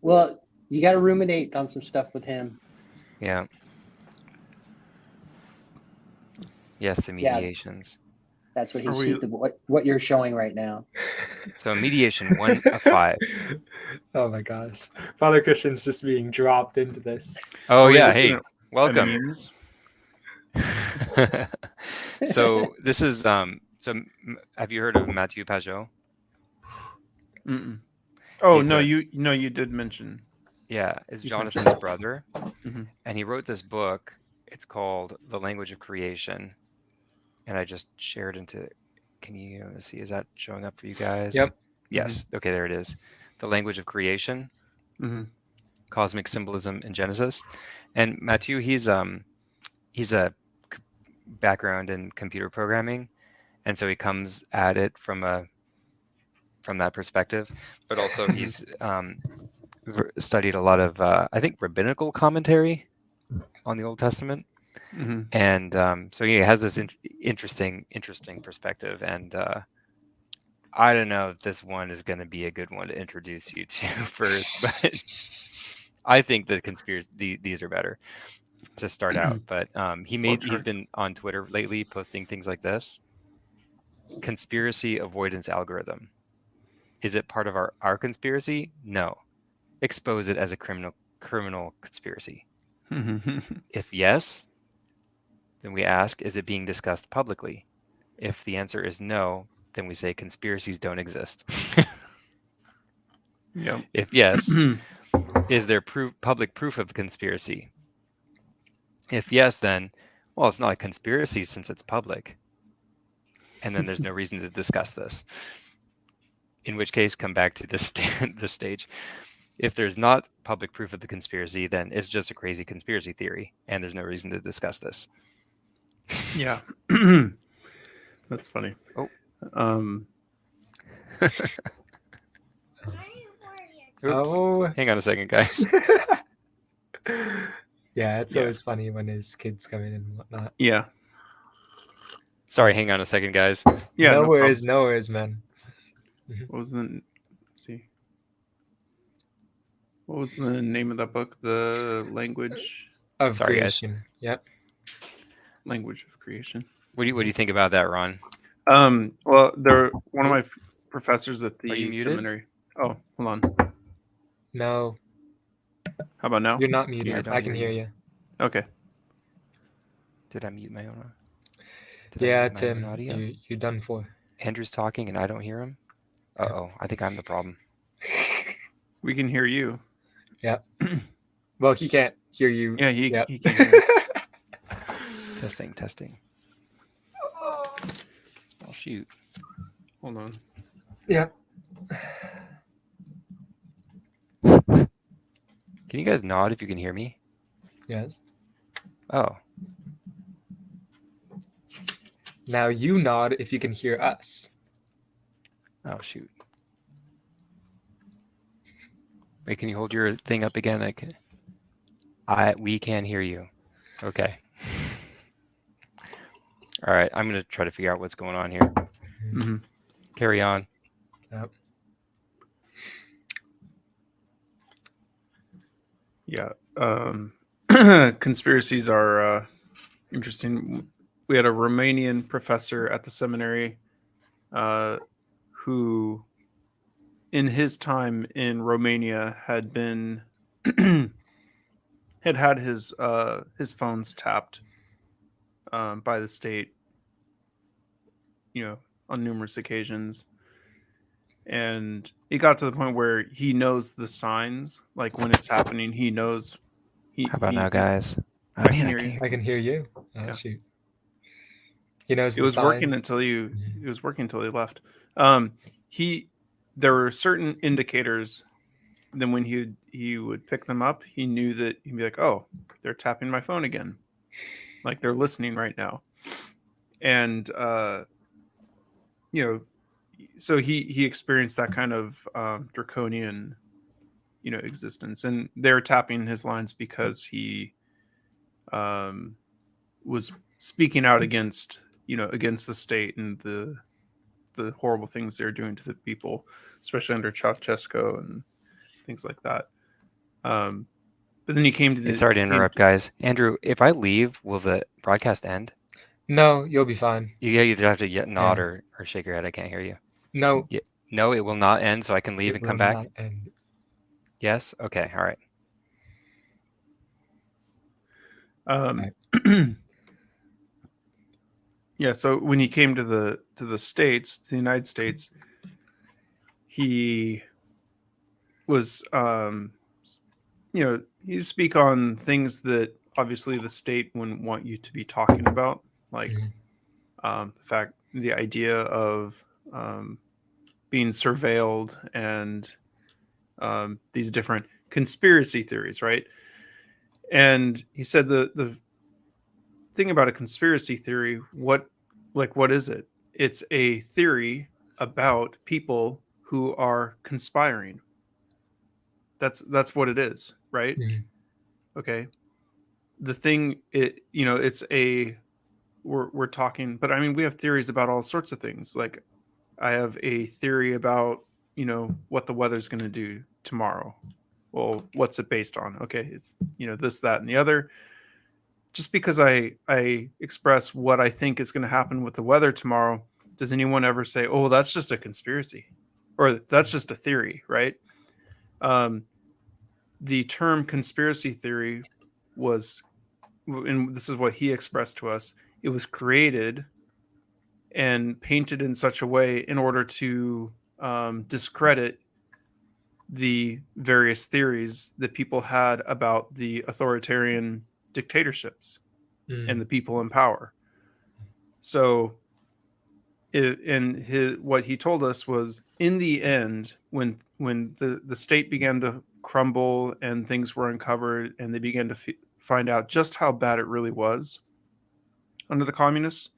Well, you got to ruminate on some stuff with him. Yeah. Yes, the Yeah. mediations. That's what Are he's we- what you're showing right now. So mediation 1 of 5. Oh my gosh. Father Christian's just being dropped into this. Oh Are we yeah, looking hey, at welcome. memes? So this is have you heard of Mathieu Pajot? Mm-mm. Oh He's no, a- you did mention. Yeah, it's You Jonathan's mentioned- brother, Mhm. and he wrote this book. It's called The Language of Creation, and I just shared into. Can you let's see? Is that showing up for you guys? Yep. Yes. Okay, there it is. The Language of Creation, Mhm. Cosmic Symbolism in Genesis, and Mathieu, he's a background in computer programming, and so he comes at it from that perspective, but also he's studied a lot of I think rabbinical commentary on the Old Testament, Mhm. and so he has this interesting perspective, and I don't know if this one is going to be a good one to introduce you to first, but I think the conspiracy these are better to start out. But he's been on Twitter lately posting things like this: conspiracy avoidance algorithm. Is it part of our conspiracy? No. Expose it as a criminal conspiracy. If yes, then we ask, is it being discussed publicly? If the answer is no, then we say conspiracies don't exist. Yep. If yes, is there public proof of conspiracy? If yes, then, well, it's not a conspiracy since it's public. And then there's no reason to discuss this. In which case, come back to this stage. If there's not public proof of the conspiracy, then it's just a crazy conspiracy theory, and there's no reason to discuss this. Yeah. That's funny. Oh. Oops. Oh. Hang on a second, guys. Yeah, it's Yeah. always funny when his kids come in and whatnot. Yeah. Sorry, hang on a second, guys. Yeah. no no worries, problem. no worries, man. What was the What was the name of that book? The language Of Sorry, guys. creation. Yep. language of creation. What do you think about that, Ron? Well, one of my professors at Are you the muted? seminary. Oh, hold on. No, How about now? you're not I muted. don't I can hear hear you. Okay. Did I mute my own? Yeah, mute my own Tim, audio? you're done for. Andrew's talking and I don't hear him. Uh-oh, I think I'm the problem. We can hear you. Well, he can't hear you. Yeah, he Yep. can hear you. Testing. Oh shoot. Hold on. Yep. Can you guys nod if you can hear me? Yes. Oh, Now you nod if you can hear us. oh shoot. Wait, can you hold your thing up again? We can't hear you. Okay. All right, I'm gonna try to figure out what's going on here. Hmm. Carry on. Yep. Yeah. Conspiracies are interesting. We had a Romanian professor at the seminary who, in his time in Romania, had been had his phones tapped by the state, on numerous occasions. And it got to the point where he knows the signs, like when it's happening. He knows. How about now, guys? I can hear you. I can hear you. Oh, Yeah. shoot. He knows It the was working signs. until it was working until he left. There were certain indicators. Then when he would pick them up, he knew that he'd be like, "Oh, they're tapping my phone again, like they're listening right now," and so he experienced that kind of draconian, existence, and they're tapping his lines because he was speaking out against the state and the the horrible things they're doing to the people, especially under Ceausescu and things like that. But then he came to Hey, the. sorry to interrupt, guys. Andrew, if I leave, will the broadcast end? No, you'll be fine. You either have to nod Yeah. or shake your head. I can't hear you. No, Yeah. No, it will not end, so I can leave it and come will back? not end. Yes? Okay, all right. Yeah, so when he came to the States, to the United States, he was he speak on things that obviously the state wouldn't want you to be talking about, like the idea of being surveilled and these different conspiracy theories, right? And he said the thing about a conspiracy theory, what is it? It's a theory about people who are conspiring. That's what it is, right? Okay. The thing it's a we're talking, but I mean we have theories about all sorts of things. Like I have a theory about, what the weather's going to do tomorrow. Well, what's it based on? Okay, it's this, that, and the other. Just because I express what I think is going to happen with the weather tomorrow, does anyone ever say, "Oh, that's just a conspiracy," or "That's just a theory," right? The term conspiracy theory was, and this is what he expressed to us, it was created and painted in such a way in order to discredit the various theories that people had about the authoritarian dictatorships and the people in power. So, what he told us was, in the end, when the state began to crumble and things were uncovered and they began to find out just how bad it really was under the communists,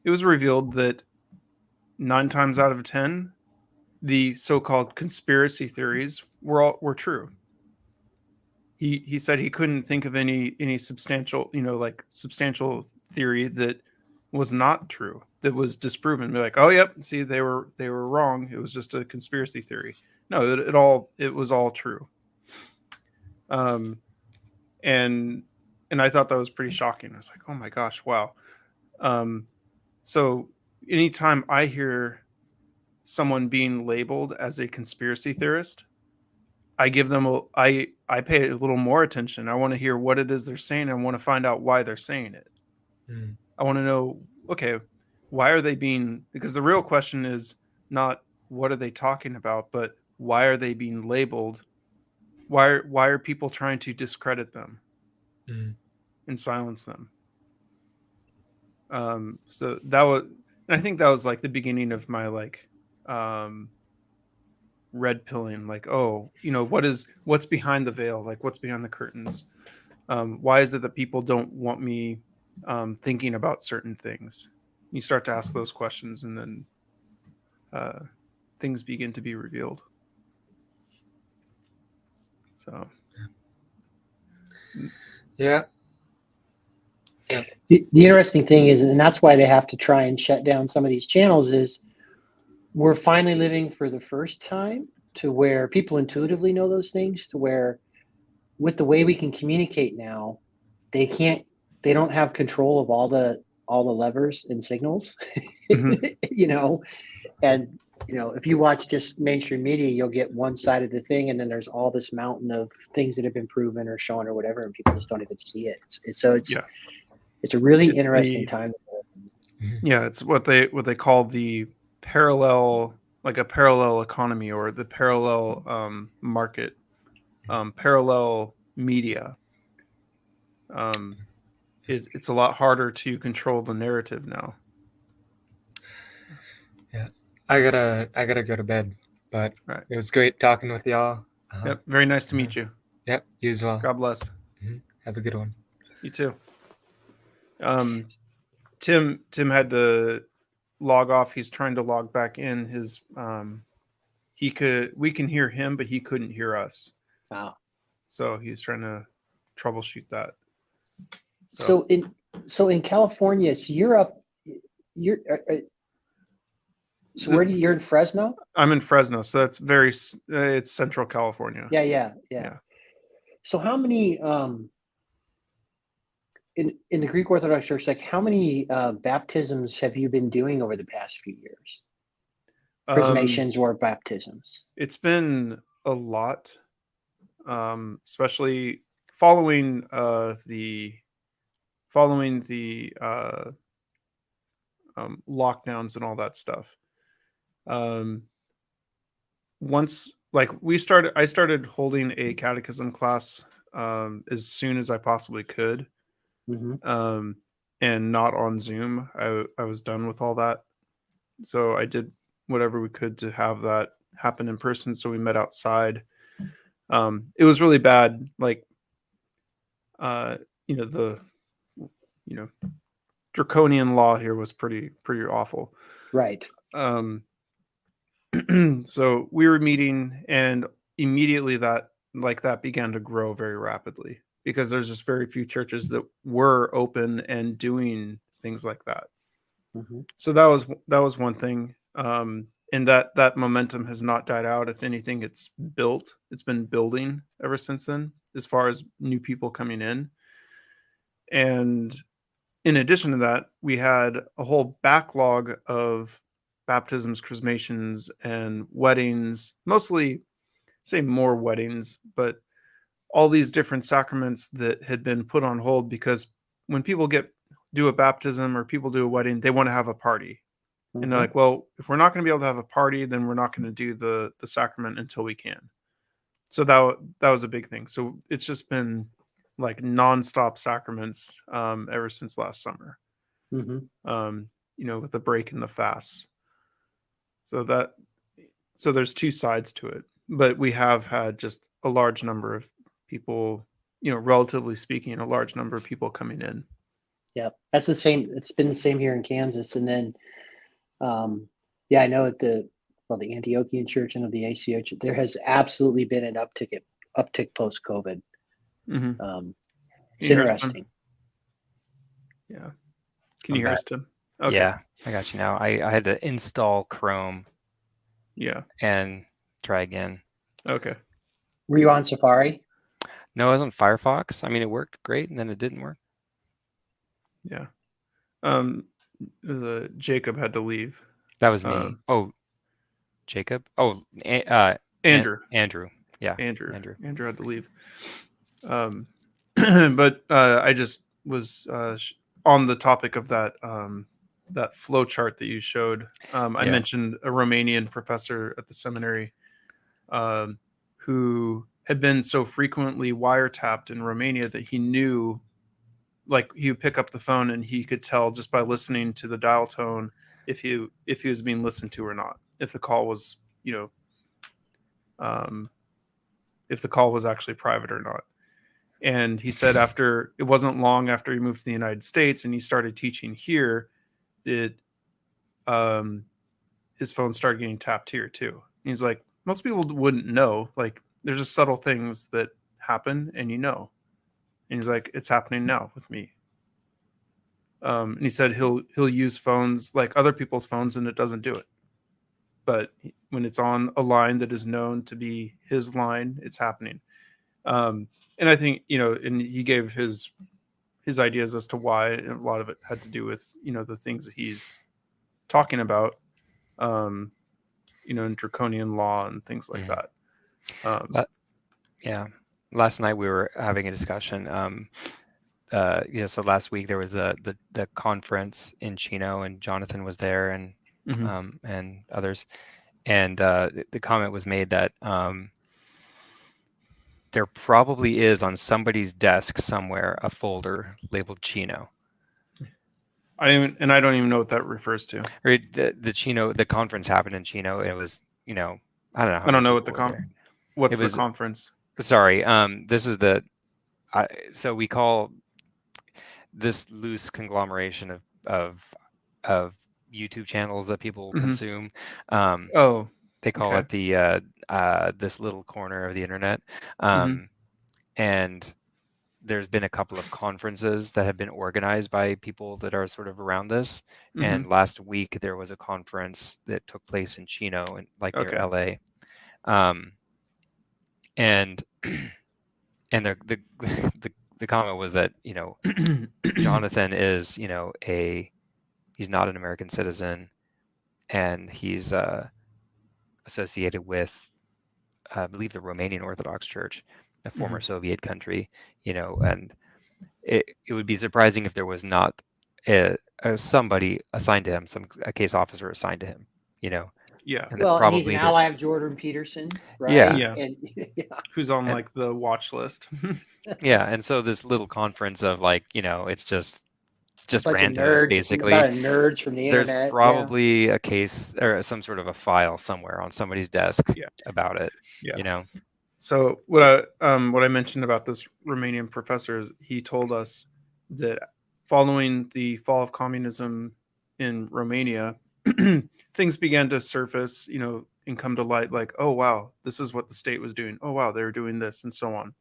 it was revealed that 9 times out of 10, the so-called conspiracy theories were true. He said he couldn't think of any substantial, substantial theory that was not true, that was disproven. Be like, oh, yep, see, they were wrong. It was just a conspiracy theory. No, it was all true. And I thought that was pretty shocking. I was like, oh my gosh, wow. So anytime I hear someone being labeled as a conspiracy theorist, I give them I pay a little more attention. I want to hear what it is they're saying. I want to find out why they're saying it. I want to know, okay, why are they being, because the real question is not what are they talking about, but why are they being labeled? Why are people trying to discredit them and silence them? So that was, and I think that was like the beginning of my red pilling, like, oh, what's behind the veil, like what's behind the curtains. Why is it that people don't want me thinking about certain things? You start to ask those questions, and then things begin to be revealed. So Yeah. The interesting thing is, and that's why they have to try and shut down some of these channels, is we're finally living for the first time to where people intuitively know those things, to where with the way we can communicate now, they don't have control of all the levers and signals. And if you watch just mainstream media, you'll get one side of the thing, and then there's all this mountain of things that have been proven or shown or whatever, and people just don't even see it. It's a really interesting time. Yeah, it's what they call the parallel, like a parallel economy, or the parallel market, parallel media. It's a lot harder to control the narrative now. Yeah, I gotta go to bed, but Right. It was great talking with y'all. Yep, very nice to meet you. Yep, you as well. God bless. Have a good one. You too. Tim had to log off. He's trying to log back in. His we can hear him, but he couldn't hear us. Wow. So he's trying to troubleshoot that. So in California, so you're up. So where you're in Fresno? I'm in Fresno, so that's it's Central California. Yeah. So how many in the Greek Orthodox Church, like how many baptisms have you been doing over the past few years? Chrismations or baptisms? It's been a lot, especially following the lockdowns and all that stuff. Once I started holding a catechism class as soon as I possibly could, and not on Zoom. I was done with all that, so I did whatever we could to have that happen in person. So we met outside. It was really bad, like the draconian law here was pretty awful. Right. So we were meeting, and immediately that began to grow very rapidly, because there's just very few churches that were open and doing things like that. So that was one thing. And that momentum has not died out. If anything, it's been building ever since then, as far as new people coming in. And in addition to that, we had a whole backlog of baptisms, chrismations, and weddings, mostly, say, more weddings, but all these different sacraments that had been put on hold, because when people do a baptism or people do a wedding, they want to have a party. And they're like, well, if we're not going to be able to have a party, then we're not going to do the sacrament until we can. So that was a big thing. So it's just been like nonstop sacraments ever since last summer. With the break in the fast. So there's two sides to it, but we have had just a large number of people, relatively speaking, a large number of people coming in. Yeah, that's the same. It's been the same here in Kansas. And then, I know at the Antiochian Church and of the ACO, there has absolutely been an uptick post-COVID. It's interesting. Yeah. Can you hear us, Tim? Okay. Yeah, I got you now. I had to install Chrome. Yeah. And try again. Okay. Were you on Safari? No, I was on Firefox. I mean, it worked great, and then it didn't work. Yeah. Jacob had to leave. That was me. Jacob. Andrew. Andrew. Yeah. Andrew had to leave. But I just was on the topic of that flow chart that you showed. I mentioned a Romanian professor at the seminary who had been so frequently wiretapped in Romania that he knew, like, he would pick up the phone and he could tell just by listening to the dial tone if he was being listened to or not, if the call was if the call was actually private or not. And he said it wasn't long after he moved to the United States and he started teaching here, that his phone started getting tapped here too. And he's like, most people wouldn't know. Like, there's just subtle things that happen, and And he's like, it's happening now with me. And he said he'll use phones like other people's phones, and it doesn't do it. But when it's on a line that is known to be his line, it's happening. And I think, and he gave his ideas as to why, and a lot of it had to do with, the things that he's talking about, in draconian law and things like that. Last night we were having a discussion. So last week there was the conference in Chino, and Jonathan was there, and and others, and the comment was made that there probably is on somebody's desk somewhere a folder labeled Chino. I don't even know what that refers to. Or the Chino, the conference happened in Chino. It was, I don't know. I don't know what the conference. Sorry, this is so we call this loose conglomeration of YouTube channels that people consume. They call it the this little corner of the internet, and there's been a couple of conferences that have been organized by people that are sort of around this. And last week there was a conference that took place in Chino, and like near LA. And the comment was that, you know, Jonathan is, you know, he's not an American citizen, and he's associated with, I believe, the Romanian Orthodox Church, a former Soviet country, you know, and it would be surprising if there was not somebody assigned to him, a case officer assigned to him, you know. Yeah. And Well, and he's an ally of Jordan Peterson, right? Yeah. And, Who's on like the watch list. Yeah. And so this little conference of, like, you know, it's just bunch of randos, nerds, basically. a lot of nerds from the There's internet. probably a case or some sort of a file somewhere on somebody's desk about it. Yeah. You know. So what I mentioned about this Romanian professor is he told us that following the fall of communism in Romania, things began to surface, you know, and come to light, like, oh wow, this is what the state was doing. Oh wow, they were doing this, and so on.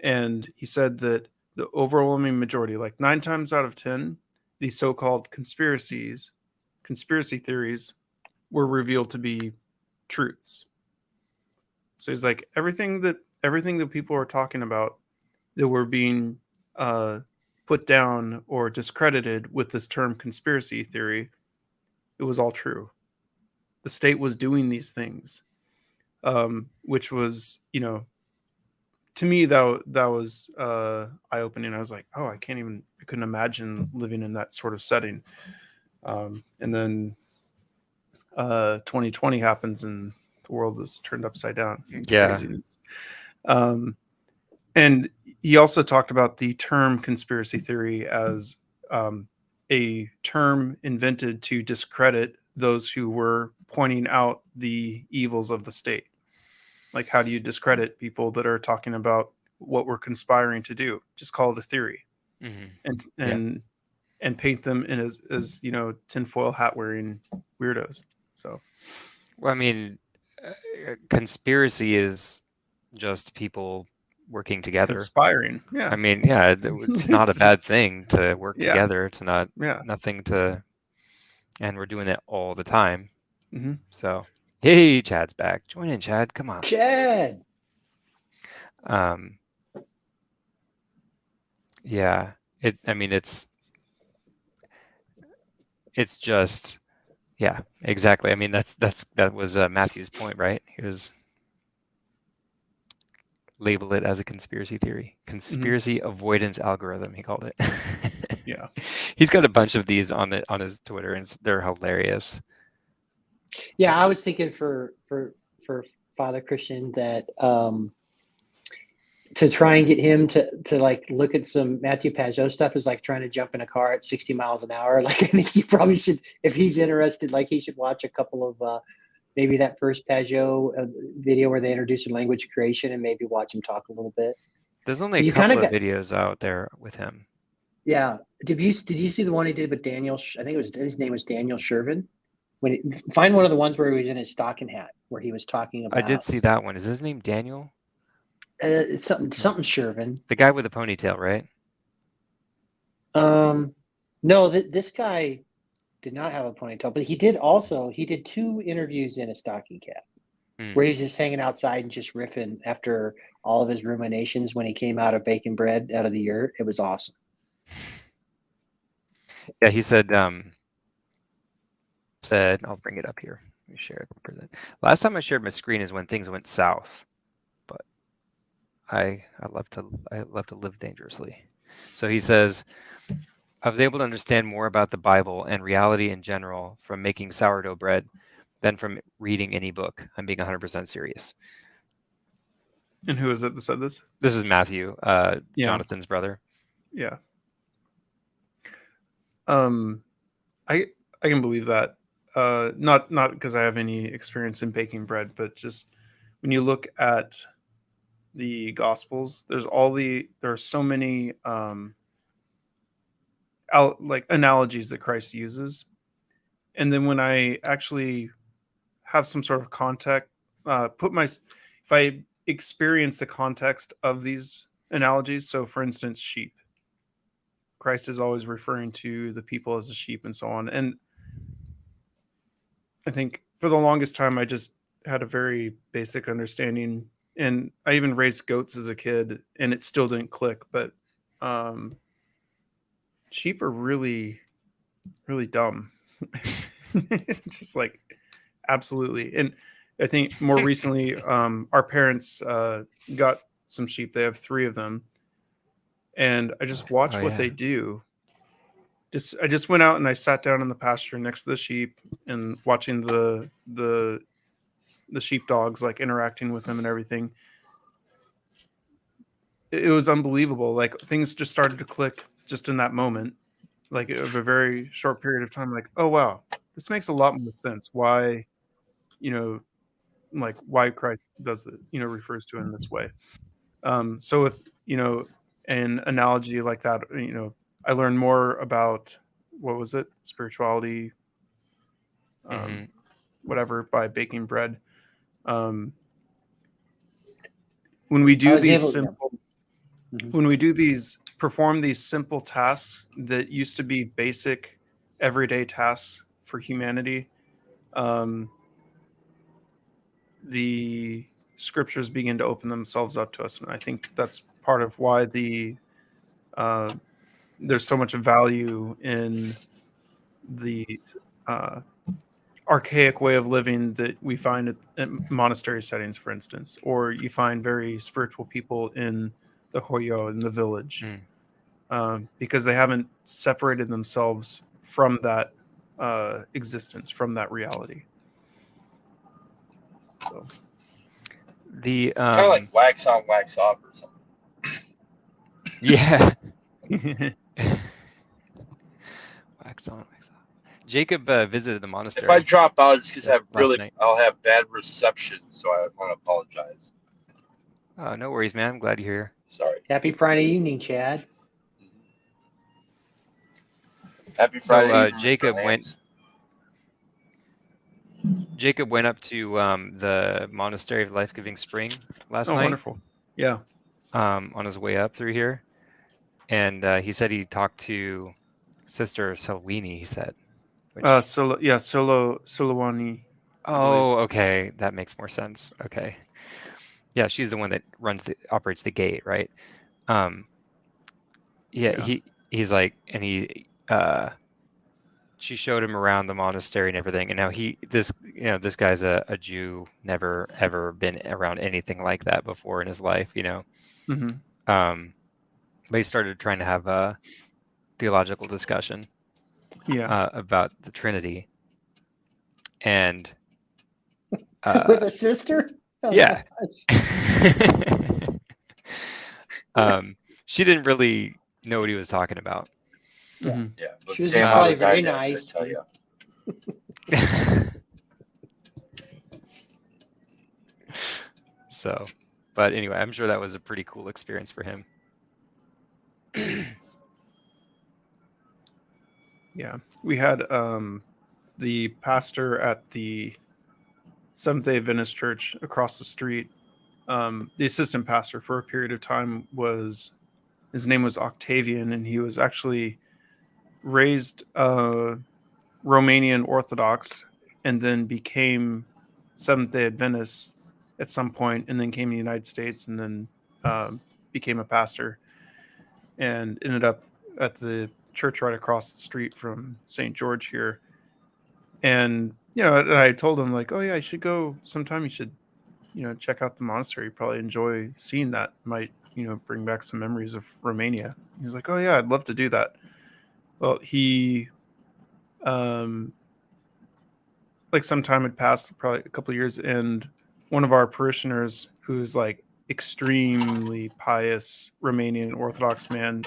And he said that the overwhelming majority, like 9 times out of 10, these so-called conspiracy theories were revealed to be truths. So he's like, everything that people are talking about that were being put down or discredited with this term conspiracy theory, it was all true. The state was doing these things, which was, you know, to me that was eye-opening. I was like, oh, I couldn't imagine living in that sort of setting. And then 2020 happens and the world is turned upside down. Yeah. Craziness. And he also talked about the term conspiracy theory as a term invented to discredit those who were pointing out the evils of the state. Like, how do you discredit people that are talking about what we're conspiring to do? Just call it a theory, and paint them in as you know, tinfoil hat wearing weirdos. So, well, I mean, conspiracy is just people working together, conspiring. Yeah, I mean, yeah, it's not a bad thing to work together. It's not nothing to, and we're doing it all the time. So, hey, Chad's back. Join in, Chad. Come on, Chad. Yeah. I mean, it's just, yeah, exactly. I mean, that was Matthew's point, right? He was label it as a conspiracy theory, conspiracy avoidance algorithm. He called it. Yeah. He's got a bunch of these on his Twitter, and they're hilarious. Yeah, I was thinking for Father Christian that to try and get him to like look at some Matthew Pajot stuff is like trying to jump in a car at 60 miles an hour. Like, I think he probably should, if he's interested, like he should watch a couple of maybe that first Pajot video where they introduced language creation, and maybe watch him talk a little bit. There's only a couple of videos out there with him. Yeah. Did you see the one he did with Daniel? I think his name was Daniel Shervin. Find one of the ones where he was in his stocking hat, where he was talking about. I did see that one. Is his name Daniel? It's something Shervin. The guy with the ponytail, right? No, this guy did not have a ponytail, but he did 2 interviews in a stocking cap, where he's just hanging outside and just riffing after all of his ruminations when he came out of baking bread out of the yurt. It was awesome. Yeah, he said, I'll bring it up here. Let me share it. Last time I shared my screen is when things went south, but I love to live dangerously. So he says, I was able to understand more about the Bible and reality in general from making sourdough bread than from reading any book. I'm being 100% serious. And who is it that said this? This is Matthew, Jonathan's brother. Yeah. I can believe that. Not because I have any experience in baking bread, but just when you look at the Gospels, there are so many like analogies that Christ uses, and then when I actually have some sort of context, if I experience the context of these analogies. So, for instance, sheep. Christ is always referring to the people as a sheep and so on. And I think for the longest time, I just had a very basic understanding. And I even raised goats as a kid, and it still didn't click. But sheep are really, really dumb. Just like absolutely. And I think more recently, our parents got some sheep. They have 3 of them. And I just watch Oh, what yeah. they do. I just went out and I sat down in the pasture next to the sheep and watching the sheep dogs, like interacting with them and everything. It was unbelievable. Like things just started to click just in that moment, like of a very short period of time. Like, oh wow, this makes a lot more sense. Why, you know, like why Christ does it, refers to it in this way. So with an analogy like that, I learned more about what was it, spirituality, hmm whatever, by baking bread. Um, when we I do was these able. simple, Mhm. when we do these, perform these simple tasks that used to be basic, everyday tasks for humanity, um, the scriptures begin to open themselves up to us, and I think that's part of why uh, there's so much value in the uh, archaic way of living that we find at monastery settings, for instance, or you find very spiritual people in the Hoyo in the village, because they haven't separated themselves from that existence, from that reality. So The It's kind of like wax on, wax off or something. yeah. Wax on, wax off. Jacob visited the If monastery I drop out, it's because last night. I'll have bad reception, so I want to apologize. Oh, no worries, man. I'm glad you're here. Sorry. Happy Friday evening, Chad. Happy So, Friday, evening, Mr. Jacob Lance. went up to the monastery of Life Giving Spring last oh, night. wonderful. Yeah. On his way up through here, and he said he talked to Sister Salwini. He said, which Solowani. oh, okay, that makes more sense. Okay, yeah, she's the one that operates the gate, right? Yeah. He's like, and she showed him around the monastery and everything. And now this guy's a Jew, never ever been around anything like that before in his life, Mm-hmm. But he started trying to have a theological discussion about the Trinity. And With a sister? Oh, yeah. gosh. She didn't really know what he was talking about. Yeah. Mm-hmm. Yeah, but She was damn probably other very dynamics, nice. I tell you. So, but anyway, I'm sure that was a pretty cool experience for him. Yeah, we had the pastor at the Seventh-day Adventist Church across the street. The assistant pastor for a period of time his name was Octavian, and he was actually raised Romanian Orthodox and then became Seventh-day Adventist at some point, and then came to the United States and then became a pastor and ended up at the church right across the street from St. George here. And I told him, like, oh yeah, I should go sometime. You should check out the monastery. You probably enjoy seeing that. Might bring back some memories of Romania. He's like, oh yeah, I'd love to do that. Well, he like some time had passed, probably a couple of years, and one of our parishioners, who's like extremely pious Romanian Orthodox man,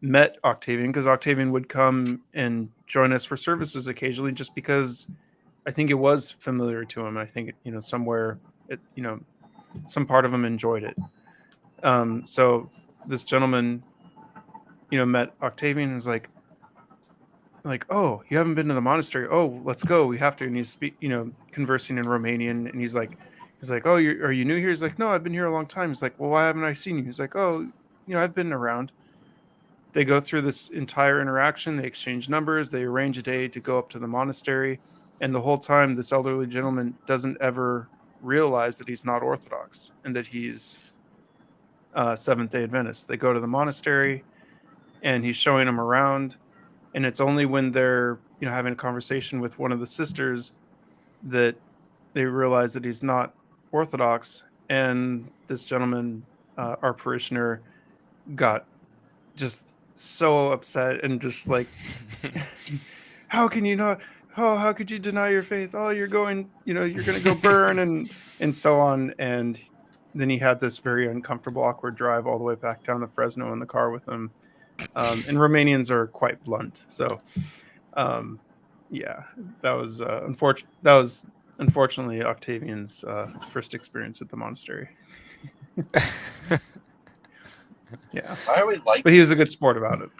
met Octavian, because Octavian would come and join us for services occasionally, just because I think it was familiar to him. I think somewhere some part of him enjoyed it. So this gentleman met Octavian and was like, oh, you haven't been to the monastery? Oh, let's go. We have to. And he's conversing in Romanian, and he's like, He's like, "Oh, are you new here?" He's like, "No, I've been here a long time." He's like, "Well, why haven't I seen you?" He's like, "Oh, I've been around." They go through this entire interaction. They exchange numbers. They arrange a day to go up to the monastery. And the whole time, this elderly gentleman doesn't ever realize that he's not Orthodox and that he's Seventh-day Adventist. They go to the monastery, and he's showing them around. And it's only when they're having a conversation with one of the sisters that they realize that he's not Orthodox. And this gentleman, our parishioner, got just so upset and just like, how can you not? Oh, how could you deny your faith? Oh, you're going to go burn and so on. And then he had this very uncomfortable, awkward drive all the way back down to Fresno in the car with him. And Romanians are quite blunt, so yeah, that was unfortunate. That was unfortunately Octavian's first experience at the monastery. Yeah, Why are we like? but he was a good sport about it.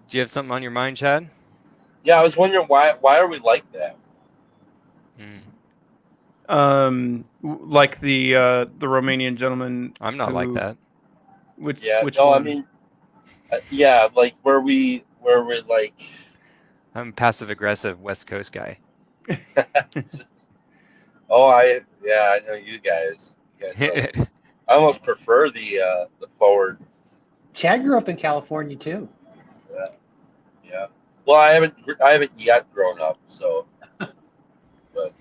Do you have something on your mind, Chad? Yeah, I was wondering why are we like that? Like the Romanian gentleman. I'm not like that. Which no, one? I mean, yeah, like where we're like. I'm a passive aggressive West Coast guy. Oh, I know you guys. I almost prefer the forward. Chad grew up in California too. Yeah. Well, I haven't yet grown up, so. But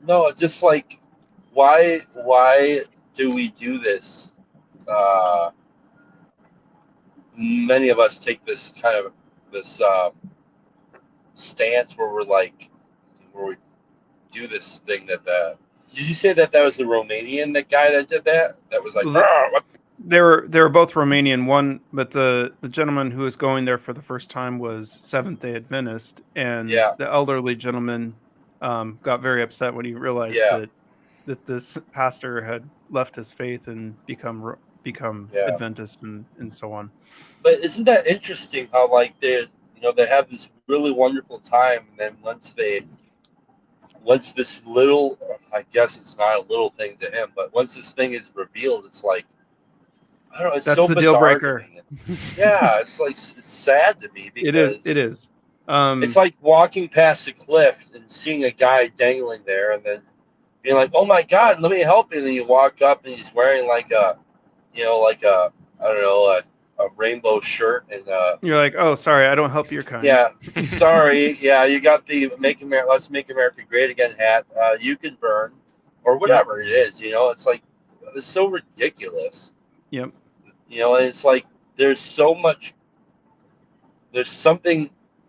no, just like why do we do this? Many of us take this kind of stance where we do this thing that did you say that was the Romanian guy that did that? That was like, what? They were both Romanian. One, but the gentleman who was going there for the first time was Seventh-day Adventist, and the elderly gentleman got very upset when he realized that this pastor had left his faith and become Adventist and so on. But isn't that interesting how like they have this really wonderful time, and then once this little, I guess it's not a little thing to him, but once this thing is revealed, it's like, I don't know, it's that's so the deal breaker. Yeah, it's like it's sad to me because it is. It's like walking past a cliff and seeing a guy dangling there, and then being like, "Oh my God, let me help you!" And then you walk up, and he's wearing like a rainbow shirt, and you're like, "Oh, sorry, I don't help your kind." Yeah, sorry. Yeah, you got the Let's Make America Great Again hat. You can burn, or whatever it is. It's like it's so ridiculous. Yep. And it's like there's something.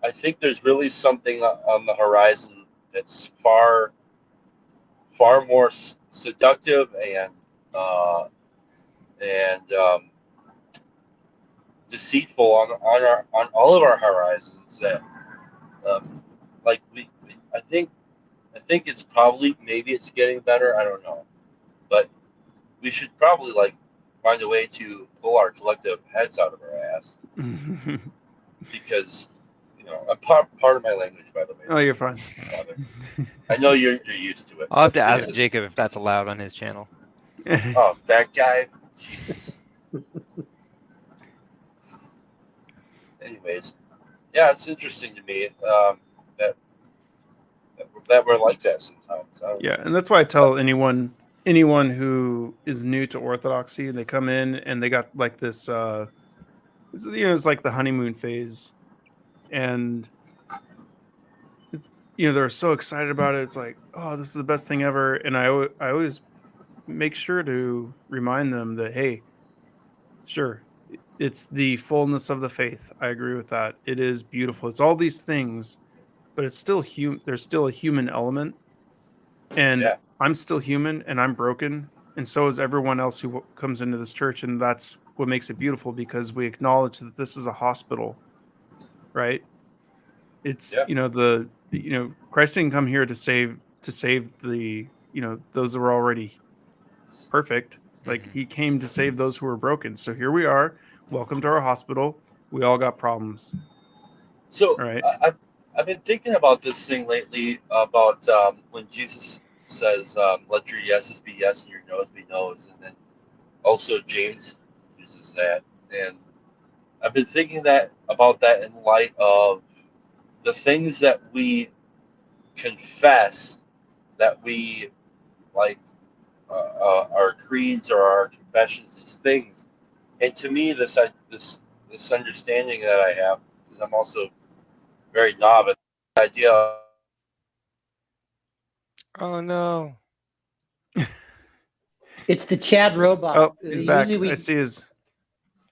I think there's really something on the horizon that's far more seductive and deceitful on all of our horizons. That I think it's probably, maybe it's getting better. I don't know, but we should probably find a way to pull our collective heads out of our ass because part of my language, by the way. Oh, you're fine. I know you're used to it. I'll have to ask Jacob if that's allowed on his channel. Oh, that guy. Jesus. Anyways, yeah, it's interesting to me that we're like that sometimes. Yeah, and that's why I tell anyone who is new to Orthodoxy, they come in and they got like this, it's like the honeymoon phase, and they're so excited about it. It's like, oh, this is the best thing ever, and I always make sure to remind them that, hey, sure, it's the fullness of the faith. I agree with that. It is beautiful. It's all these things, but it's still there's still a human element, and I'm still human, and I'm broken, and so is everyone else who comes into this church, and that's what makes it beautiful, because we acknowledge that this is a hospital, right? It's Christ didn't come here to save the those that were already perfect. Like, he came to save those who were broken. So here we are. Welcome to our hospital. We all got problems. So right. I've been thinking about this thing lately about when Jesus says, "Let your yeses be yes and your noes be noes," and then also James uses that, and I've been thinking that about that in light of the things that we confess, that we like our creeds or our confessions, these things. And to me, this understanding that I have, because I'm also very novice, the idea of Oh no. It's the Chad robot. Oh, he's back. Usually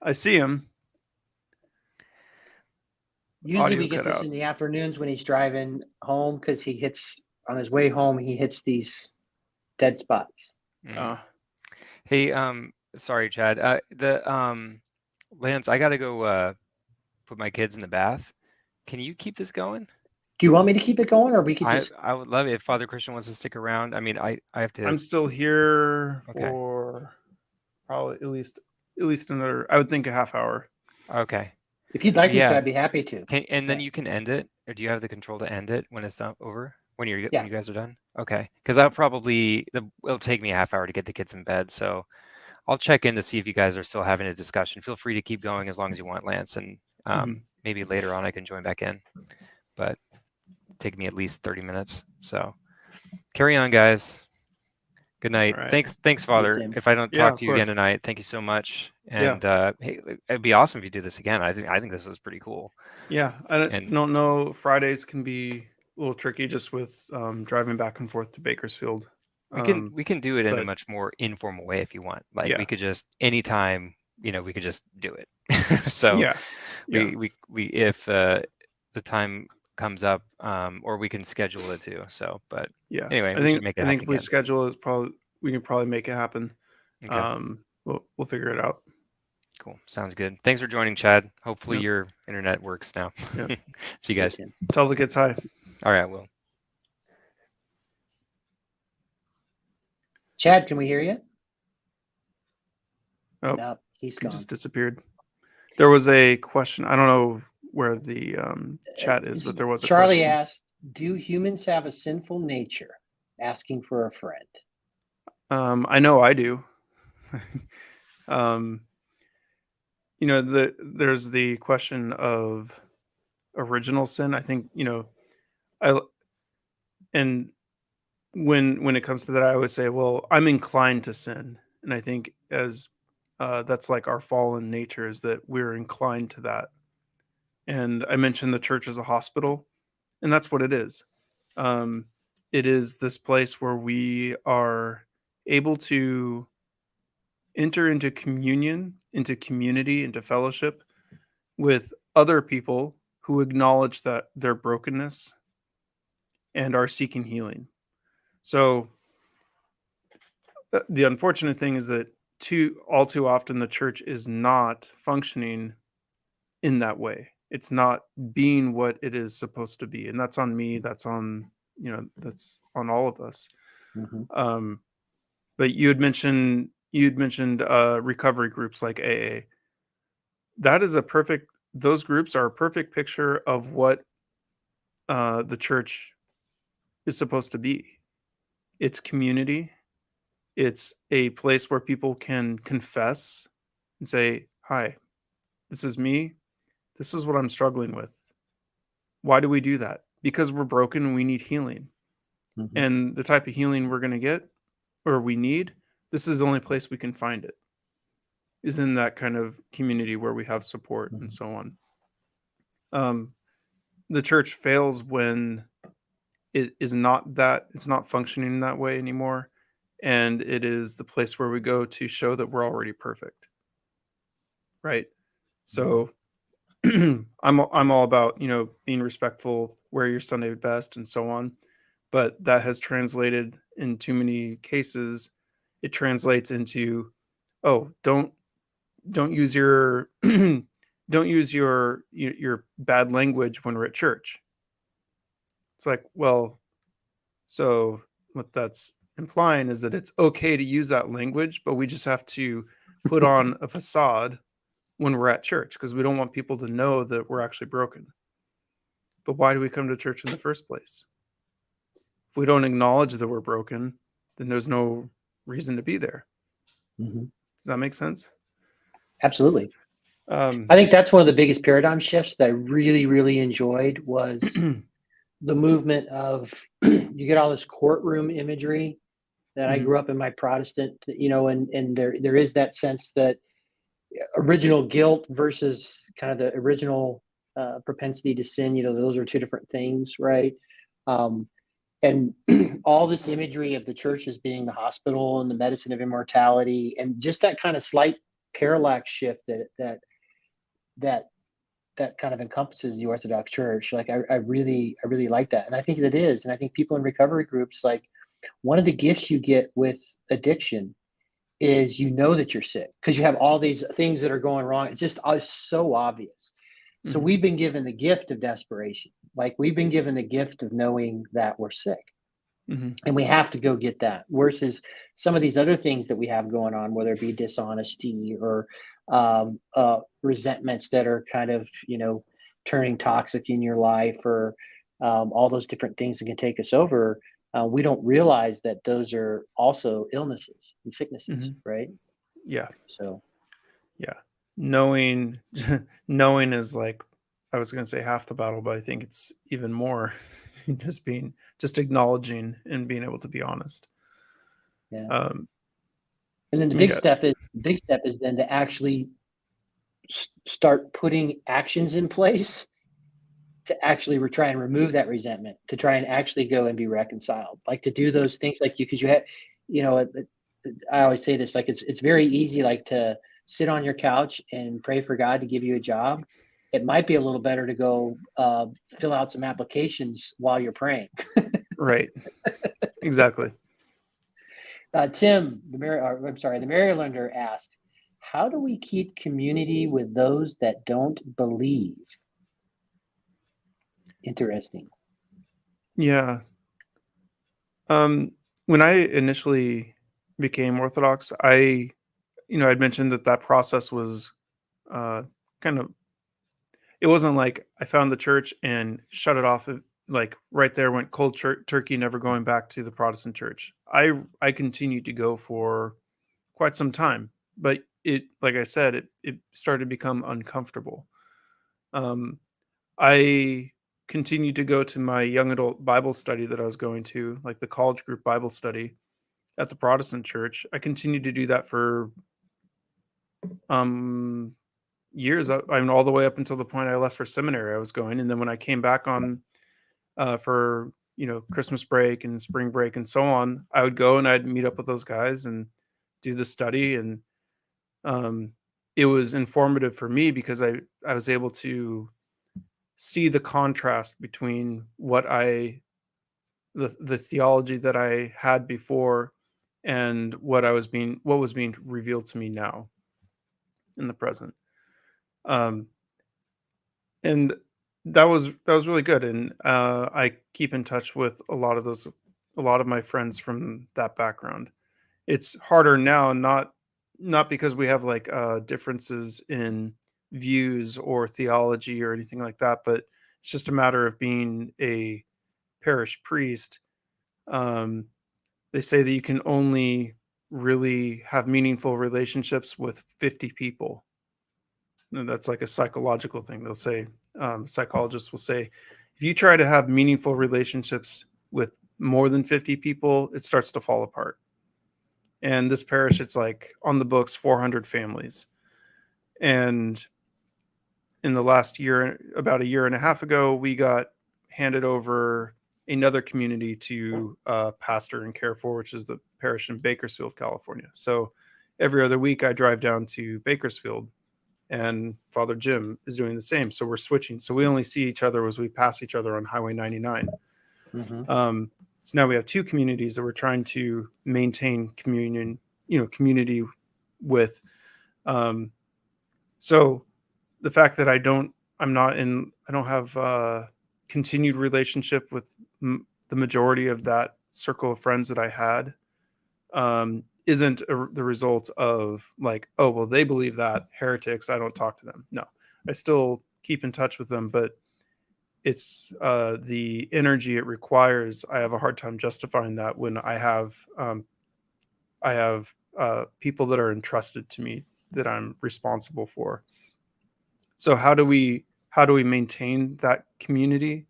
I see him. Audio we get cut this out. in the afternoons when he's driving home, because he hits on his way home. He hits these dead spots. Mm. Hey, sorry, Chad. Lance, I gotta go put my kids in the bath. Can you keep this going? Do you want me to keep it going, or we could just? I would love it if Father Christian wants to stick around. I mean, I have to. I'm still here Okay. for probably at least another, I would think, a half hour. Okay. If you'd like me to, Yeah. I'd be happy to. And then Yeah. you can end it, or do you have the control to end it when it's not over? When Yeah. you guys are done? Okay. Because it'll take me a half hour to get the kids in bed, so I'll check in to see if you guys are still having a discussion. Feel free to keep going as long as you want, Lance, and maybe later on I can join back in. But take me at least 30 minutes. So carry on, guys. Good night. All right. Thanks, Father. Tim. If I don't Yeah, talk of to you again course. tonight, thank you so much. Yeah. And hey, it'd be awesome if you do this again. I think this was pretty cool. Yeah, I And- don't know. Fridays can be a little tricky just with driving back and forth to Bakersfield. We can do it in a but- much more informal way if you want. Like Yeah. we could just anytime, we could just do it. So yeah, we if the time comes up, or we can schedule it too. So, but yeah. anyway, I we should think make it I think happen if we again. schedule it, we can probably make it happen. Okay. We'll figure it out. Cool. Sounds good. Thanks for joining, Chad. Hopefully Yep. your internet works now. Yep. See you guys. Tim. Tell the kids hi. All right, I will. Chad, can we hear you? Oh, No, he's he gone. just disappeared. There was a question. I don't know where the chat is, but there was a Charlie question. asked, "Do humans have a sinful nature?" Asking for a friend. I know I do. There's the question of original sin. I think, and when it comes to that, I always say, well, I'm inclined to sin. And I think as that's like our fallen nature, is that we're inclined to that. And I mentioned the church as a hospital, and that's what it is. It is this place where we are able to enter into communion, into community, into fellowship with other people who acknowledge that their brokenness and are seeking healing. So the unfortunate thing is that all too often the church is not functioning in that way. It's not being what it is supposed to be, and that's on me. That's on that's on all of us. Mm-hmm. But you had mentioned recovery groups like AA. Those groups are a perfect picture of what the church is supposed to be. It's community. It's a place where people can confess and say, "Hi, this is me. This is what I'm struggling with." Why do we do that? Because we're broken and we need healing. Mm-hmm. And the type of healing we're going to get, or we need, this is the only place we can find it, is in that kind of community where we have support and so on. The church fails when it's not functioning that way anymore. And it is the place where we go to show that we're already perfect. Right. So I'm all about, being respectful, wear your Sunday best and so on. But that has translated in too many cases. It translates into, oh, don't use your don't use your bad language when we're at church. It's like, well, so what that's implying is that it's okay to use that language, but we just have to put on a facade when we're at church because we don't want people to know that we're actually broken. but why do we come to church in the first place? If we don't acknowledge that we're broken, then there's no reason to be there. Mm-hmm. Does that make sense? Absolutely. I think that's one of the biggest paradigm shifts that I really, really enjoyed was the movement of you get all this courtroom imagery that I grew up in my Protestant, and there is that sense that original guilt versus kind of the original propensity to sin, those are two different things, right? And all this imagery of the church as being the hospital and the medicine of immortality, and just that kind of slight parallax shift that kind of encompasses the Orthodox Church. Like I really like that, and I think it is, and I think people in recovery groups, like one of the gifts you get with addiction is that you're sick because you have all these things that are going wrong. It's just so obvious. So we've been given the gift of desperation. Like we've been given the gift of knowing that we're sick. And we have to go get that versus some of these other things that we have going on, whether it be dishonesty or resentments that are kind of, turning toxic in your life, or all those different things that can take us over. We don't realize that those are also illnesses and sicknesses, right? Yeah. So, yeah, knowing is like, I was going to say half the battle, but I think it's even more just acknowledging and being able to be honest. Yeah. And then the big step is then to actually start putting actions in place to actually try and remove that resentment, to try and actually go and be reconciled, like to do those things like because you have, I always say this, like it's very easy, like to sit on your couch and pray for God to give you a job. It might be a little better to go fill out some applications while you're praying. Right. Exactly. Tim, the Marylander asked, how do we keep community with those that don't believe? Interesting. Yeah. When I initially became Orthodox, I'd mentioned that process was kind of, it wasn't like I found the church and shut it off, like right there, went cold turkey, never going back to the Protestant church. I continued to go for quite some time, but it, like I said, it started to become uncomfortable. I continued to go to my young adult Bible study that I was going to, like the college group Bible study at the Protestant church. I continued to do that for years. I mean, all the way up until the point I left for seminary, I was going. And then when I came back on for, Christmas break and spring break and so on, I would go and I'd meet up with those guys and do the study. And it was informative for me because I was able to see the contrast between what the theology that I had before and what was being revealed to me now in the present. And that was really good. And I keep in touch with a lot of my friends from that background. It's harder now, not because we have like differences in views or theology or anything like that, but it's just a matter of being a parish priest. They say that you can only really have meaningful relationships with 50 people. And that's like a psychological thing. They'll say, psychologists will say, if you try to have meaningful relationships with more than 50 people, it starts to fall apart. And this parish, it's like on the books, 400 families. And in the last year, about a year and a half ago, we got handed over another community to pastor and care for, which is the parish in Bakersfield, California. So every other week I drive down to Bakersfield, and Father Jim is doing the same. So we're switching. So we only see each other as we pass each other on Highway 99. So now we have two communities that we're trying to maintain community with. So the fact that I don't have a continued relationship with the majority of that circle of friends that I had isn't the result of like, oh, well, they believe that, heretics, I don't talk to them. No, I still keep in touch with them, but it's the energy it requires. I have a hard time justifying that when I have people that are entrusted to me that I'm responsible for. So how do we maintain that community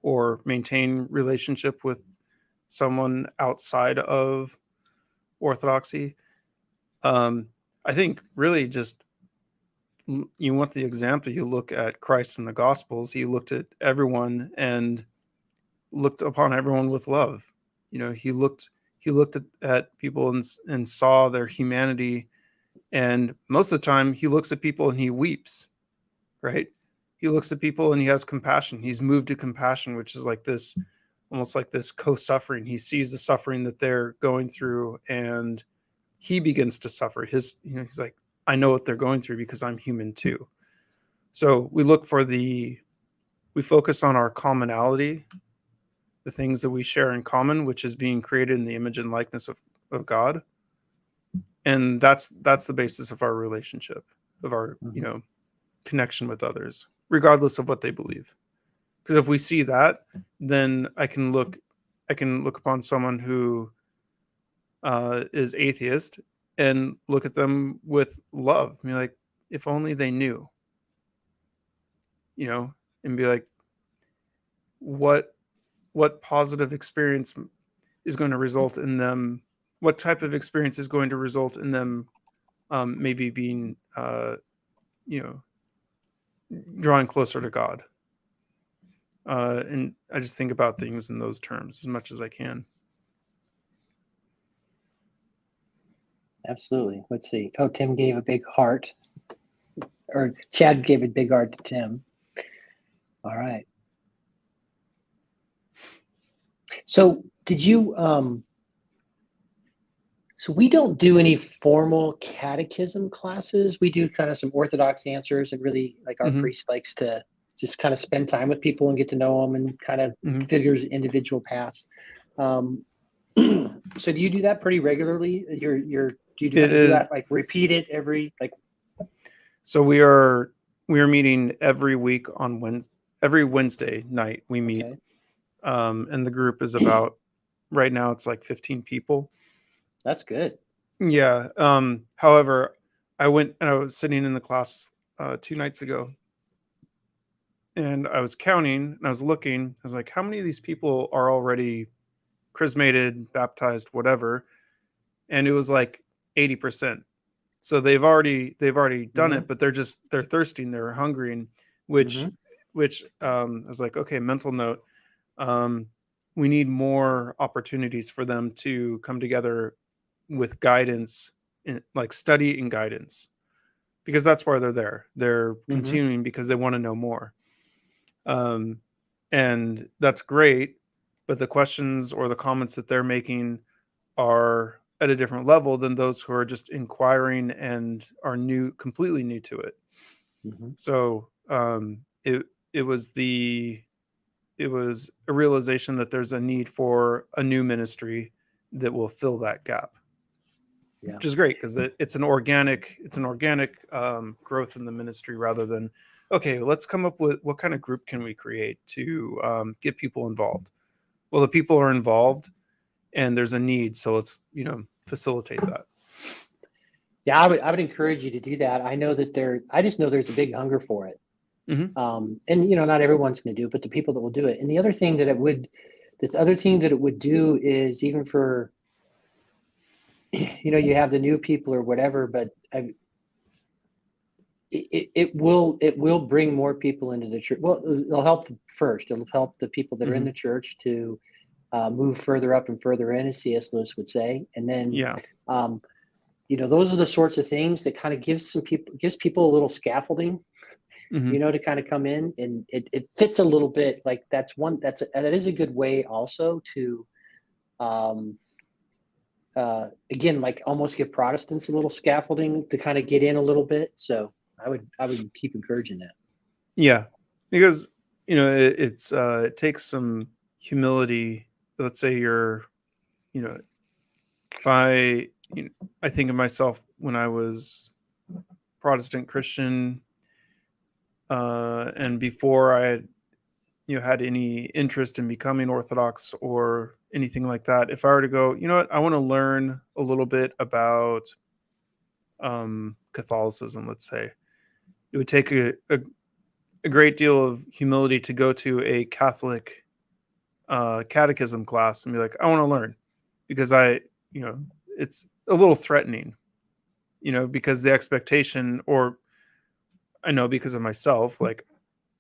or maintain relationship with someone outside of Orthodoxy? I think really just you want the example. You look at Christ in the Gospels. He looked at everyone and looked upon everyone with love. He looked at people and saw their humanity. And most of the time, he looks at people and he weeps. Right? He looks at people and he has compassion. He's moved to compassion, which is like this, almost like this co-suffering. He sees the suffering that they're going through, and he begins to suffer. He's like, I know what they're going through because I'm human too. So we focus on our commonality, the things that we share in common, which is being created in the image and likeness of God. And that's the basis of our relationship, of our, connection with others, regardless of what they believe. Because if we see that, then I can look upon someone who is atheist and look at them with love. I mean, like, if only they knew, and be like, what positive experience is going to result in them? What type of experience is going to result in them maybe being, drawing closer to God? And I just think about things in those terms as much as I can. Absolutely. Let's see. Oh, Tim gave a big heart, or Chad gave a big heart to Tim. All right. So did you, so we don't do any formal catechism classes. We do kind of some Orthodox answers, and really, like, our priest likes to just kind of spend time with people and get to know them and kind of figures individual paths. So do you do that pretty regularly? Do you do that, like, repeat it every, like? So we are meeting every week on every Wednesday night we meet. Okay. And the group is about, right now it's like 15 people. That's good. Yeah. However, I went and I was sitting in the class 2 nights ago, and I was counting and I was looking. I was like, how many of these people are already chrismated, baptized, whatever? And it was like 80%. So they've already done it, but they're thirsting, they're hungry, and which I was like, okay, mental note. We need more opportunities for them to come together with guidance, like study and guidance, because that's why they're there. They're continuing because they want to know more. And that's great, but the questions or the comments that they're making are at a different level than those who are just inquiring and are completely new to it. So it was a realization that there's a need for a new ministry that will fill that gap. Yeah. Which is great, because it's an organic growth in the ministry, rather than, okay, let's come up with what kind of group can we create to get people involved. Well, the people are involved and there's a need, so let's facilitate that. Yeah, I would encourage you to do that. I know that I just know there's a big hunger for it. And not everyone's going to do it, but the people that will do it. And the other thing that it would do is, even for, you have the new people or whatever, but it will bring more people into the church. Well, it'll help first. It'll help the people that are in the church to move further up and further in, as C.S. Lewis would say. And then, those are the sorts of things that kind of gives people a little scaffolding, to kind of come in, and it fits a little bit. Like, that is a good way also to, again, like, almost give Protestants a little scaffolding to kind of get in a little bit. So I would keep encouraging that. Yeah, because it takes some humility. Let's say you're, if I think of myself when I was Protestant Christian, and before I had any interest in becoming Orthodox or anything like that, if I were to go, you know what, I want to learn a little bit about Catholicism, let's say, it would take a great deal of humility to go to a Catholic catechism class and be like, I want to learn, because it's a little threatening, because the expectation, or I know because of myself, like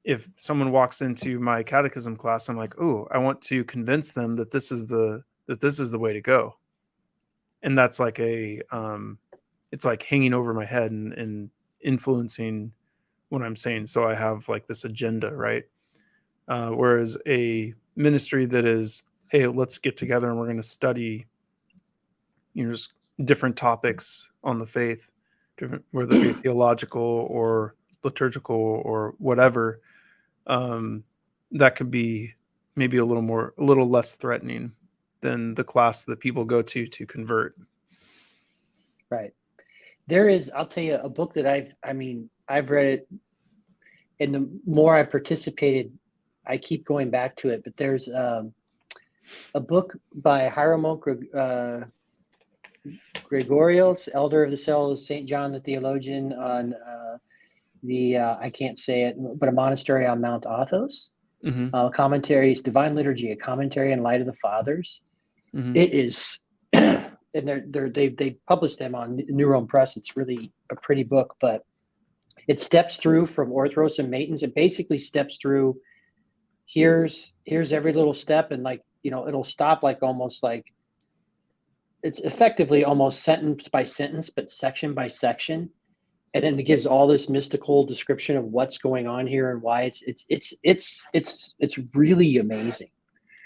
if someone walks into my catechism class, I'm like, oh, I want to convince them that this is the way to go. And that's like it's like hanging over my head and influencing what I'm saying. So I have like this agenda, right? Whereas a ministry that is, hey, let's get together and we're going to study, just different topics on the faith, whether it be theological or liturgical or whatever, that could be maybe a little less threatening than the class that people go to convert. Right. There is, I'll tell you, a book that I've read it, and the more I participated, I keep going back to it. But there's a book by Hieromonk Gregorios, elder of the cell of St. John the Theologian, on I can't say it, but a monastery on Mount Athos. Mm-hmm. Commentaries, Divine Liturgy, a commentary in light of the Fathers. Mm-hmm. It is, and they published them on New Rome Press. It's really a pretty book, but it steps through from Orthros and Matins. It basically steps through. Here's every little step, and it'll stop almost like it's effectively almost sentence by sentence, but section by section. And then it gives all this mystical description of what's going on here and why it's really amazing.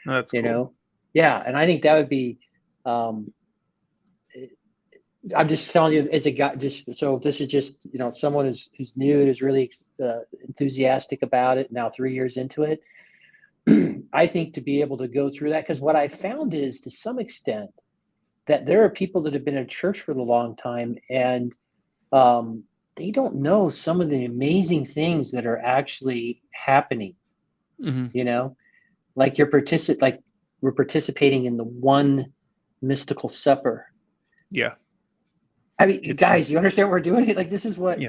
That's cool. Yeah. And I think that would be, I'm just telling you as a guy, so this is just, someone who's new and is really enthusiastic about it now 3 years into it. I think to be able to go through that, because what I found is to some extent that there are people that have been in church for a long time, and they don't know some of the amazing things that are actually happening. Mm-hmm. Like we're participating in the one mystical supper. Yeah. I mean, guys, you understand what we're doing? Like, this is what,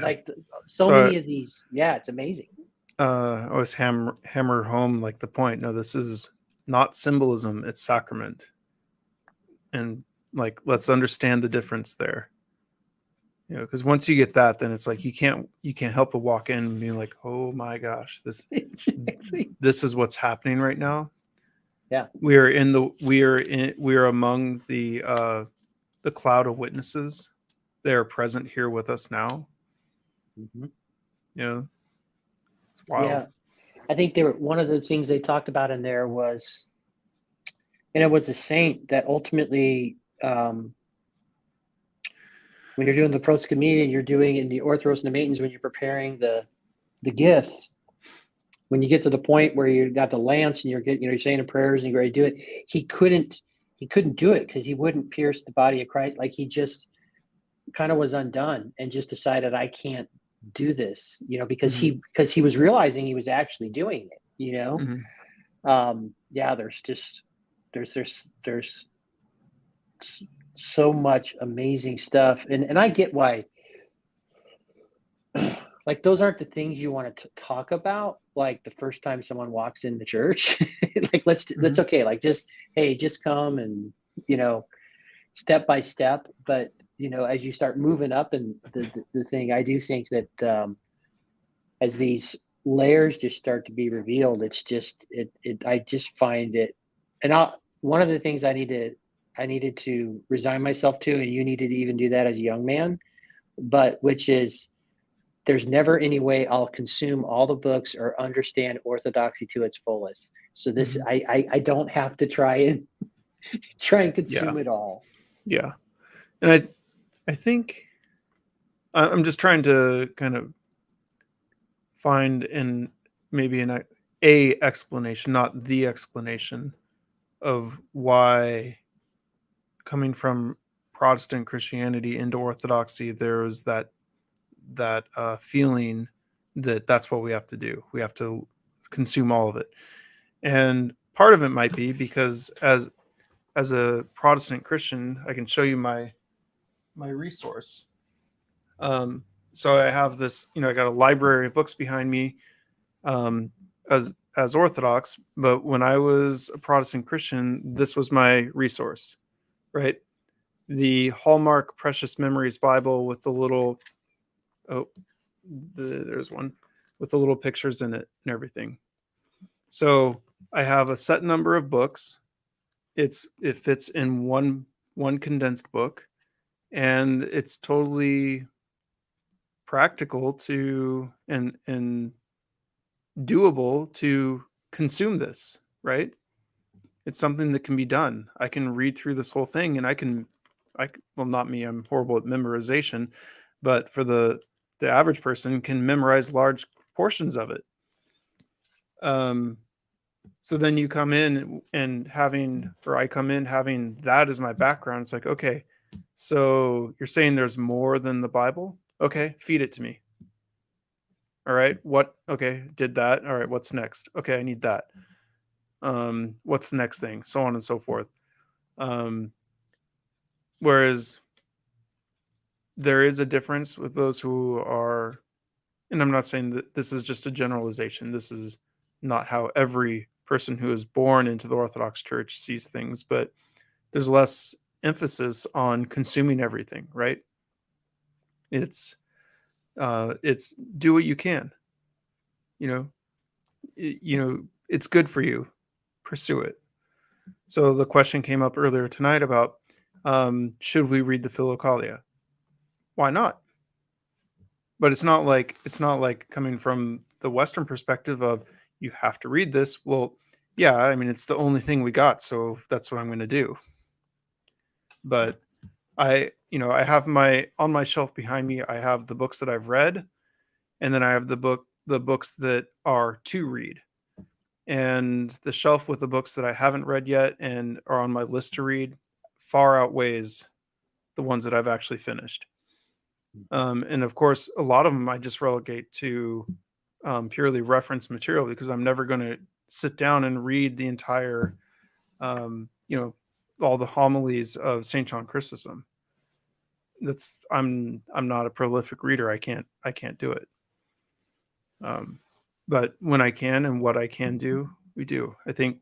so many of these. Yeah, it's amazing. I always hammer home like the point. No, this is not symbolism; it's sacrament, and let's understand the difference there. Because once you get that, then it's like you can't help but walk in and be like, oh my gosh, this is what's happening right now. Yeah, we are among the cloud of witnesses. They are present here with us now. Mm-hmm. It's wild. Yeah, I think one of the things they talked about in there was, and it was a saint that ultimately, when you're doing the proscomedia, you're doing in the Orthros and the Matins, when you're preparing the gifts, when you get to the point where you got the lance and you're saying the prayers and you're ready to do it, he couldn't do it because he wouldn't pierce the body of Christ. Like, he just kind of was undone and just decided, I can't do this, because he was realizing he was actually doing it, Mm-hmm. Yeah, there's so much amazing stuff, and I get why, like, those aren't the things you want to talk about like the first time someone walks in the church. Like, that's okay, like, just come and step by step. But as you start moving up in the thing, I do think that as these layers just start to be revealed, it's just I just find it. And one of the things I needed to resign myself to, and you needed to even do that as a young man, but which is, there's never any way I'll consume all the books or understand Orthodoxy to its fullest. So this, I don't have to try and consume it all. Yeah. And I think I'm just trying to kind of find maybe an explanation, not the explanation, of why coming from Protestant Christianity into Orthodoxy, there was that feeling that that's what we have to do. We have to consume all of it. And part of it might be because as a Protestant Christian, I can show you my resource. So I have this, I got a library of books behind me, as Orthodox, but when I was a Protestant Christian, this was my resource, right? The Hallmark Precious Memories Bible with the little, there's one with the little pictures in it and everything. So I have a set number of books. It fits in one condensed book, and it's totally practical to and doable to consume this, right? It's something that can be done. I can read through this whole thing, and well, not me, I'm horrible at memorization, but for the average person can memorize large portions of it. So then you come in and I come in having that as my background. It's like, okay, so you're saying there's more than the Bible? Okay, feed it to me. All right, okay, did that. All right, what's next? Okay, I need that. What's the next thing? So on and so forth. Whereas there is a difference with those who are, and I'm not saying that this is just a generalization. This is not how every person who is born into the Orthodox Church sees things, but there's less emphasis on consuming everything, right? It's do what you can. It's good for you. Pursue it. So the question came up earlier tonight about should we read the Philokalia? Why not? But it's not like coming from the Western perspective of you have to read this. Well, yeah, I mean, it's the only thing we got, so that's what I'm going to do. But I have on my shelf behind me, I have the books that I've read, and then I have the books that are to read. And the shelf with the books that I haven't read yet and are on my list to read far outweighs the ones that I've actually finished. And of course, a lot of them I just relegate to purely reference material because I'm never going to sit down and read the entire, all the homilies of St. John Chrysostom. I'm not a prolific reader. I can't do it. But when I can and what I can do, we do. I think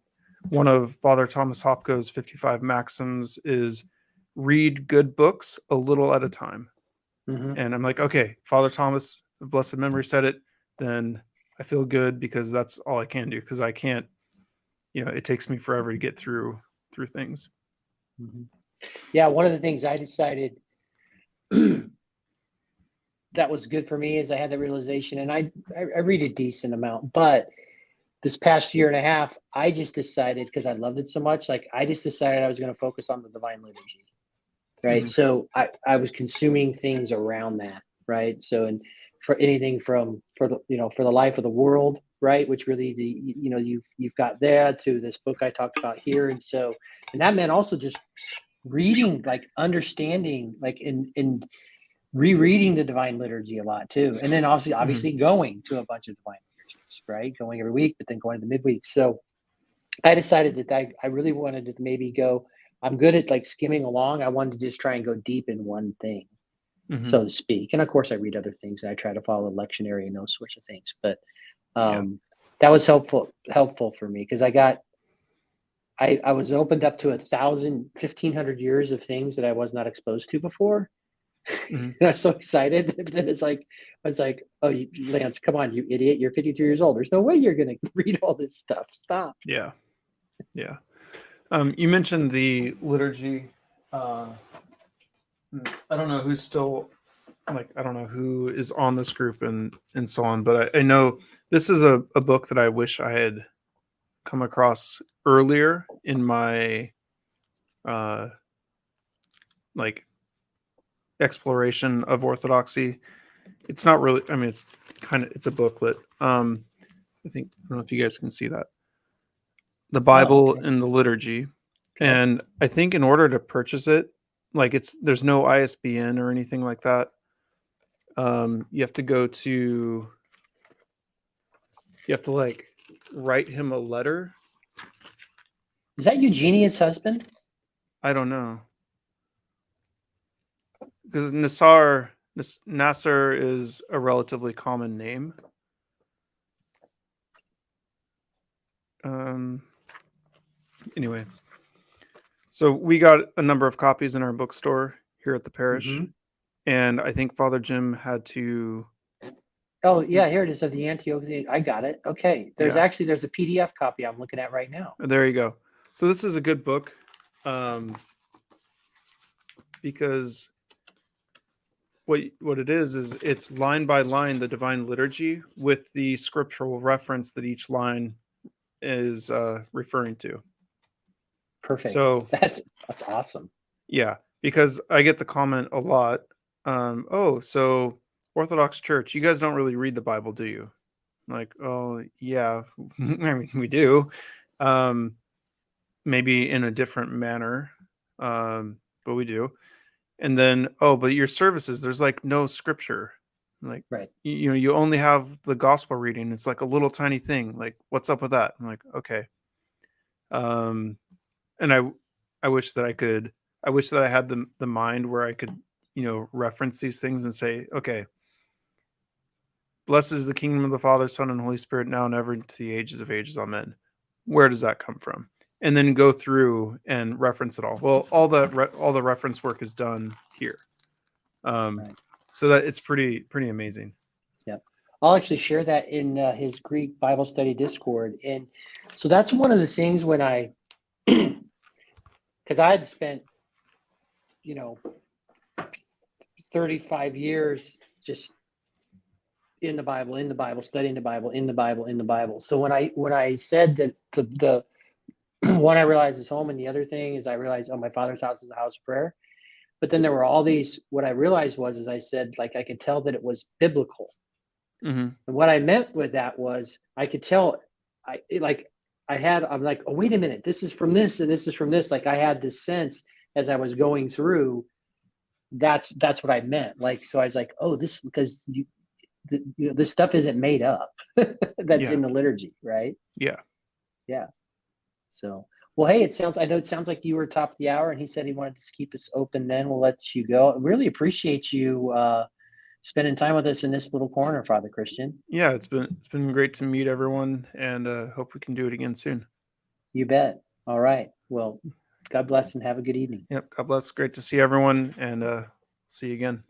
one of Father Thomas Hopko's 55 maxims is read good books a little at a time. Mm-hmm. And I'm like, okay, Father Thomas of blessed memory said it, then I feel good because that's all I can do, because I can't, it takes me forever to get through things. Mm-hmm. Yeah, one of the things I decided that was good for me is I had the realization, and I read a decent amount, but this past year and a half, I just decided, because I loved it so much, I just decided I was going to focus on the Divine Liturgy, right? Mm-hmm. So I was consuming things around that, right? So, and for anything for the life of the world, right? Which really you've got there to this book I talked about here, and that meant also just reading, understanding, and rereading the Divine Liturgy a lot too, and then obviously mm-hmm. going to a bunch of Divine Liturgies, right? Going every week, but then going to the midweek. So I decided that I really wanted to maybe go. I'm good at skimming along. I wanted to just try and go deep in one thing, mm-hmm. so to speak. And of course, I read other things, and I try to follow lectionary and those sorts of things. But that was helpful for me because I was opened up to 1,500 years of things that I was not exposed to before. Mm-hmm. And I was so excited. But then I was like, oh, Lance, come on, you idiot. You're 53 years old. There's no way you're going to read all this stuff. Stop. Yeah. Yeah. You mentioned the liturgy. I don't know who's still I don't know who is on this group and so on, but I know this is a book that I wish I had come across earlier in my exploration of Orthodoxy. It's not really, I mean, it's a booklet. I don't know if you guys can see that. The Bible and the Liturgy. Okay. And I think in order to purchase it, there's no ISBN or anything like that. You have to write him a letter. Is that Eugenia's husband? I don't know. Because Nasser is a relatively common name. Anyway, so we got a number of copies in our bookstore here at the parish, Mhm. and I think Father Jim had to. Oh yeah, here it is of the Antiochian. I got it. Okay, there's Yeah. a PDF copy I'm looking at right now. There you go. So this is a good book, because what it is it's line by line the Divine Liturgy with the scriptural reference that each line is referring to. Perfect. So That's awesome. yeah, because I get the comment a lot. Oh, so Orthodox Church, you guys don't really read the Bible, do you? I'm like, oh yeah, I mean we do, maybe in a different manner, but we do. And then, oh, but your services, there's like no scripture. Like, Right. you know, you only have the gospel reading. It's like a little tiny thing. Like, what's up with that? I'm like, okay. And I wish that I had the mind where I could, you know, reference these things and say, okay, blessed is the kingdom of the Father, Son, and Holy Spirit, now and ever into the ages of ages. Amen. Where does that come from? And then go through and reference it all. Well, all the reference work is done here. Right. So that it's pretty amazing. Yep. I'll actually share that in his Greek Bible study Discord. And so that's one of the things when because I had spent, 35 years just in the Bible, studying the Bible, in the Bible. So when I said that the one I realized is home, and the other thing is I realized, oh, my Father's house is a house of prayer. But then there were all these, what I realized was I said, like, I could tell that it was biblical. Mm-hmm. And what I meant with that was I could tell, I'm like, oh, wait a minute, this is from this and this is from this. Like I had this sense as I was going through, that's what I meant. Like, so I was like, oh, this, because this stuff isn't made up. That's in the liturgy, right? Yeah. Yeah. So, well, hey, I know it sounds like you were top of the hour, and he said he wanted to keep us open. Then we'll let you go. I really appreciate you spending time with us in this little corner, Father Christian. Yeah, it's been great to meet everyone, and hope we can do it again soon. You bet. All right. Well, God bless and have a good evening. Yep. God bless. Great to see everyone, and see you again.